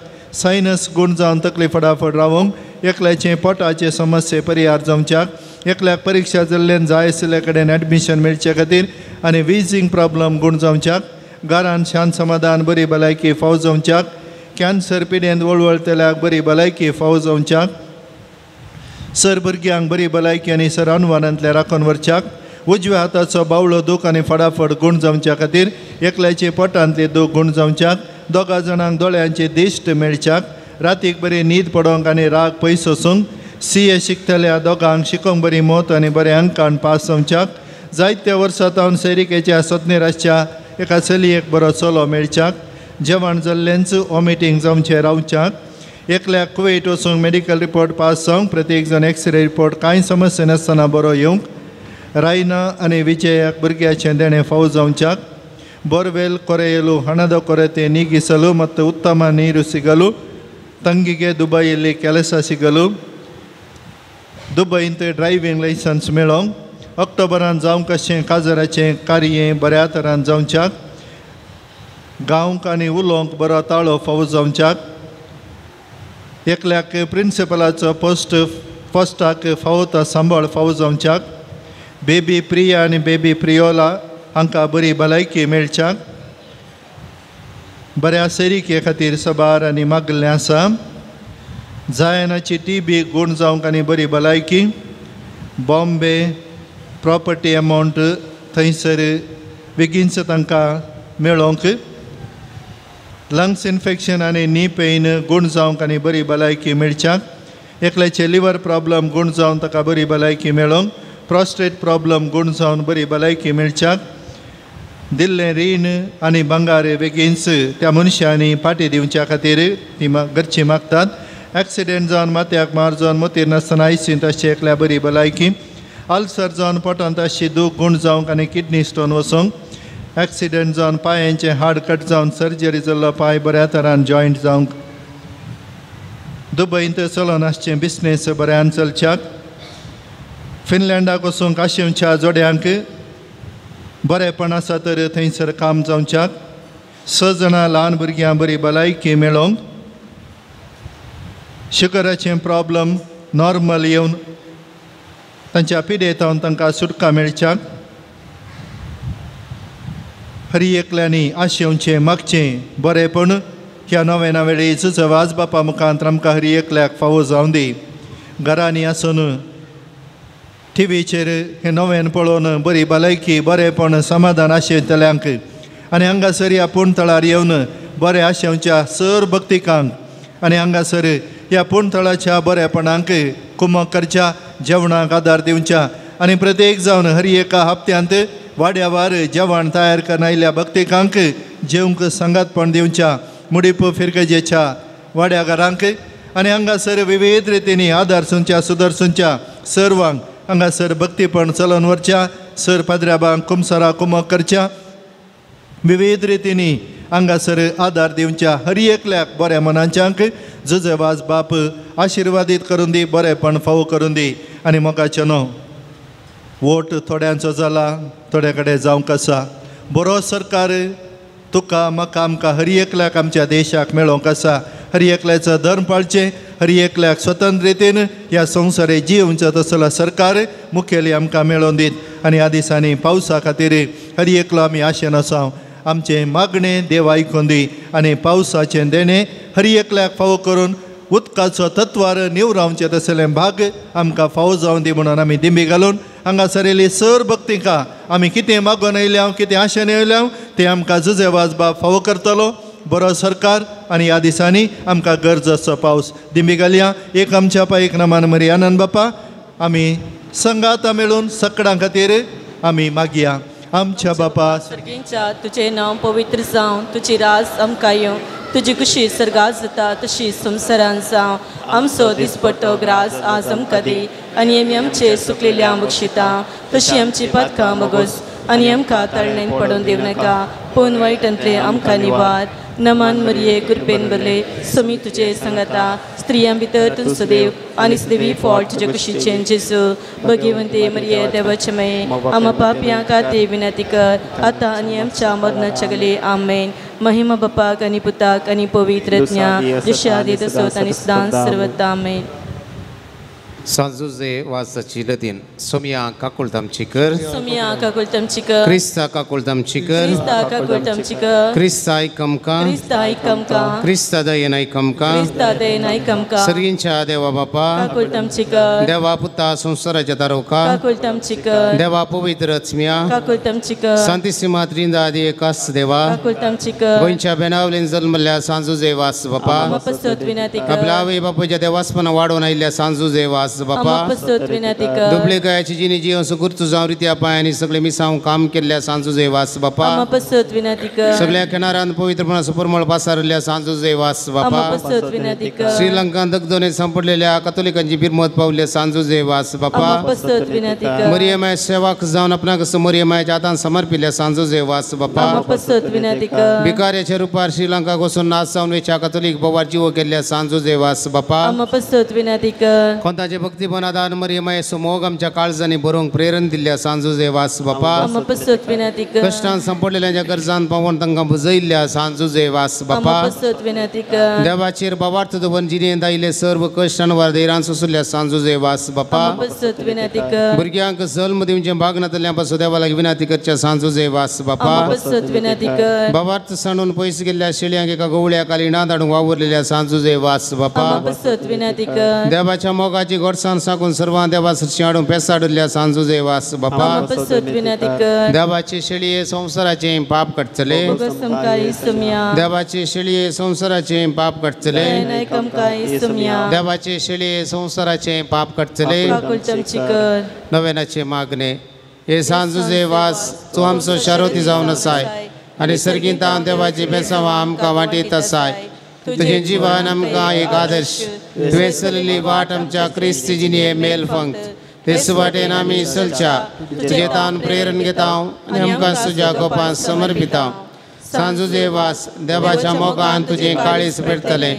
सायनस गुण जावन तकली फडाफड रावंक एकल्याचे पोटाचे समस्ये परिहार जावच्याक एकल्याक परीक्षा जाल्ल्यान जाय आशिल्ले कडेन एडमिशन मेळचे खातीर आनी विजींग प्रॉब्लम गुण जावच्याक घरान शांत समाधान बरी भलायकी फाव जावच्याक कॅन्सर पिडेंत वळवळतल्याक बरी भलायकी फाव जावच्याक सर भुरग्यांक बरी भलायकी आनी सर अनुवानांतले राखून व्हरच्याक उजव्या हाताचो बावळो दूख आनी फडाफड गुण जावच्या खातीर एकल्याचे पोटांतले दूख गुण जावच्याक दोगा जाणांक दोळ्यांचे दिश्ट मेळच्याक रातीक बरी न्हीद पडोवंक आनी राग पयस वचूंक CA शिकतल्या दोगांक शिकोवंक बरी मोत आनी बरे अंकान पास जावच्याक जायत्या वर्सां तावन सैरिकेच्या सत्नेराच्या एका चलयेक बरो चलो मेळच्याक जेवण जाल्ल्यांच वॉमिटींग जावचें रावच्याक एकल्याक कुवेट वचूंक मेडिकल रिपोर्ट पास जावंक प्रत्येक जण एक्सरे रिपोर्ट कांय समस्या नासतना बरो येवंक रायना आनी विजयाक भुरग्याचें देणें फाव जावच्याक बोरवेल ಕೊರೆಯಲು ಹಣದ ಕೊರತೆ ನೀಗಿಸಲು ಮತ್ತು ಉತ್ತಮ ನೀರು ಸಿಗಲು ತಂಗಿಗೆ ದುಬೈಯಲ್ಲಿ ಕೆಲಸ ಸಿಗಲು दुबईंत ड्रायव्हिंग लायसन्स मेळोवंक ऑक्टोबरान जावंक अशें काजराचें कार्य बऱ्या तरान जावच्याक गांवक आनी उलोवंक बरो ताळो फाव जावच्याक एकल्याक प्रिंसिपलाचो पोस्टाक फावता सांबाळ फाव जावच्याक बेबी प्रिया आनी बेबी प्रियोला हांकां बरी भलायकी मेळच्याक बऱ्या सैरिके खातीर सबार आनी मागल्लें आसा जायनाची TB गुण जावंक आनी बरी भलायकी बॉम्बे प्रॉपर्टी अमावंट थंयसर बेगीनच तांकां मेळोवंक लंग्स इन्फेक्शन आनी नी पेन गुण जावंक आनी बरी भलायकी मेळच्याक एकल्याचे लिवर प्रॉब्लम गुण जावन ताका बरी भलायकी मेळोवंक प्रोस्टेट प्रॉब्लम गुण जावन बरी भलायकी मेळच्याक दिल्लें रीण आनी भांगार बेगीनच त्या मनशांनी फाटी दिवच्या खातीर ती घरची मागतात एक्सिडेंट जावन माथ्याक मार जावन मतीर नासतना आयसींत अशें एकल्या बरी भलायकी अल्सर जावन पोटांत अशी दूख गुण जावंक आनी किडनी स्टोन वचोंक एक्सिडेंट जावन पांयांचें हाड कट जावन सर्जरी जाल्लो पांय बऱ्या तरान जॉयंट जावंक दुबईंत चलोन आसचें बिजनेस बऱ्यान चलच्याक फिनलँडाक वचूंक आशिवच्या जोड्यांक बरेपण आसा तर थंयसर काम जावच्याक 6 जाणां ल्हान भुरग्यां बरी भलायकी मेळोवंक शुगराचें प्रॉब्लम नॉर्मल येवन तांच्या पिडेतावन तांकां सुटका मेळच्याक हरी एकल्यांनी आशेवचें मागचें बरेपण ह्या नव्या वेळी झुज वाज बापा मुखांत आमकां हरी एकल्याक फावो जावं दी घरांनी आसून टीव्हीचेर हें नवें पळोवन बरी भलायकी बरेपण समाधान आशेंतल्यांक आनी हांगासर ह्या पुणतळार येवन बरें आशेवच्या सर भक्तिकांक आनी हांगासर ह्या पुणतळाच्या बरेपणांक कुमक करच्या जेवणाक आदार दिवच्या आनी प्रत्येक जावन हरी एका हप्त्यांत वाड्या वार जेवण तयार करून आयिल्ल्या भक्तिकांक जेवंक सांगातपण दिवच्या मुडीप फिरगजेच्या वाड्या घरांक आनी हांगासर विविध रितींनी आदार सुंच्या सुदर्शनच्या सर्वांक हांगासर भक्तीपण चलोवन व्हरच्या सर पाद्र्याबांक कुमसारा कुमक करच्या विविध रितींनी हांगासर आदार दिवच्या हरी एकल्याक बऱ्या मनांच्यांक झुजवाज बाप आशिर्वादीत करून दी बरेपण फावो करून दी आनी मोगाचें न्हू वोट थोड्यांचो जाला थोड्या कडेन जावंक आसा बरो सरकार तुका म्हाका आमकां हरी एकल्याक आमच्या देशाक मेळोवंक आसा हरी एकल्याचो धर्म पाळचें हर एकल्याक स्वतंत्र रितीन ह्या संवसारात जिवंचो तसलो सरकार मुखेली आमकां मेळोवन दीत आनी ह्या दिसांनी पावसा खातीर हर एकलो आमी आशेन आसा आमचें मागणें देव आयकून दी आनी पावसाचें देणें हर एकल्याक फावो करून उदकाचो तत्वार नीव रावचें तसलें भाग आमकां फावो जावन दी म्हणून आमी दिंबी घालून हांगासर येयली सर भक्तींका आमी कितें मागून येयल्या कितें आशेन येयल्या तें आमकां जुजे वाजबाब फावो करतलो बरो सरकार आनी ह्या दिसांनी आमकां गरज असो पावस दिंबी घालया एक आमच्या पायक नामान मरी आनंद बापा आमी संगात मेळून सकाळां खातीर आमी मागया आमच्या बापा सर्गींच्या तुजें नांव पवित्र जावं तुजी रास आमकां येवं तुजी कुशी सर्गात जाता तशी संवसारांत जावं आमचो दिसपट्टो ग्रास आज आमकां दी आनी आमी आमचे सुकलेल्या बक्षिता तशी आमची पातकां बगोस आनी आमकां तळणेन पडोवन दिवं नाका पूण वायटांतले आमकां निवार नमान मरिये कृपेन बरले समी तुजे सांगाता स्त्रियां भितर तुजो देव आनी सदैवी फळ तुजे कुशीचें जेजू भगिवंते मरिये देवाचे मये आमा पापयां खातीर विनंती कर आतां आनी आमच्या मरणाच्या गले आमेन महिमा बापाक आनी पुताक आनी पवित्रज्ञा जशा आदी तसोच आनी सदां सर्वदा आमेन सांजुजे वासाची लतीन सोमिया काकुळतामची कर सोमिया काकुळतामची कर क्रिस्ता काकुळतामची कर क्रिस्ता काकुळतामची कर क्रिस्ता ऐकमका क्रिस्ता ऐकमका क्रिस्ता दयेन ऐकमका क्रिस्ता दयेन ऐकमका सर्गींच्या देवा बापा काकुळतामची कर देवा पुता संसाराच्या तारोका काकुळतामची कर देवा पवित्र आत्म्या काकुळतामची कर सांतिसिमा त्रिंदादी एकास देवा काकुळतामची कर गोंयच्या बेनावलेन जल्मल्या सांजुजे वास बापा पसत विनंती कर आपल्या आवय बापूच्या देवास्पना वाडून आयिल्ल्या सांजुजे वास बापा पसत विनंती कर दुबळे कायाची जिनी जीव सुकुर्तू जावं रित्या पायांनी सगळे मिसांव काम केल्ल्या सांजुजे वास बापा पसत विनंती कर सगळ्या किनारान पवित्रपणा सुपरमळ पासारल्या सांजुजे वास बापा पसत विनंती कर श्रीलंका दगदोने संपडलेल्या कॅथोलिकांची बिरमत पावल्या सांजुजे वास बापा पसत विनंती कर मरियमाय सेवाक जावन आपणाक मरियमाच्या हातान समर्पिल्ल्या सांजुजे वास बापा पसत विनंती कर भिकाऱ्याच्या रुपार श्रीलंका वचून नाच जावन वेच्या कॅथोलिक बोवार जिवो केल्ल्या सांजुजे वास बापा पसत विनंती कर कोणताचे भक्तीपणादान मरियमाय मोग आमच्या काळजांनी बरोवंक प्रेरण दिल्ल्या सांजुजे वास बापा पसत विनंती कर कश्टान संपडलेल्या गरजान पावोन तांकां बुजयल्ल्या सांजुजे वास बापा पसत विनंती कर देवाचेर बाबार्थ दवन जिणेंत आयिल्ले सर्व कश्टान वादेरान सुसुल्ल्या सांजुजे वास बापा पसत विनंती कर भुरग्यांक जल्म दिवचें भागनातल्या पासून देवा लागीं विनंती करच्या सांजुजे वास बापा पसत विनंती कर बाबार्थ सांडून पयस गेल्ल्या शेळ्यांक एका गवळ्या काली ना धाडूंक वावरलेल्या सांजुजे वास बापा पसत विनंती कर देवाच्या मोगाची गोडसाण साकून सर्वां देवा सरशी हाडून पेसाडल्या सांजुजे वास बापा पसत विनंती कर देवाचे शेळये संवसाराचे पाप कटचले समकाई समिया देवाचे शेळये संवसाराचे पाप कटचले समकाई समिया देवाचे शेळये संवसाराचे पाप कटचले काकुळतामची कर नव्यानाचे मागणे हे सांजुजे वास तू आमचो शारोती जावन आसाय आनी सर्गींत हांव देवाची बेसांवां आमकां वाटयत आसाय तुजें जिवन आमकां एक आदर्श तुवें चलिल्ली वाट आमच्या क्रिस्त जिणे मेल पंक्त तेच वाटेन आमी चलच्या तुजे तान प्रेरण घेता आनी आमकां तुज्या कोपान समर्पिता सांजुजे वास देवाच्या मोगान तुजें काळीज पेटतलें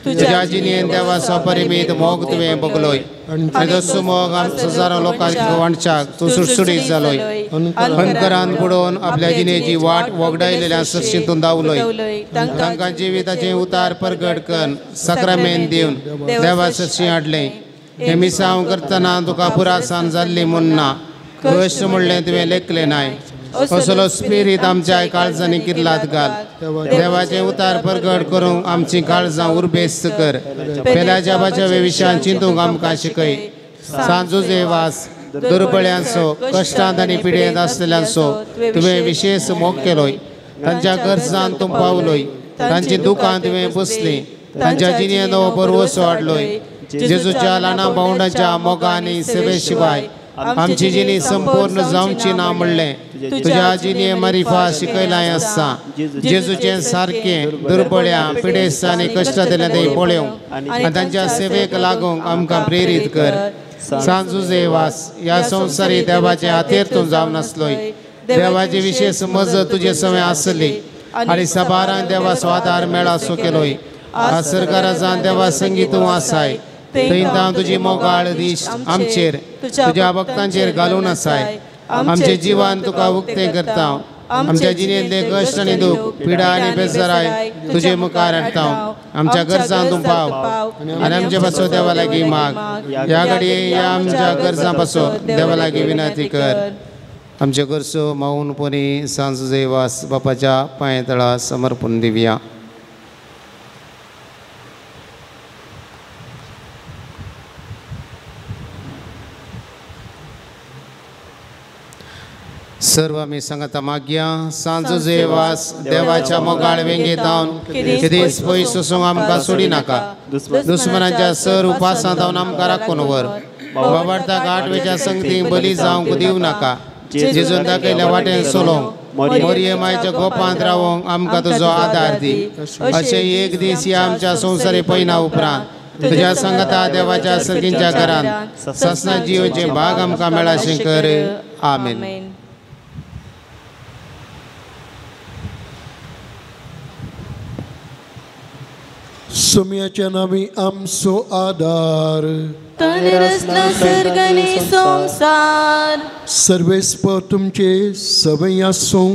तुज्या जिणेन देवाचो परिमीत मोग तुवें बगलोय आनी तसो मोग हजारो लोकांच्या वांटच्याक तूं सुटसुटीत जालोय अनकरान बुडोवन आपल्या जिणेची वाट वगडायलेल्या सरशींतून धांवलोय तांकां जिविताचें उतार परगट कर सक्रामेंत दिवन देवा सरशी हाडलें हें मिसांव करतना तुका पुरासान जाल्ली म्हूण ना कश्ट म्हणलें तुवें लेखलें नाय असलो स्पिरीत आमच्या काळजांनी किर्लात घाल देवाचें उतार परगट करूंक आमची काळजां उर्बेस्त कर पेल्या जबाच्या विशयान चिंतूंक आमकां शिकय सांजुजे वास दुर्बळ्यांचो कश्टांत आनी पिडेंत आसलेल्यांचो तुवें विशेश मोग केलोय तांच्या गरजांत तूं पावलोय तांची दुकां तुवें बसलीं तांच्या जिणेंत नवो परवसो हाडलोय जेजूच्या ल्हाना भावंडाच्या मोगांनी सेवे शिवाय आमची जिणी संपूर्ण जावची ना म्हणलें तुज्या जिणे मारिफा शिकयलाय आसा जेजूचें सारकें दुर्बळ्या पिडेस्त आनी कश्ट दिल्या ते पळोवंक आनी तांच्या सेवेक लागूंक आमकां प्रेरीत कर सांजुजे वास ह्या संवसारी देवाचे हातेर तूं जावन आसलोय देवाची विशेष मजत तुजे सवय आसली आनी सबारान देवाचो आदार मेळासो केलोय आसरकारां देवा संगीत आसाय थंय हांव तुजी मोगाळ दिश आमचेर तुज्या भक्तांचेर घालून आसाय आमचें जिवन तुका उक्तें करता आमच्या जिणेंतले कश्ट आनी दुख पिडा आनी बेजाराय तुजे मुखार हाडटा आमच्या गरजां तूं पाव आनी आमचे पासो देवा लागीं माग ह्या घडये ह्या आमच्या गरजां पासो देवा लागीं विनंती कर आमचे गरजो माऊनपणी सांज जेवास बापाच्या पांय तळा समर्पण दिवया सर्व आमी सांगता मागया सांजो जेवास देवाच्या मोगाळ वेंगे जावन कितेंच पयस वचूंक आमकां सोडी नाका दुस्मनाच्या सर उपासां जावन आमकां राखून व्हर वावरता गांठवेच्या संगतीक बली जावंक दिवं नाका जेजून दाखयल्या वाटेन चलोवंक मोरये मायच्या गोपांत रावंक आमकां तुजो आदार दी अशें एक दीस ह्या आमच्या संवसारी पयना उपरांत तुज्या सांगता देवाच्या सर्गींच्या घरांत ससना जियोचे भाग आमकां मेळाशें कर आमेन सोम्याच्या नावी आमचो आदार संसार सर्वेस्पर तुमचे सवय आसूं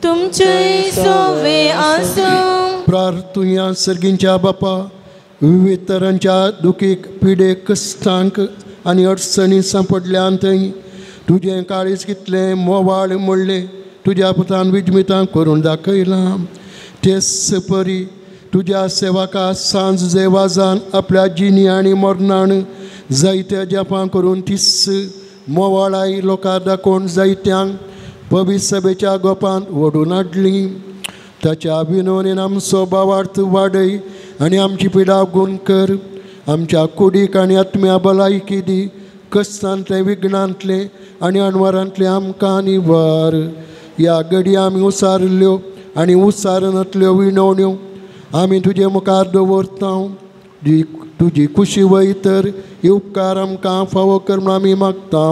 तुमचे सवे आसूं प्रार्थुया सर्गींच्या बापा विविध तरांच्या दुखीक पिडेक कश्टांक आनी अडचणी सांपडल्यांतय तुजें काळीज कितलें मोवाळ मोडलें तुज्या पुतान विजमितां करून दाखयलां तेच परी तुज्या सेवका सांज जेवाजान आपल्या जिणी आनी मरणान जायत्या जपां करून तीस मोवाळाय लोकां दाखोवन जायत्यांक पवित्र सभेच्या गोपांत ओडून हाडली ताच्या विनवणेन आमचो भावार्थ वाडय आनी आमची पिडा गूण कर आमच्या कुडीक आनी आत्म्या भलायकी दी कश्टांतले विघ्नांतले आनी अणवरांतले आमकां निवार ह्या घडये आमी उसारल्यो आनी उसारनातल्यो विणवण्यो आमी तुजे मुखार दवरता तुजी खुशी वयतर हे उपकार आमकां फावो कर म्हूण आमी मागता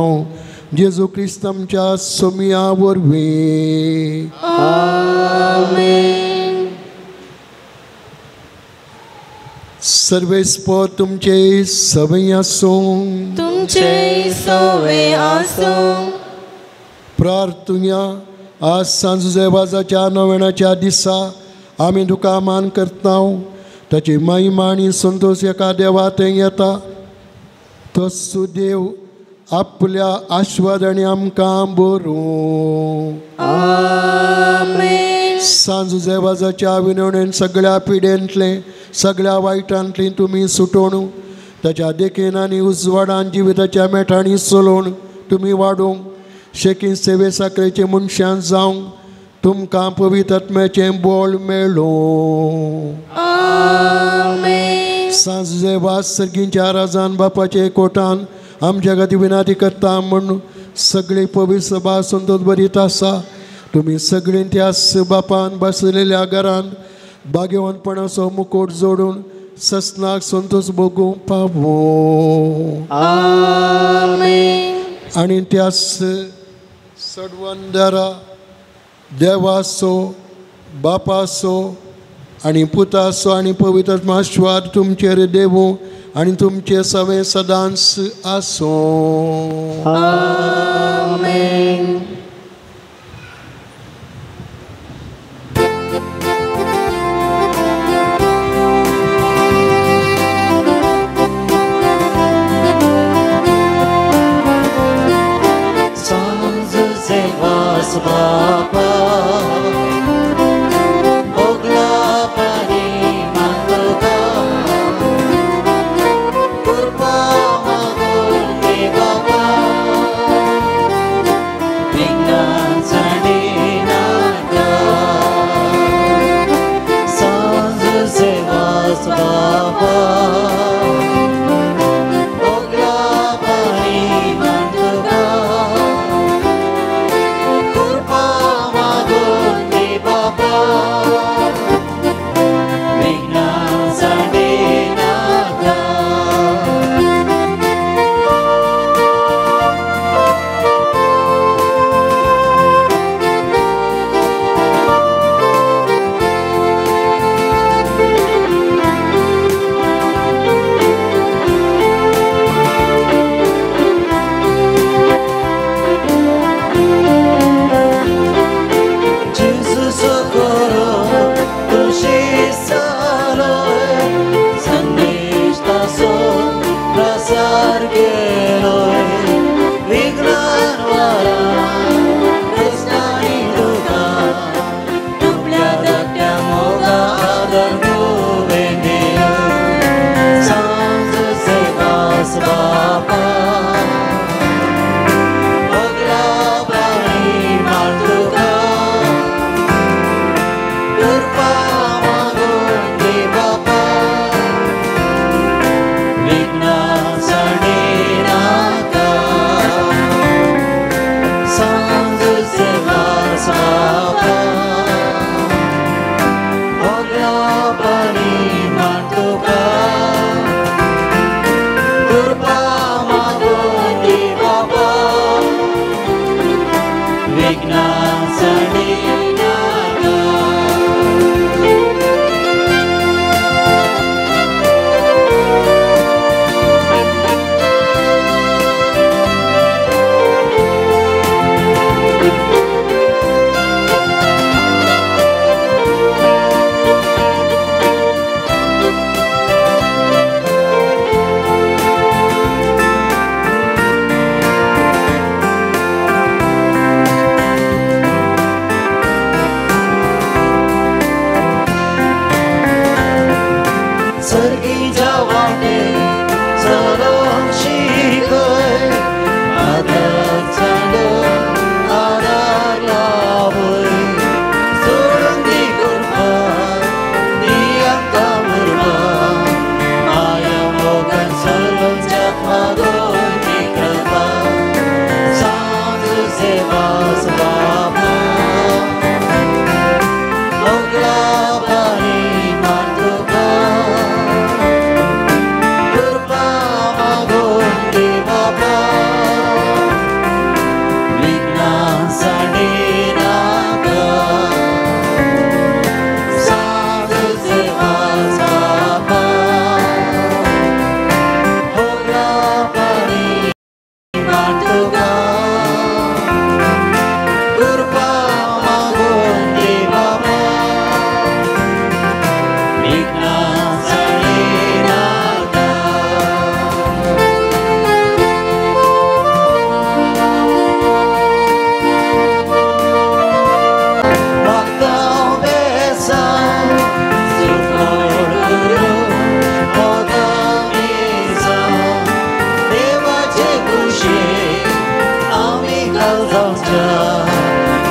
जेजू क्रिस्त आमच्या सोम्या वरवीं आमेन सर्वेस्पर तुमचे सवय आसूं तुमचे सवे आसूं प्रार्थुया आज सांज जेवाजाच्या नोवेणाच्या दिसा आमी तुका मान करता ताची महिमा आनी संतोश एका देवा थंय येता तसो देव आपल्या आशिर्वादांनी आमकां बरो आमेन सांज जेवाजाच्या विनवणेन सगळ्या पिडेंतले सगळ्या वायटांतली तुमी सुटोवन ताच्या देखीन आनी उजवाडान जिविताच्या मेठांनी चलोवन तुमी वाडोवंक शेकी सेवे साखरेचे मनशां जावंक तुमकां पवित्र आत्म्याचें बोळ मेळो आमेन सांज जेवास सर्गींच्या राजान बापाचे कोटान आमच्या खातीर विनंती करता म्हूण सगळी पवित्र सभा संतोश भरीत आसा तुमी सगळीं त्या बापान बसलेल्या घरान भाग्यवानपणाचो मुकोट जोडून ससनाक संतोष भोगूंक पावो आमेन आनी त्या सडवंदरा देवासो बापासो आनी पुतासो आनी पवित्र आत्माश्वाद तुमचेर देवूं आनी तुमचे सवे सदांच आसो आमेन Baba, ogla pani mandoga, kurpa magulke Baba, vignan sadi naga, sanju sevas Baba, ogla pani mandoga. Kurpa magulke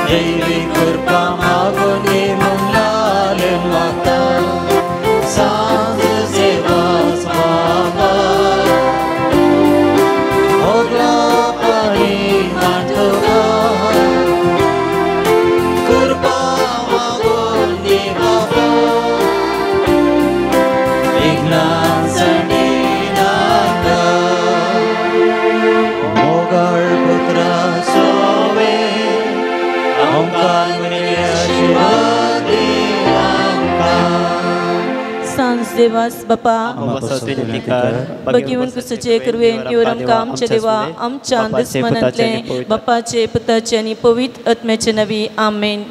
दैवी कृपा मागून घे मुलालन माता सांज सेवास बाबा होगला पाणी मांडवा कृपा मागून घे बाबा विघ्नां साठी नाका मोगळ पुत्रा सोवे आमकां बरे आशीर्वाद दी सांज देवास बापा बघिवन कुसचे करवेन इवर आमकां आमच्या देवा आमच्या दुस्मनांतले बापाचे पुताचे आनी पवित्र आत्म्याचे नवी आमेन.